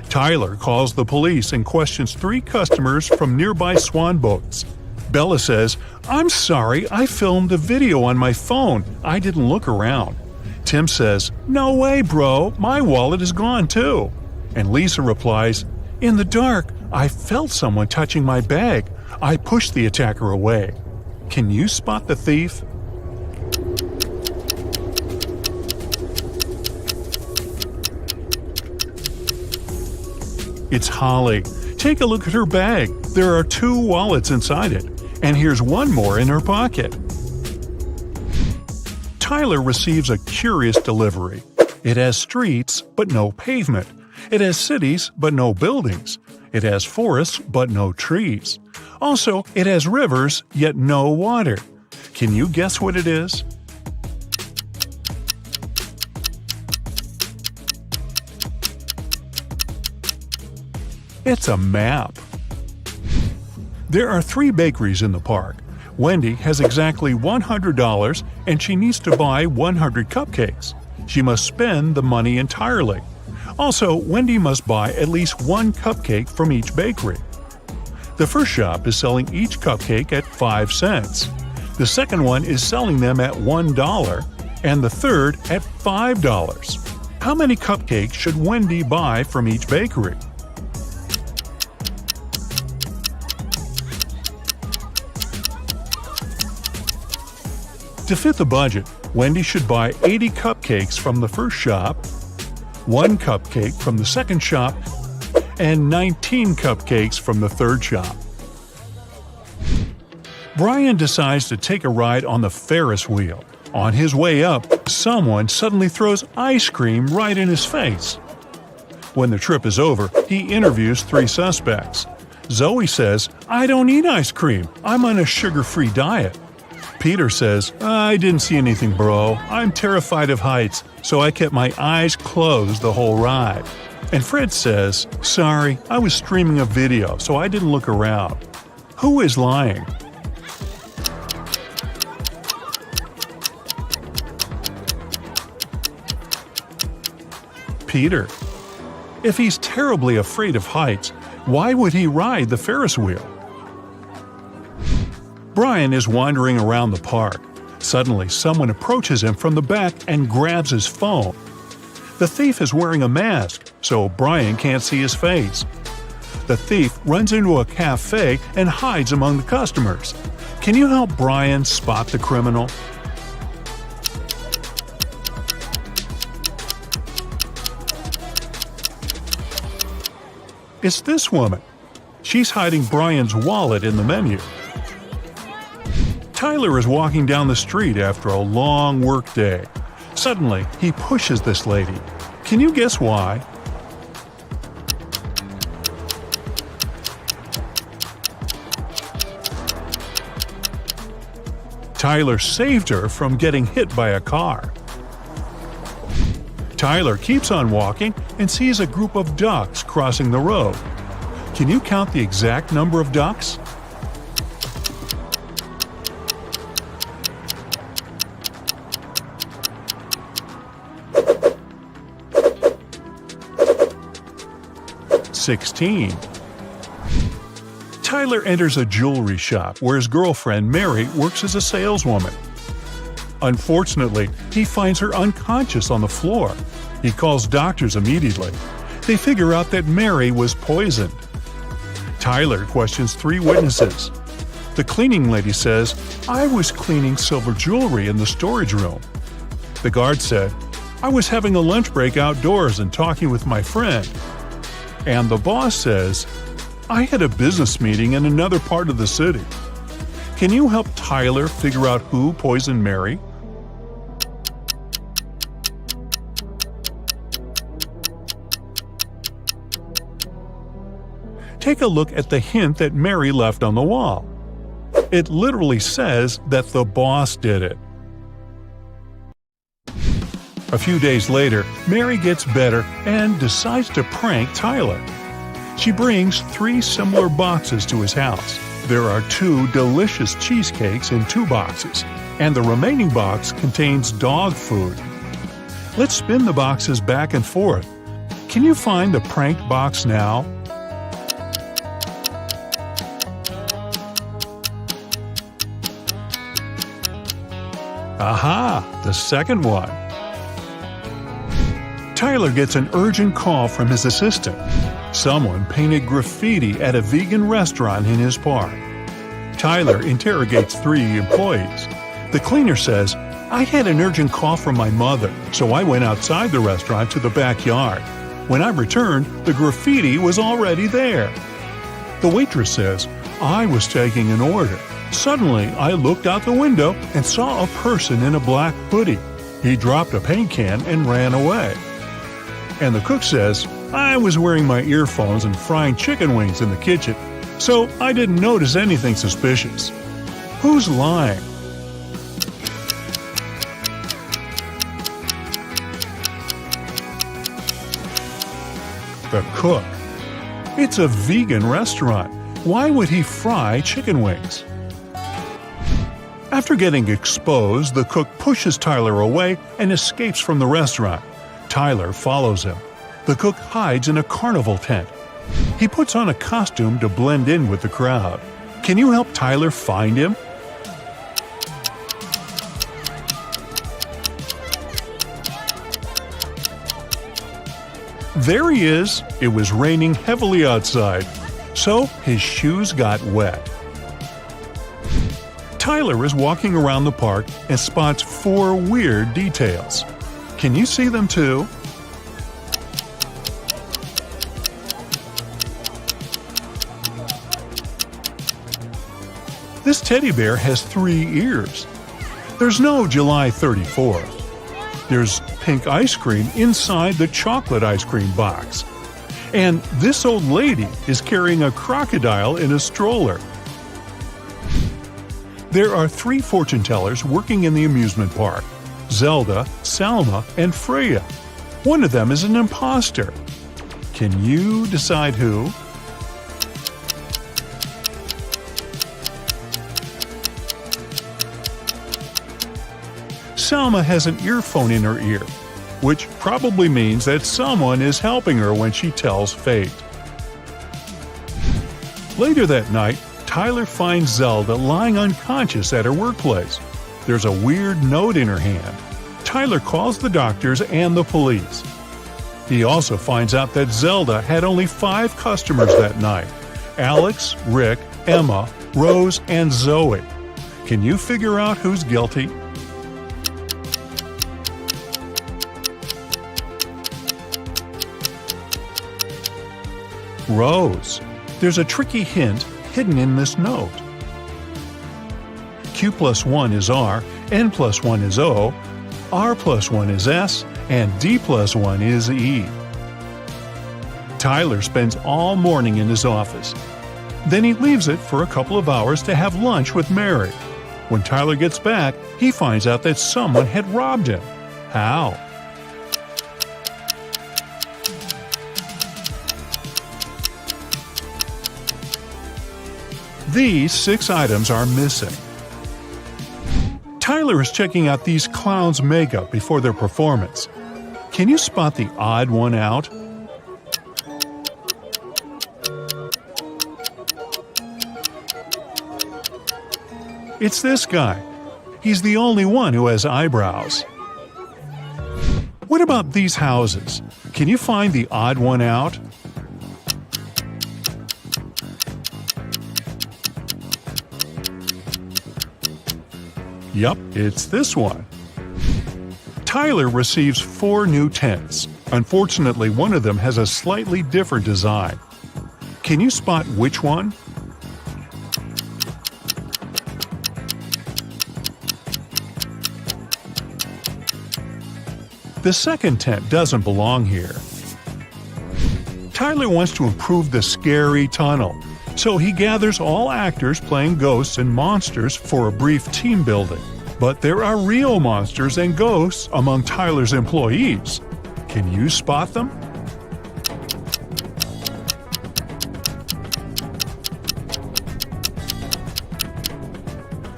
Tyler calls the police and questions 3 customers from nearby swan boats. Bella says, "I'm sorry, I filmed a video on my phone. I didn't look around." Tim says, "No way, bro, my wallet is gone too." And Lisa replies, "In the dark, I felt someone touching my bag. I pushed the attacker away. Can you spot the thief?" It's Holly. Take a look at her bag. There are 2 wallets inside it, and here's one more in her pocket. Tyler receives a curious delivery. It has streets, but no pavement. It has cities, but no buildings. It has forests, but no trees. Also, it has rivers, yet no water. Can you guess what it is? It's a map. There are 3 bakeries in the park. Wendy has exactly $100 and she needs to buy 100 cupcakes. She must spend the money entirely. Also, Wendy must buy at least 1 cupcake from each bakery. The first shop is selling each cupcake at 5 cents. The second one is selling them at $1, and the third at $5. How many cupcakes should Wendy buy from each bakery? To fit the budget, Wendy should buy 80 cupcakes from the first shop, 1 cupcake from the second shop, and 19 cupcakes from the third shop. Brian decides to take a ride on the Ferris wheel. On his way up, someone suddenly throws ice cream right in his face. When the trip is over, he interviews 3 suspects. Zoe says, "I don't eat ice cream. I'm on a sugar-free diet." Peter says, "I didn't see anything, bro. I'm terrified of heights, so I kept my eyes closed the whole ride." And Fred says, "Sorry, I was streaming a video, so I didn't look around." Who is lying? Peter. If he's terribly afraid of heights, why would he ride the Ferris wheel? Brian is wandering around the park. Suddenly, someone approaches him from the back and grabs his phone. The thief is wearing a mask, so Brian can't see his face. The thief runs into a cafe and hides among the customers. Can you help Brian spot the criminal? It's this woman. She's hiding Brian's wallet in the menu. Tyler is walking down the street after a long work day. Suddenly, he pushes this lady. Can you guess why? Tyler saved her from getting hit by a car. Tyler keeps on walking and sees a group of ducks crossing the road. Can you count the exact number of ducks? $16. Tyler enters a jewelry shop where his girlfriend Mary works as a saleswoman. Unfortunately, he finds her unconscious on the floor. He calls doctors immediately. They figure out that Mary was poisoned. Tyler questions 3 witnesses. The cleaning lady says, "I was cleaning silver jewelry in the storage room." The guard said, "I was having a lunch break outdoors and talking with my friend." And the boss says, "I had a business meeting in another part of the city." Can you help Tyler figure out who poisoned Mary? Take a look at the hint that Mary left on the wall. It literally says that the boss did it. A few days later, Mary gets better and decides to prank Tyler. She brings 3 similar boxes to his house. There are 2 delicious cheesecakes in 2 boxes, and the remaining box contains dog food. Let's spin the boxes back and forth. Can you find the pranked box now? Aha! The second one. Tyler gets an urgent call from his assistant. Someone painted graffiti at a vegan restaurant in his park. Tyler interrogates 3 employees. The cleaner says, "I had an urgent call from my mother, so I went outside the restaurant to the backyard. When I returned, the graffiti was already there." The waitress says, "I was taking an order. Suddenly, I looked out the window and saw a person in a black hoodie. He dropped a paint can and ran away." And the cook says, "I was wearing my earphones and frying chicken wings in the kitchen, so I didn't notice anything suspicious." Who's lying? The cook. It's a vegan restaurant. Why would he fry chicken wings? After getting exposed, the cook pushes Tyler away and escapes from the restaurant. Tyler follows him. The cook hides in a carnival tent. He puts on a costume to blend in with the crowd. Can you help Tyler find him? There he is. It was raining heavily outside, so his shoes got wet. Tyler is walking around the park and spots 4 weird details. Can you see them too? This teddy bear has 3 ears. There's no July 34th. There's pink ice cream inside the chocolate ice cream box. And this old lady is carrying a crocodile in a stroller. There are 3 fortune tellers working in the amusement park: Zelda, Salma, and Freya. One of them is an imposter. Can you decide who? Salma has an earphone in her ear, which probably means that someone is helping her when she tells fate. Later that night, Tyler finds Zelda lying unconscious at her workplace. There's a weird note in her hand. Tyler calls the doctors and the police. He also finds out that Zelda had only 5 customers that night: Alex, Rick, Emma, Rose, and Zoe. Can you figure out who's guilty? Rose. There's a tricky hint hidden in this note. Q plus 1 is R, N plus 1 is O, R plus 1 is S, and D plus 1 is E. Tyler spends all morning in his office. Then he leaves it for a couple of hours to have lunch with Mary. When Tyler gets back, he finds out that someone had robbed him. How? These 6 items are missing. Tyler is checking out these clowns' makeup before their performance. Can you spot the odd one out? It's this guy. He's the only one who has eyebrows. What about these houses? Can you find the odd one out? Yup, it's this one. Tyler receives 4 new tents. Unfortunately, one of them has a slightly different design. Can you spot which one? The second tent doesn't belong here. Tyler wants to improve the scary tunnel, so he gathers all actors playing ghosts and monsters for a brief team building. But there are real monsters and ghosts among Tyler's employees. Can you spot them?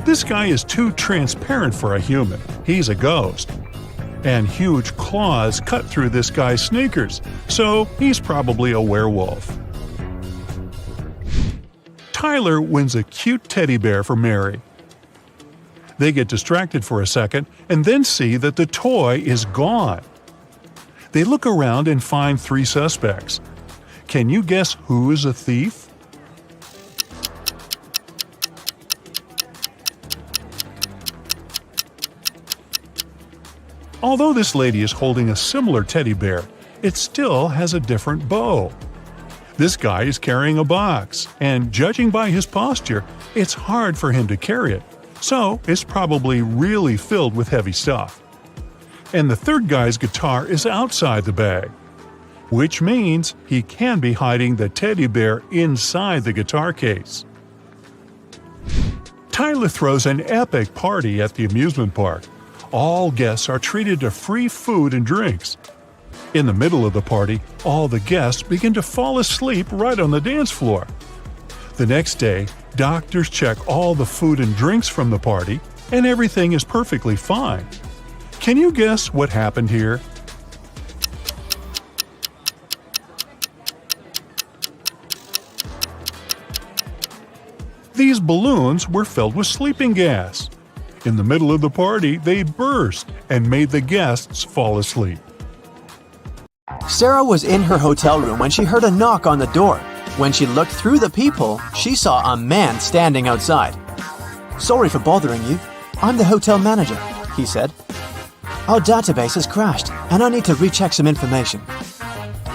This guy is too transparent for a human. He's a ghost. And huge claws cut through this guy's sneakers, so he's probably a werewolf. Tyler wins a cute teddy bear for Mary. They get distracted for a second and then see that the toy is gone. They look around and find 3 suspects. Can you guess who is a thief? Although this lady is holding a similar teddy bear, it still has a different bow. This guy is carrying a box, and judging by his posture, it's hard for him to carry it, so it's probably really filled with heavy stuff. And the third guy's guitar is outside the bag, which means he can be hiding the teddy bear inside the guitar case. Tyler throws an epic party at the amusement park. All guests are treated to free food and drinks. In the middle of the party, all the guests begin to fall asleep right on the dance floor. The next day, doctors check all the food and drinks from the party, and everything is perfectly fine. Can you guess what happened here? These balloons were filled with sleeping gas. In the middle of the party, they burst and made the guests fall asleep. Sarah was in her hotel room when she heard a knock on the door. When she looked through the peephole, she saw a man standing outside. "Sorry for bothering you. I'm the hotel manager," he said. "Our database has crashed, and I need to recheck some information."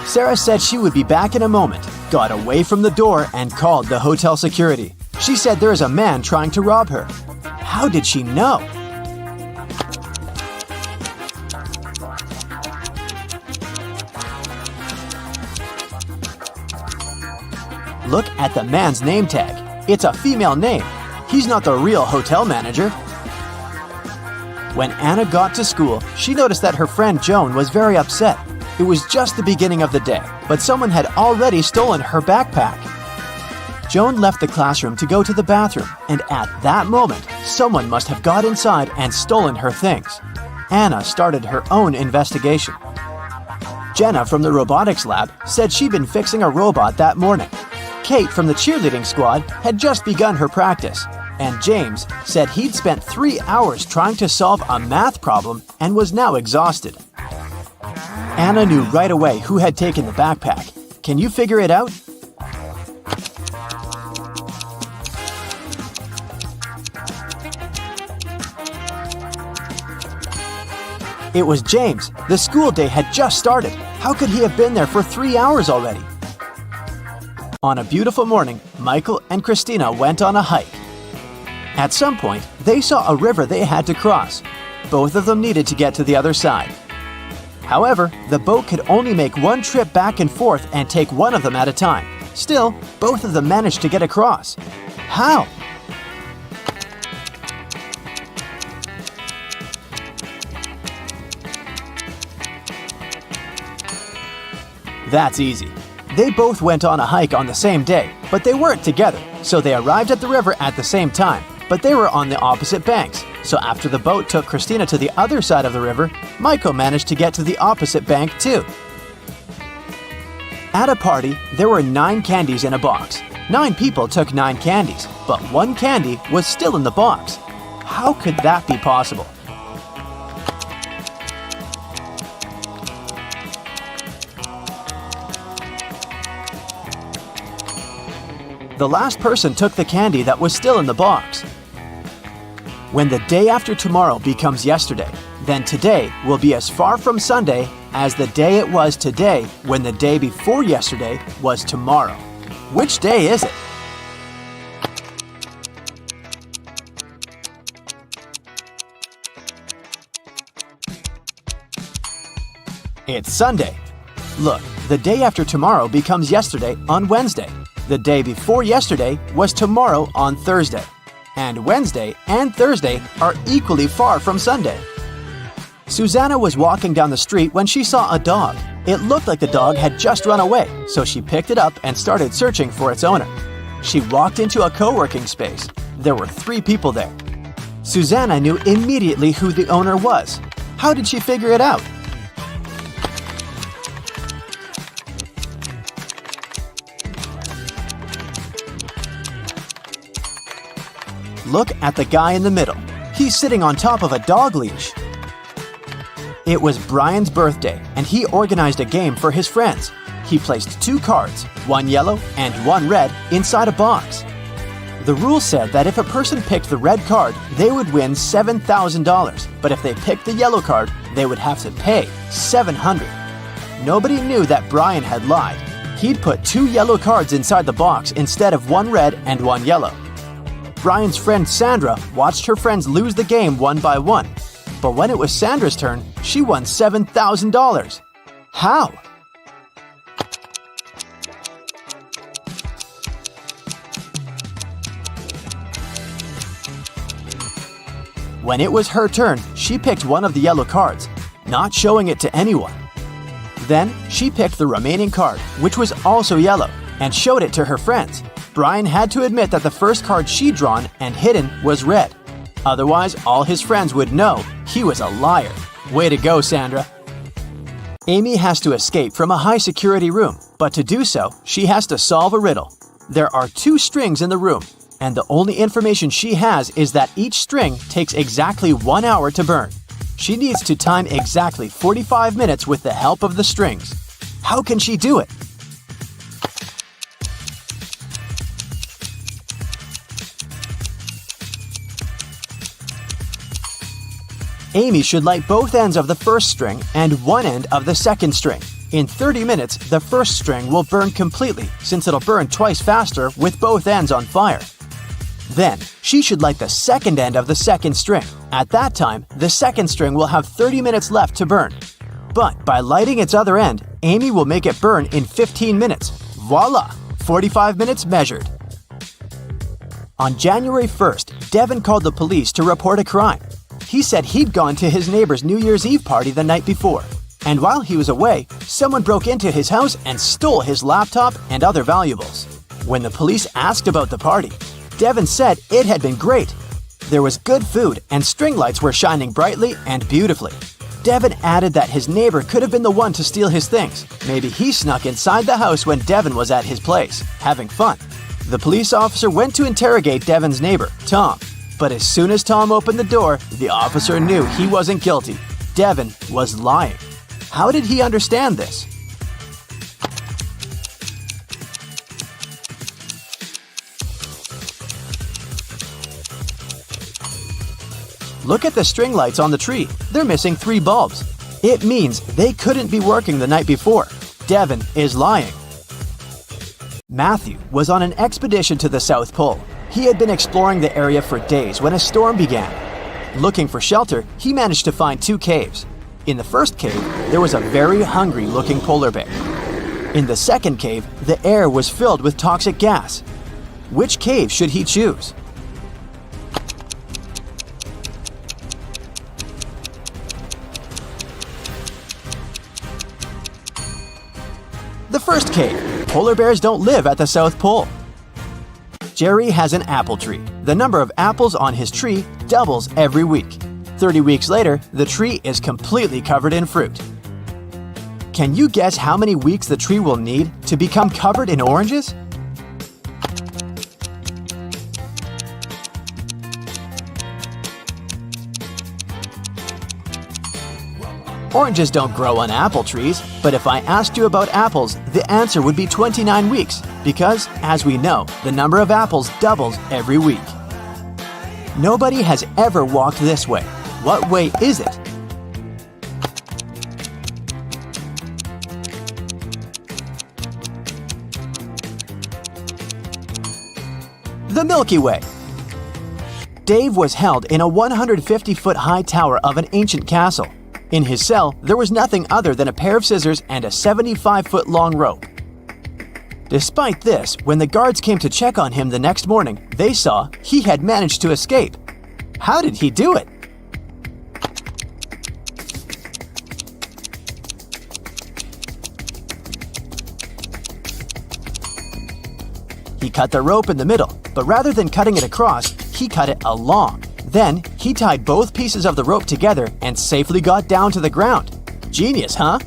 Sarah said she would be back in a moment, got away from the door, and called the hotel security. She said there is a man trying to rob her. How did she know? Look at the man's name tag. It's a female name. He's not the real hotel manager. When Anna got to school, she noticed that her friend Joan was very upset. It was just the beginning of the day, but someone had already stolen her backpack. Joan left the classroom to go to the bathroom, and at that moment, someone must have got inside and stolen her things. Anna started her own investigation. Jenna from the robotics lab said she'd been fixing a robot that morning. Kate from the cheerleading squad had just begun her practice, and James said he'd spent 3 hours trying to solve a math problem and was now exhausted. Anna knew right away who had taken the backpack. Can you figure it out? It was James. The school day had just started. How could he have been there for 3 hours already? On a beautiful morning, Michael and Christina went on a hike. At some point, they saw a river they had to cross. Both of them needed to get to the other side. However, the boat could only make one trip back and forth and take one of them at a time. Still, both of them managed to get across. How? That's easy. They both went on a hike on the same day, but they weren't together, so they arrived at the river at the same time, but they were on the opposite banks. So after the boat took Christina to the other side of the river, Michael managed to get to the opposite bank too. At a party, there were 9 candies in a box. 9 people took 9 candies, but 1 candy was still in the box. How could that be possible? The last person took the candy that was still in the box. When the day after tomorrow becomes yesterday, then today will be as far from Sunday as the day it was today when the day before yesterday was tomorrow. Which day is it? It's Sunday. Look, the day after tomorrow becomes yesterday on Wednesday. The day before yesterday was tomorrow on Thursday. And Wednesday and Thursday are equally far from Sunday. Susanna was walking down the street when she saw a dog. It looked like the dog had just run away, so she picked it up and started searching for its owner. She walked into a co-working space. There were 3 people there. Susanna knew immediately who the owner was. How did she figure it out? Look at the guy in the middle. He's sitting on top of a dog leash. It was Brian's birthday, and he organized a game for his friends. He placed 2 cards, one yellow and one red, inside a box. The rule said that if a person picked the red card, they would win $7,000, but if they picked the yellow card, they would have to pay $700. Nobody knew that Brian had lied. He'd put 2 yellow cards inside the box instead of one red and one yellow. Brian's friend Sandra watched her friends lose the game one by one. But when it was Sandra's turn, she won $7,000. How? When it was her turn, she picked one of the yellow cards, not showing it to anyone. Then, she picked the remaining card, which was also yellow, and showed it to her friends. Brian had to admit that the first card she'd drawn and hidden was red. Otherwise, all his friends would know he was a liar. Way to go, Sandra. Amy has to escape from a high-security room, but to do so, she has to solve a riddle. There are 2 strings in the room, and the only information she has is that each string takes exactly 1 hour to burn. She needs to time exactly 45 minutes with the help of the strings. How can she do it? Amy should light both ends of the first string and one end of the second string. In 30 minutes, the first string will burn completely since it'll burn twice faster with both ends on fire. Then, she should light the second end of the second string. At that time, the second string will have 30 minutes left to burn. But by lighting its other end, Amy will make it burn in 15 minutes. Voila! 45 minutes measured. On January 1st, Devin called the police to report a crime. He said he'd gone to his neighbor's New Year's Eve party the night before. And while he was away, someone broke into his house and stole his laptop and other valuables. When the police asked about the party, Devin said it had been great. There was good food and string lights were shining brightly and beautifully. Devin added that his neighbor could have been the one to steal his things. Maybe he snuck inside the house when Devin was at his place, having fun. The police officer went to interrogate Devin's neighbor, Tom. But as soon as Tom opened the door, the officer knew he wasn't guilty. Devin was lying. How did he understand this? Look at the string lights on the tree. They're missing 3 bulbs. It means they couldn't be working the night before. Devin is lying. Matthew was on an expedition to the South Pole. He had been exploring the area for days when a storm began. Looking for shelter, he managed to find 2 caves. In the first cave, there was a very hungry-looking polar bear. In the second cave, the air was filled with toxic gas. Which cave should he choose? The first cave. Polar bears don't live at the South Pole. Jerry has an apple tree. The number of apples on his tree doubles every week. 30 weeks later, the tree is completely covered in fruit. Can you guess how many weeks the tree will need to become covered in oranges? Oranges don't grow on apple trees, but if I asked you about apples, the answer would be 29 weeks, because, as we know, the number of apples doubles every week. Nobody has ever walked this way. What way is it? The Milky Way. Dave was held in a 150-foot high tower of an ancient castle. In his cell, there was nothing other than a pair of scissors and a 75-foot long rope. Despite this, when the guards came to check on him the next morning, they saw he had managed to escape. How did he do it? He cut the rope in the middle, but rather than cutting it across, he cut it along. Then, he tied both pieces of the rope together and safely got down to the ground. Genius, huh?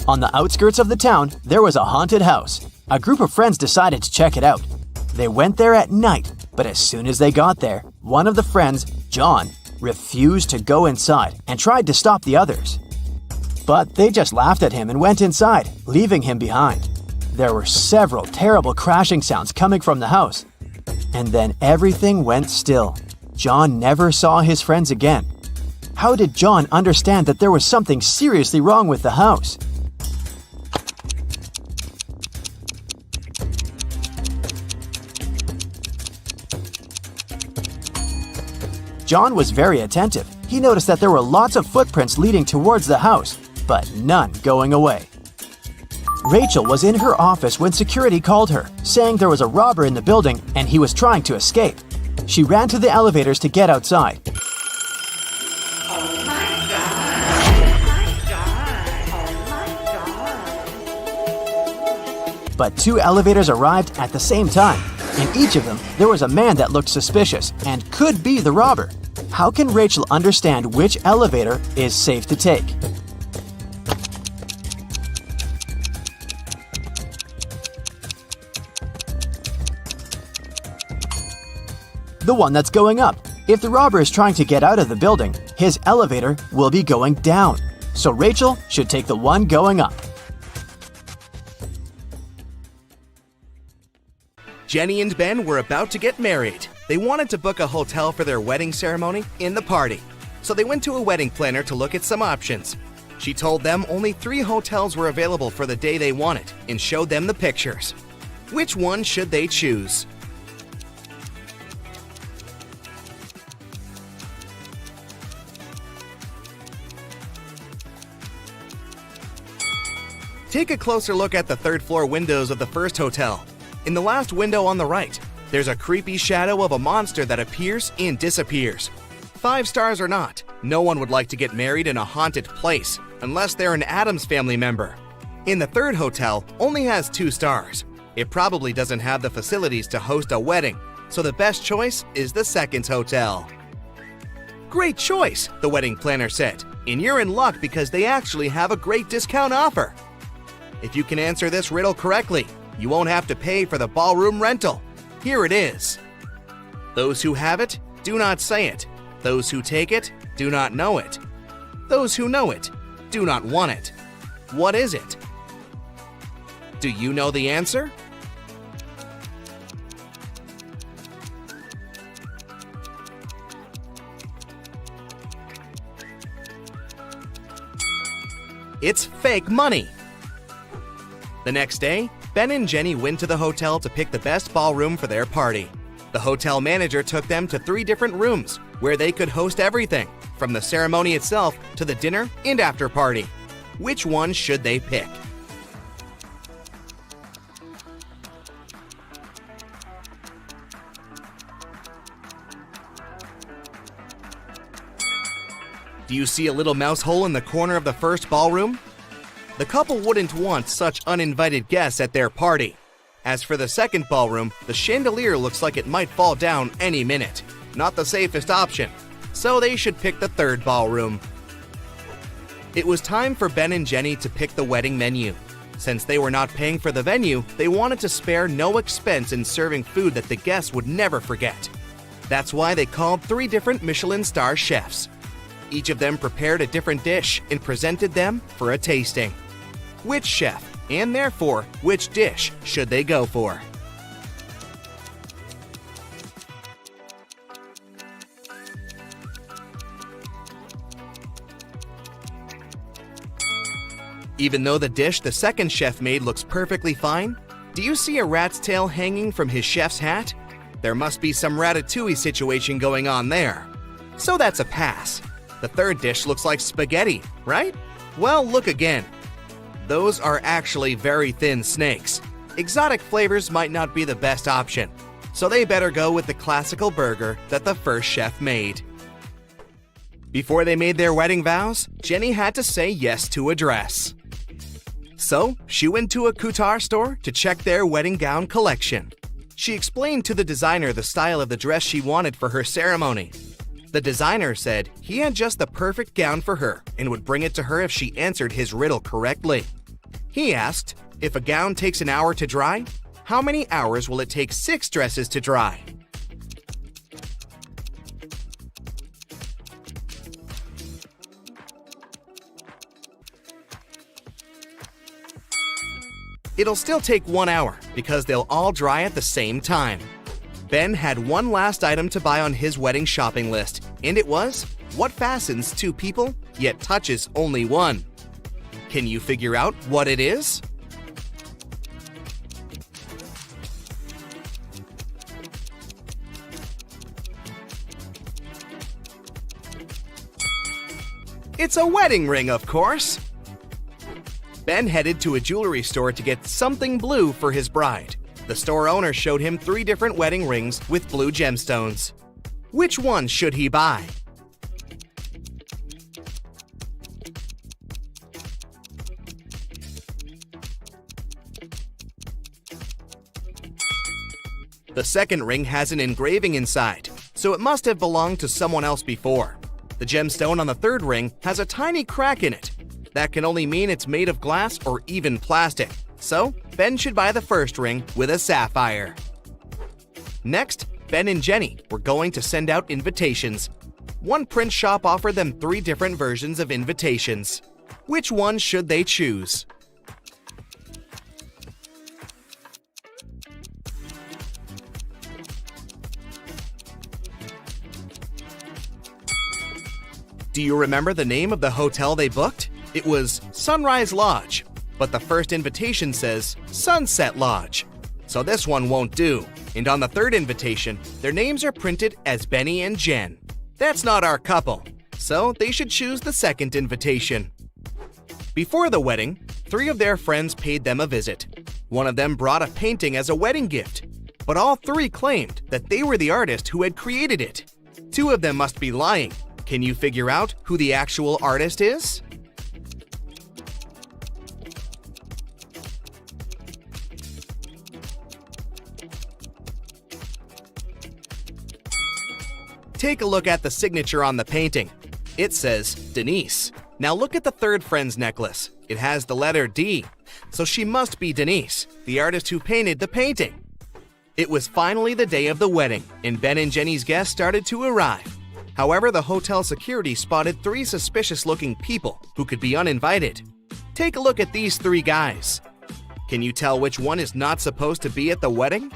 On the outskirts of the town, there was a haunted house. A group of friends decided to check it out. They went there at night, but as soon as they got there, one of the friends, John, refused to go inside and tried to stop the others. But they just laughed at him and went inside, leaving him behind. There were several terrible crashing sounds coming from the house. And then everything went still. John never saw his friends again. How did John understand that there was something seriously wrong with the house? John was very attentive. He noticed that there were lots of footprints leading towards the house, but none going away. Rachel was in her office when security called her, saying there was a robber in the building and he was trying to escape. She ran to the elevators to get outside. But two elevators arrived at the same time. In each of them, there was a man that looked suspicious and could be the robber. How can Rachel understand which elevator is safe to take? The one that's going up. If the robber is trying to get out of the building, his elevator will be going down. So Rachel should take the one going up. Jenny and Ben were about to get married. They wanted to book a hotel for their wedding ceremony in the party. So they went to a wedding planner to look at some options. She told them only 3 hotels were available for the day they wanted and showed them the pictures. Which one should they choose? Take a closer look at the 3rd floor windows of the first hotel. In the last window on the right, there's a creepy shadow of a monster that appears and disappears. 5 stars or not, no one would like to get married in a haunted place unless they're an Addams Family member. In the 3rd hotel, only has 2 stars. It probably doesn't have the facilities to host a wedding, so the best choice is the 2nd hotel. Great choice, the wedding planner said, and you're in luck because they actually have a great discount offer. If you can answer this riddle correctly, you won't have to pay for the ballroom rental. Here it is. Those who have it, do not say it. Those who take it, do not know it. Those who know it, do not want it. What is it? Do you know the answer? It's fake money. The next day, Ben and Jenny went to the hotel to pick the best ballroom for their party. The hotel manager took them to 3 different rooms where they could host everything, from the ceremony itself to the dinner and after party. Which one should they pick? Do you see a little mouse hole in the corner of the first ballroom? The couple wouldn't want such uninvited guests at their party. As for the second ballroom, the chandelier looks like it might fall down any minute. Not the safest option, so they should pick the 3rd ballroom. It was time for Ben and Jenny to pick the wedding menu. Since they were not paying for the venue, they wanted to spare no expense in serving food that the guests would never forget. That's why they called 3 different Michelin star chefs. Each of them prepared a different dish and presented them for a tasting. Which chef, and therefore which dish, should they go for? Even though the dish the second chef made looks perfectly fine, do you see a rat's tail hanging from his chef's hat? There must be some ratatouille situation going on there. So that's a pass. The 3rd dish looks like spaghetti, right? Well, look again. Those are actually very thin snakes. Exotic flavors might not be the best option, so they better go with the classical burger that the first chef made. Before they made their wedding vows, Jenny had to say yes to a dress. So, she went to a couture store to check their wedding gown collection. She explained to the designer the style of the dress she wanted for her ceremony. The designer said he had just the perfect gown for her and would bring it to her if she answered his riddle correctly. He asked, if a gown takes an hour to dry, how many hours will it take 6 dresses to dry? It'll still take 1 hour because they'll all dry at the same time. Ben had one last item to buy on his wedding shopping list, and it was what fastens 2 people yet touches only one. Can you figure out what it is? It's a wedding ring, of course. Ben headed to a jewelry store to get something blue for his bride. The store owner showed him 3 different wedding rings with blue gemstones. Which one should he buy? The second ring has an engraving inside, so it must have belonged to someone else before. The gemstone on the third ring has a tiny crack in it. That can only mean it's made of glass or even plastic. So, Ben should buy the first ring with a sapphire. Next, Ben and Jenny were going to send out invitations. One print shop offered them 3 different versions of invitations. Which one should they choose? Do you remember the name of the hotel they booked? It was Sunrise Lodge, but the first invitation says Sunset Lodge. So this one won't do. And on the third invitation, their names are printed as Benny and Jen. That's not our couple, so they should choose the second invitation. Before the wedding, 3 of their friends paid them a visit. One of them brought a painting as a wedding gift, but all 3 claimed that they were the artist who had created it. 2 of them must be lying. Can you figure out who the actual artist is? Take a look at the signature on the painting. It says Denise. Now look at the third friend's necklace. It has the letter D, so she must be Denise, the artist who painted the painting. It was finally the day of the wedding, and Ben and Jenny's guests started to arrive. However, the hotel security spotted 3 suspicious-looking people who could be uninvited. Take a look at these 3 guys. Can you tell which one is not supposed to be at the wedding?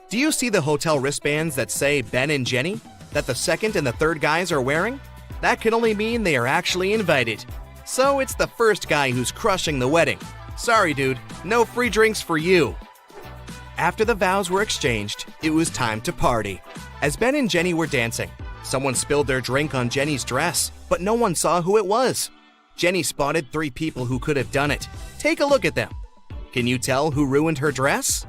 Do you see the hotel wristbands that say Ben and Jenny, that the second and the third guys are wearing? That can only mean they are actually invited. So it's the first guy who's crushing the wedding. Sorry, dude, no free drinks for you. After the vows were exchanged, it was time to party. As Ben and Jenny were dancing, someone spilled their drink on Jenny's dress, but no one saw who it was. Jenny spotted 3 people who could have done it. Take a look at them. Can you tell who ruined her dress?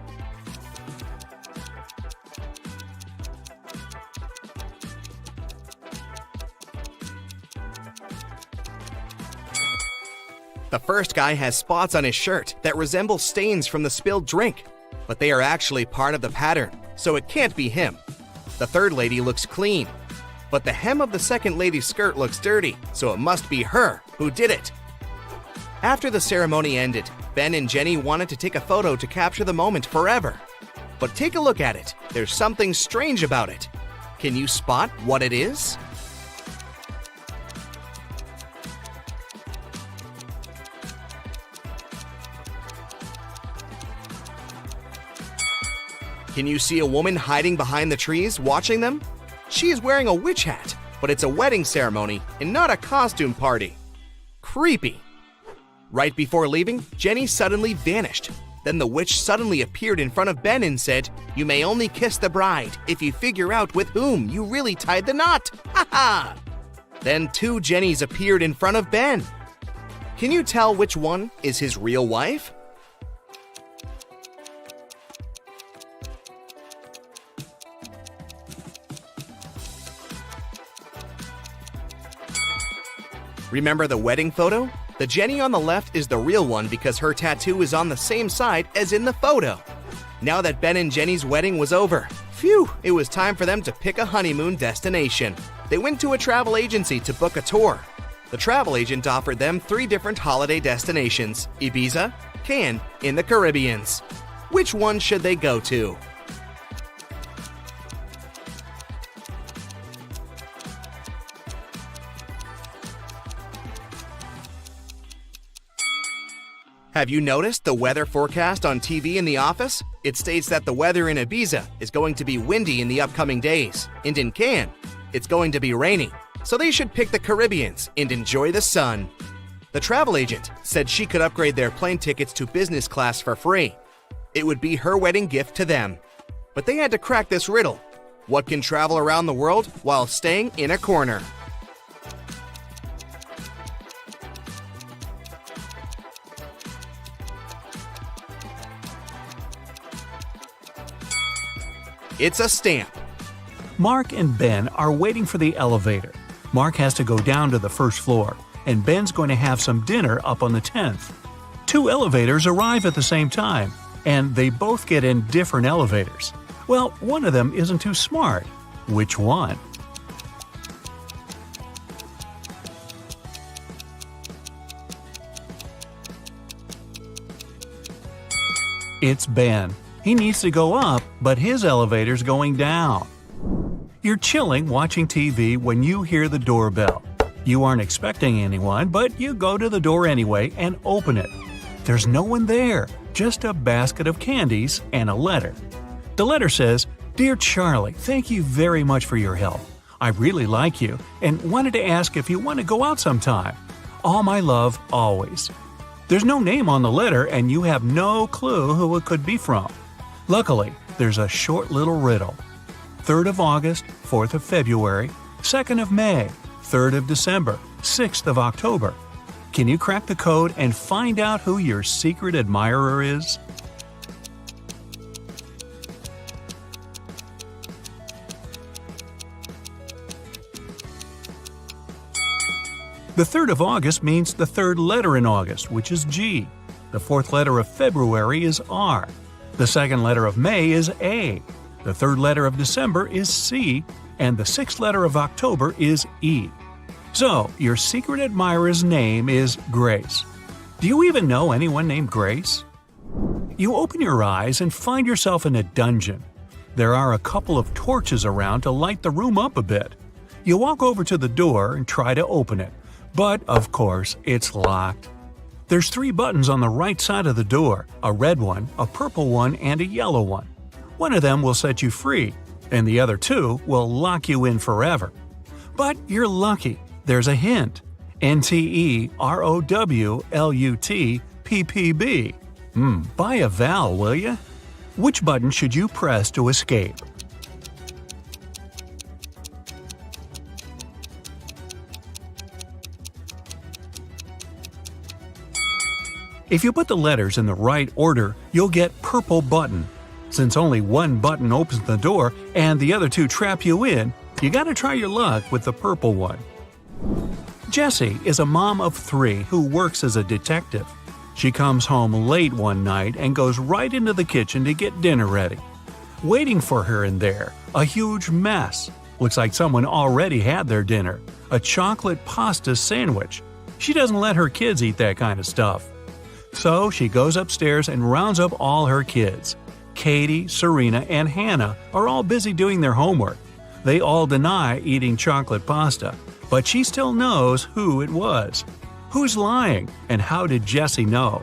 The first guy has spots on his shirt that resemble stains from the spilled drink, but they are actually part of the pattern, so it can't be him. The third lady looks clean, but the hem of the second lady's skirt looks dirty, so it must be her who did it. After the ceremony ended, Ben and Jenny wanted to take a photo to capture the moment forever. But take a look at it. There's something strange about it. Can you spot what it is? Can you see a woman hiding behind the trees watching them? She is wearing a witch hat, but it's a wedding ceremony and not a costume party. Creepy. Right before leaving, Jenny suddenly vanished. Then the witch suddenly appeared in front of Ben and said, "You may only kiss the bride if you figure out with whom you really tied the knot. Ha ha!" Then 2 Jennys appeared in front of Ben. Can you tell which one is his real wife? Remember the wedding photo? The Jenny on the left is the real one because her tattoo is on the same side as in the photo. Now that Ben and Jenny's wedding was over, phew, it was time for them to pick a honeymoon destination. They went to a travel agency to book a tour. The travel agent offered them 3 different holiday destinations: Ibiza, Cannes, in the Caribbeans. Which one should they go to? Have you noticed the weather forecast on TV in the office? It states that the weather in Ibiza is going to be windy in the upcoming days, and in Cannes, it's going to be rainy. So they should pick the Caribbeans and enjoy the sun. The travel agent said she could upgrade their plane tickets to business class for free. It would be her wedding gift to them. But they had to crack this riddle. What can travel around the world while staying in a corner? It's a stamp. Mark and Ben are waiting for the elevator. Mark has to go down to the first floor, and Ben's going to have some dinner up on the 10th. 2 elevators arrive at the same time, and they both get in different elevators. Well, one of them isn't too smart. Which one? It's Ben. He needs to go up, but his elevator's going down. You're chilling watching TV when you hear the doorbell. You aren't expecting anyone, but you go to the door anyway and open it. There's no one there, just a basket of candies and a letter. The letter says, "Dear Charlie, thank you very much for your help. I really like you and wanted to ask if you want to go out sometime. All my love, always." There's no name on the letter and you have no clue who it could be from. Luckily, there's a short little riddle. 3rd of August, 4th of February, 2nd of May, 3rd of December, 6th of October. Can you crack the code and find out who your secret admirer is? The 3rd of August means the 3rd letter in August, which is G. The 4th letter of February is R. The 2nd letter of May is A. The 3rd letter of December is C. And the 6th letter of October is E. So, your secret admirer's name is Grace. Do you even know anyone named Grace? You open your eyes and find yourself in a dungeon. There are a couple of torches around to light the room up a bit. You walk over to the door and try to open it, but of course it's locked. There's 3 buttons on the right side of the door, a red one, a purple one, and a yellow one. One of them will set you free, and the other 2 will lock you in forever. But you're lucky. There's a hint. NTEROWLUTPPB. Buy a vowel, will ya? Which button should you press to escape? If you put the letters in the right order, you'll get purple button. Since only one button opens the door and the other 2 trap you in, you gotta try your luck with the purple one. Jessie is a mom of 3 who works as a detective. She comes home late one night and goes right into the kitchen to get dinner ready. Waiting for her in there, a huge mess. Looks like someone already had their dinner, a chocolate pasta sandwich. She doesn't let her kids eat that kind of stuff. So she goes upstairs and rounds up all her kids. Katie, Serena, and Hannah are all busy doing their homework. They all deny eating chocolate pasta, but she still knows who it was. Who's lying, and how did Jessie know?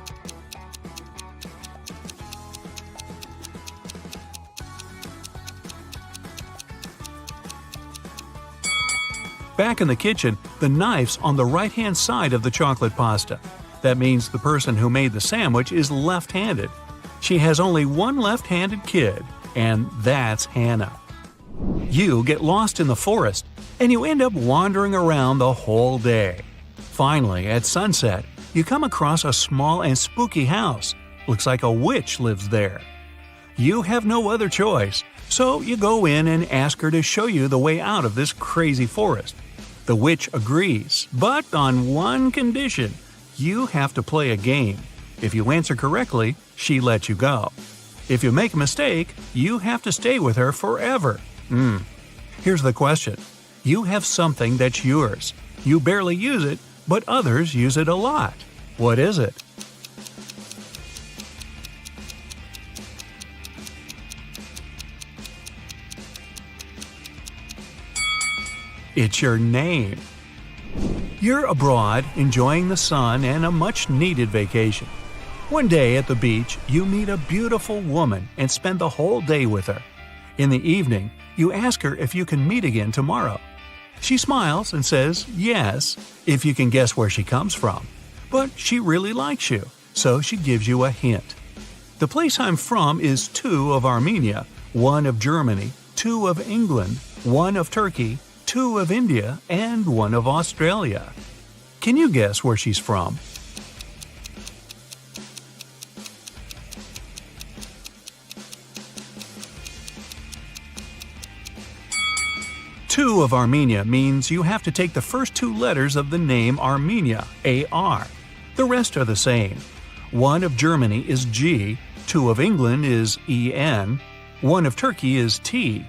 Back in the kitchen, the knife's on the right-hand side of the chocolate pasta. That means the person who made the sandwich is left-handed. She has only one left-handed kid, and that's Hannah. You get lost in the forest, and you end up wandering around the whole day. Finally, at sunset, you come across a small and spooky house. Looks like a witch lives there. You have no other choice, so you go in and ask her to show you the way out of this crazy forest. The witch agrees, but on one condition. You have to play a game. If you answer correctly, she lets you go. If you make a mistake, you have to stay with her forever. Here's the question. You have something that's yours. You barely use it, but others use it a lot. What is it? It's your name. You're abroad, enjoying the sun and a much-needed vacation. One day at the beach, you meet a beautiful woman and spend the whole day with her. In the evening, you ask her if you can meet again tomorrow. She smiles and says yes, if you can guess where she comes from. But she really likes you, so she gives you a hint. The place I'm from is 2 of Armenia, 1 of Germany, 2 of England, 1 of Turkey, 2 of India, and 1 of Australia. Can you guess where she's from? Two of Armenia means you have to take the first 2 letters of the name Armenia, A-R. The rest are the same. 1 of Germany is G, 2 of England is E-N, 1 of Turkey is T,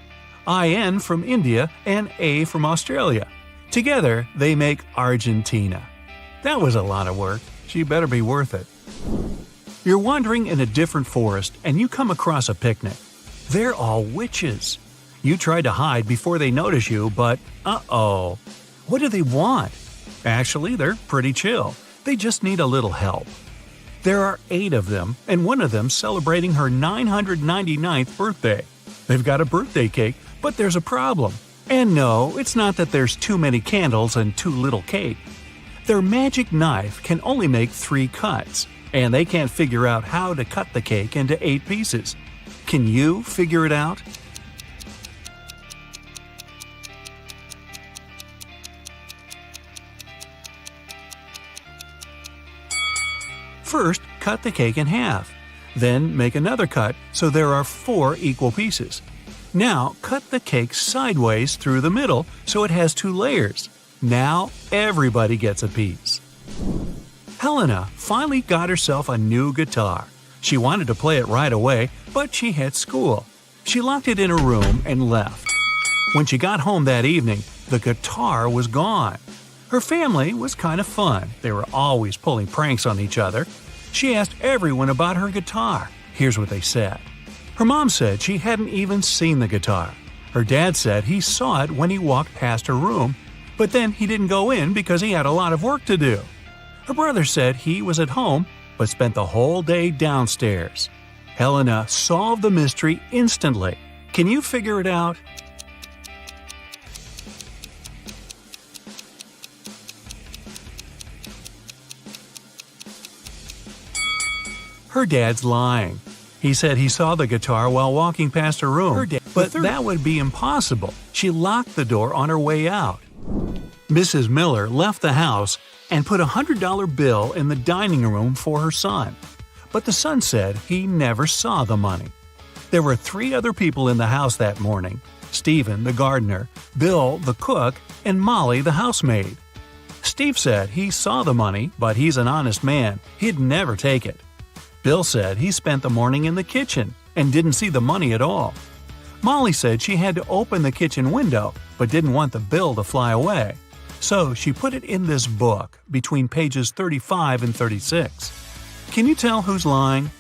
I-N from India, and A from Australia. Together, they make Argentina. That was a lot of work. She better be worth it. You're wandering in a different forest and you come across a picnic. They're all witches. You try to hide before they notice you, but uh-oh. What do they want? Actually, they're pretty chill. They just need a little help. There are 8 of them, and one of them celebrating her 999th birthday. They've got a birthday cake, but there's a problem. And no, it's not that there's too many candles and too little cake. Their magic knife can only make 3 cuts, and they can't figure out how to cut the cake into 8 pieces. Can you figure it out? First, cut the cake in half. Then make another cut so there are 4 equal pieces. Now, cut the cake sideways through the middle so it has 2 layers. Now, everybody gets a piece. Helena finally got herself a new guitar. She wanted to play it right away, but she had school. She locked it in her room and left. When she got home that evening, the guitar was gone. Her family was kind of fun. They were always pulling pranks on each other. She asked everyone about her guitar. Here's what they said. Her mom said she hadn't even seen the guitar. Her dad said he saw it when he walked past her room, but then he didn't go in because he had a lot of work to do. Her brother said he was at home, but spent the whole day downstairs. Helena solved the mystery instantly. Can you figure it out? Her dad's lying. He said he saw the guitar while walking past her room, but that would be impossible. She locked the door on her way out. Mrs. Miller left the house and put a $100 bill in the dining room for her son. But the son said he never saw the money. There were 3 other people in the house that morning: Stephen, the gardener, Bill, the cook, and Molly, the housemaid. Steve said he saw the money, but he's an honest man. He'd never take it. Bill said he spent the morning in the kitchen and didn't see the money at all. Molly said she had to open the kitchen window but didn't want the bill to fly away. So she put it in this book between pages 35 and 36. Can you tell who's lying?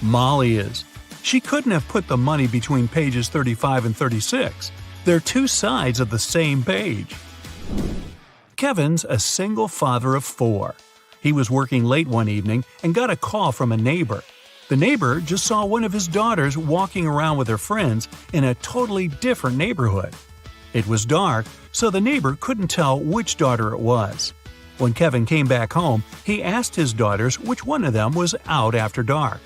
Molly is. She couldn't have put the money between pages 35 and 36. They're 2 sides of the same page. Kevin's a single father of 4. He was working late one evening and got a call from a neighbor. The neighbor just saw one of his daughters walking around with her friends in a totally different neighborhood. It was dark, so the neighbor couldn't tell which daughter it was. When Kevin came back home, he asked his daughters which one of them was out after dark.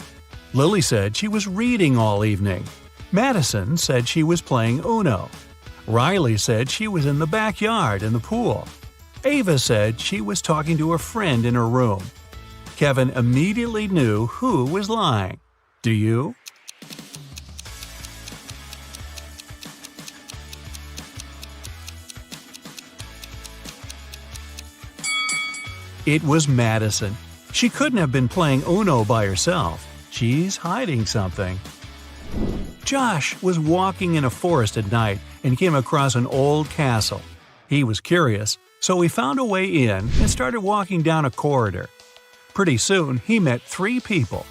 Lily said she was reading all evening. Madison said she was playing Uno. Riley said she was in the backyard in the pool. Ava said she was talking to a friend in her room. Kevin immediately knew who was lying. Do you? It was Madison. She couldn't have been playing Uno by herself. She's hiding something. Josh was walking in a forest at night and came across an old castle. He was curious, so he found a way in and started walking down a corridor. Pretty soon, he met 3 people.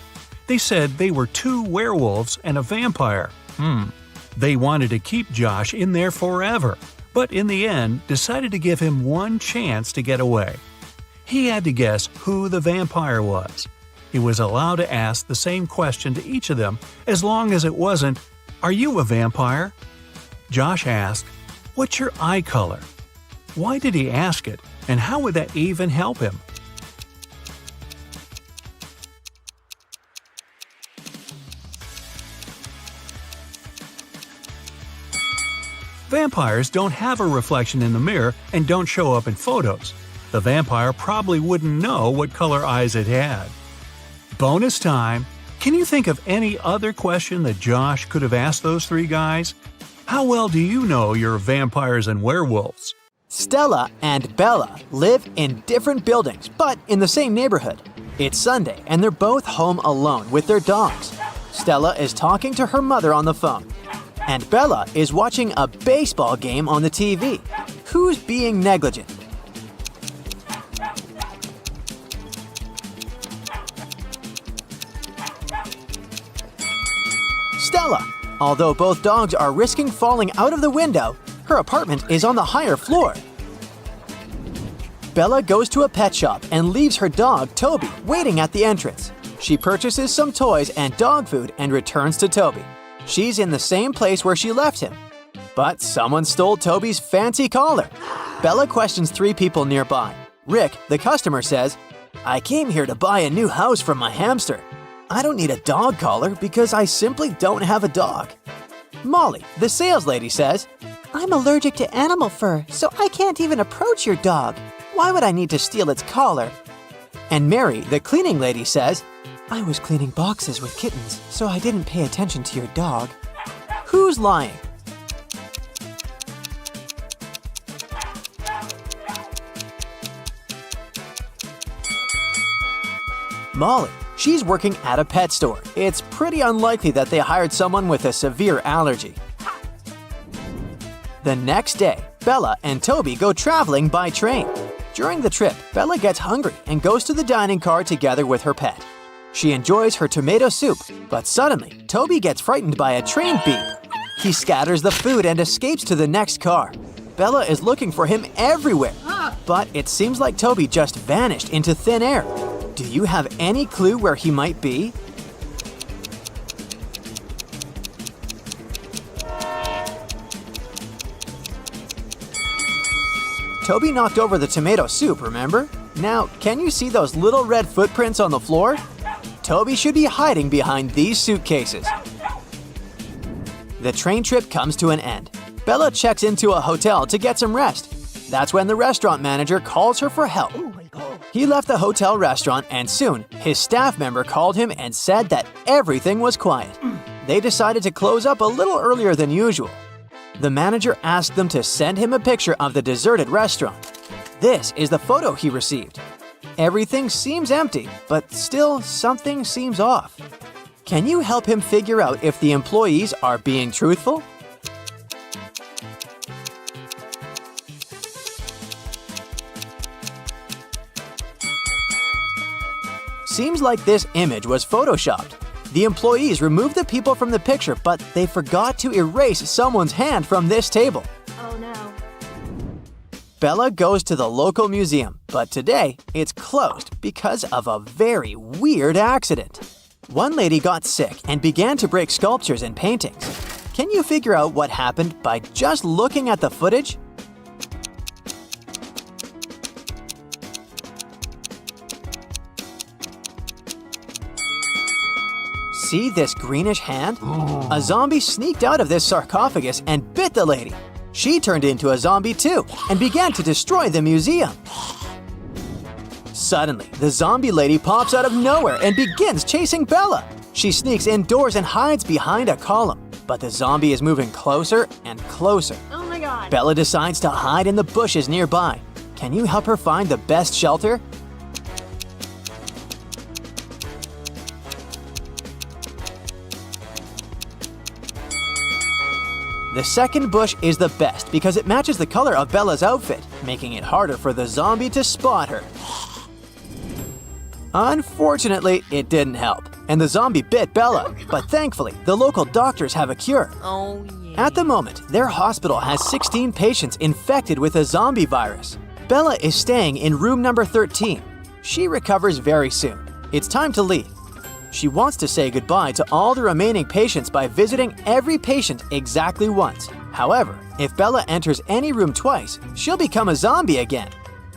They said they were 2 werewolves and a vampire. They wanted to keep Josh in there forever, but in the end decided to give him one chance to get away. He had to guess who the vampire was. He was allowed to ask the same question to each of them as long as it wasn't, "Are you a vampire?" Josh asked, "What's your eye color?" Why did he ask it, and how would that even help him? Vampires don't have a reflection in the mirror and don't show up in photos. The vampire probably wouldn't know what color eyes it had. Bonus time! Can you think of any other question that Josh could have asked those 3 guys? How well do you know your vampires and werewolves? Stella and Bella live in different buildings, but in the same neighborhood. It's Sunday, and they're both home alone with their dogs. Stella is talking to her mother on the phone, and Bella is watching a baseball game on the TV. Who's being negligent? Stella. Although both dogs are risking falling out of the window, her apartment is on the higher floor. Bella goes to a pet shop and leaves her dog, Toby, waiting at the entrance. She purchases some toys and dog food and returns to Toby. She's in the same place where she left him. But someone stole Toby's fancy collar. Bella questions 3 people nearby. Rick, the customer, says, "I came here to buy a new house for my hamster. I don't need a dog collar because I simply don't have a dog." Molly, the sales lady, says, "I'm allergic to animal fur, so I can't even approach your dog. Why would I need to steal its collar?" And Mary, the cleaning lady, says, "I was cleaning boxes with kittens, so I didn't pay attention to your dog." Who's lying? Molly. She's working at a pet store. It's pretty unlikely that they hired someone with a severe allergy. The next day, Bella and Toby go traveling by train. During the trip, Bella gets hungry and goes to the dining car together with her pet. She enjoys her tomato soup, but suddenly, Toby gets frightened by a train beep. He scatters the food and escapes to the next car. Bella is looking for him everywhere, but it seems like Toby just vanished into thin air. Do you have any clue where he might be? Toby knocked over the tomato soup, remember? Now, can you see those little red footprints on the floor? Toby should be hiding behind these suitcases. The train trip comes to an end. Bella checks into a hotel to get some rest. That's when the restaurant manager calls her for help. He left the hotel restaurant and soon, his staff member called him and said that everything was quiet. They decided to close up a little earlier than usual. The manager asked them to send him a picture of the deserted restaurant. This is the photo he received. Everything seems empty, but still something seems off. Can you help him figure out if the employees are being truthful? Seems like this image was photoshopped. The employees removed the people from the picture, but they forgot to erase someone's hand from this table. Oh no. Bella goes to the local museum, but today it's closed because of a very weird accident. One lady got sick and began to break sculptures and paintings. Can you figure out what happened by just looking at the footage? See this greenish hand? A zombie sneaked out of this sarcophagus and bit the lady. She turned into a zombie too and began to destroy the museum. Suddenly, the zombie lady pops out of nowhere and begins chasing Bella. She sneaks indoors and hides behind a column, but the zombie is moving closer and closer. Oh my god. Bella decides to hide in the bushes nearby. Can you help her find the best shelter? The second bush is the best because it matches the color of Bella's outfit, making it harder for the zombie to spot her. Unfortunately, it didn't help, and the zombie bit Bella, but thankfully, the local doctors have a cure. Oh, yeah. At the moment, their hospital has 16 patients infected with a zombie virus. Bella is staying in room number 13. She recovers very soon. It's time to leave. She wants to say goodbye to all the remaining patients by visiting every patient exactly once. However, if Bella enters any room twice, she'll become a zombie again.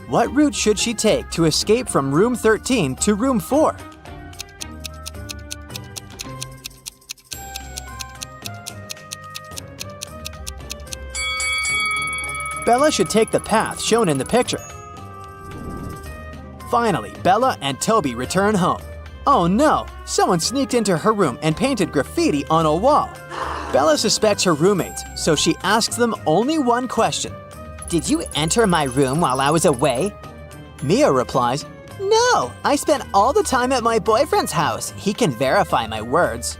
What route should she take to escape from room 13 to room 4? Bella should take the path shown in the picture. Finally, Bella and Toby return home. Oh no! Someone sneaked into her room and painted graffiti on a wall. Bella suspects her roommates, so she asks them only one question. Did you enter my room while I was away? Mia replies, No, I spent all the time at my boyfriend's house. He can verify my words.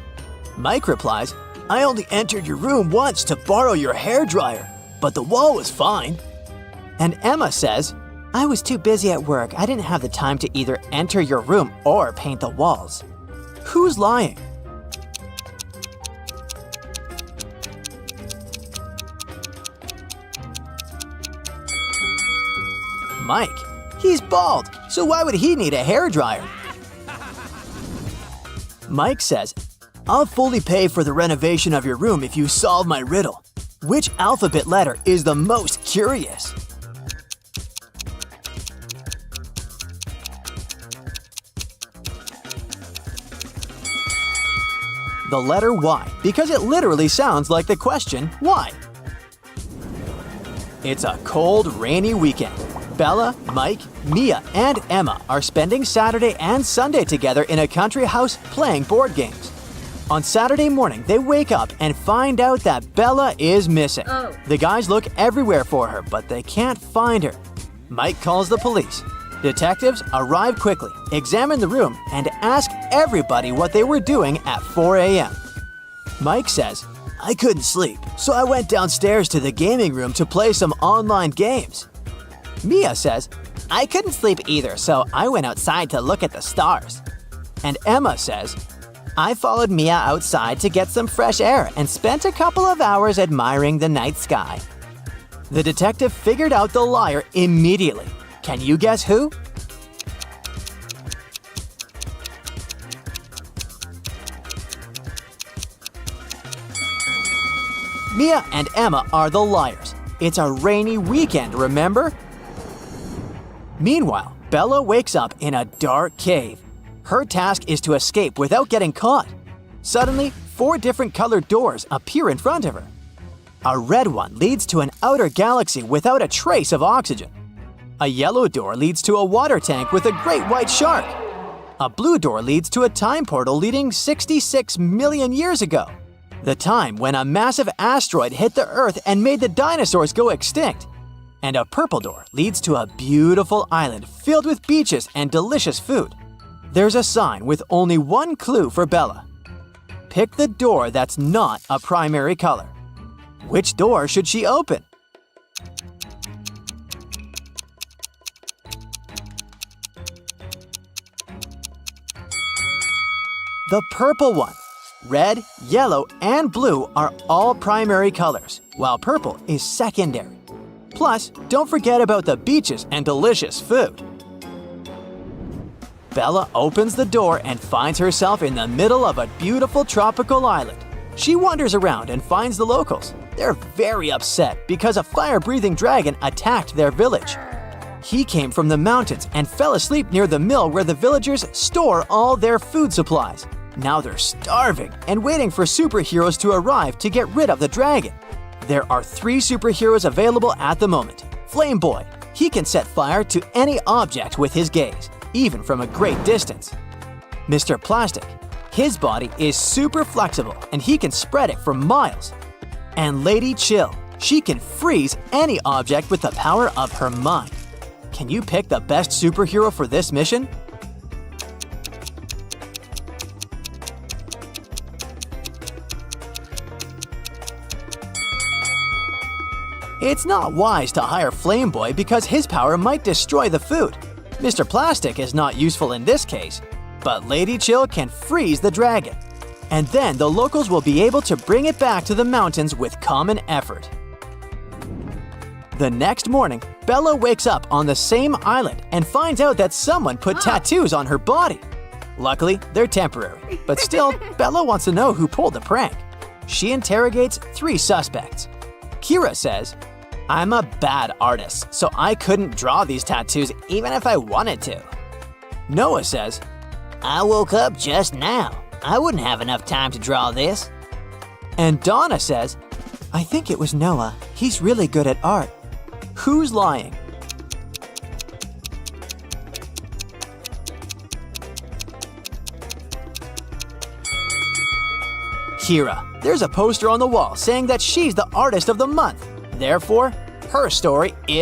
Mike replies, I only entered your room once to borrow your hairdryer, but the wall was fine. And Emma says, I was too busy at work. I didn't have the time to either enter your room or paint the walls. Who's lying? Mike. He's bald, so why would he need a hairdryer? Mike says, I'll fully pay for the renovation of your room if you solve my riddle. Which alphabet letter is the most curious? The letter Y, because it literally sounds like the question, why? It's a cold, rainy weekend. Bella, Mike, Mia, and Emma are spending Saturday and Sunday together in a country house playing board games. On Saturday morning, they wake up and find out that Bella is missing. Oh. The guys look everywhere for her, but they can't find her. Mike calls the police. Detectives arrive quickly, examine the room, and ask everybody what they were doing at 4 a.m. Mike says, I couldn't sleep, so I went downstairs to the gaming room to play some online games. Mia says, I couldn't sleep either, so I went outside to look at the stars. And Emma says, I followed Mia outside to get some fresh air and spent a couple of hours admiring the night sky. The detective figured out the liar immediately. Can you guess who? Mia and Emma are the liars. It's a rainy weekend, remember? Meanwhile, Bella wakes up in a dark cave. Her task is to escape without getting caught. Suddenly, 4 different colored doors appear in front of her. A red one leads to an outer galaxy without a trace of oxygen. A yellow door leads to a water tank with a great white shark. A blue door leads to a time portal leading 66 million years ago, the time when a massive asteroid hit the Earth and made the dinosaurs go extinct. And a purple door leads to a beautiful island filled with beaches and delicious food. There's a sign with only one clue for Bella. Pick the door that's not a primary color. Which door should she open? The purple one. Red, yellow, and blue are all primary colors, while purple is secondary. Plus, don't forget about the beaches and delicious food. Bella opens the door and finds herself in the middle of a beautiful tropical island. She wanders around and finds the locals. They're very upset because a fire-breathing dragon attacked their village. He came from the mountains and fell asleep near the mill where the villagers store all their food supplies. Now they're starving and waiting for superheroes to arrive to get rid of the dragon. There are 3 superheroes available at the moment. Flame Boy. He can set fire to any object with his gaze, even from a great distance. Mr. Plastic. His body is super flexible and he can spread it for miles. And Lady Chill. She can freeze any object with the power of her mind. Can you pick the best superhero for this mission? It's not wise to hire Flameboy because his power might destroy the food. Mr. Plastic is not useful in this case, but Lady Chill can freeze the dragon. And then the locals will be able to bring it back to the mountains with common effort. The next morning, Bella wakes up on the same island and finds out that someone put tattoos on her body. Luckily, they're temporary, but still, Bella wants to know who pulled the prank. She interrogates 3 suspects. Kira says, "I'm a bad artist, so I couldn't draw these tattoos even if I wanted to." Noah says, I woke up just now. I wouldn't have enough time to draw this. and Donna says, "I think it was Noah. He's really good at art." Who's lying? Kira. There's a poster on the wall saying that she's the artist of the month. Therefore, her story is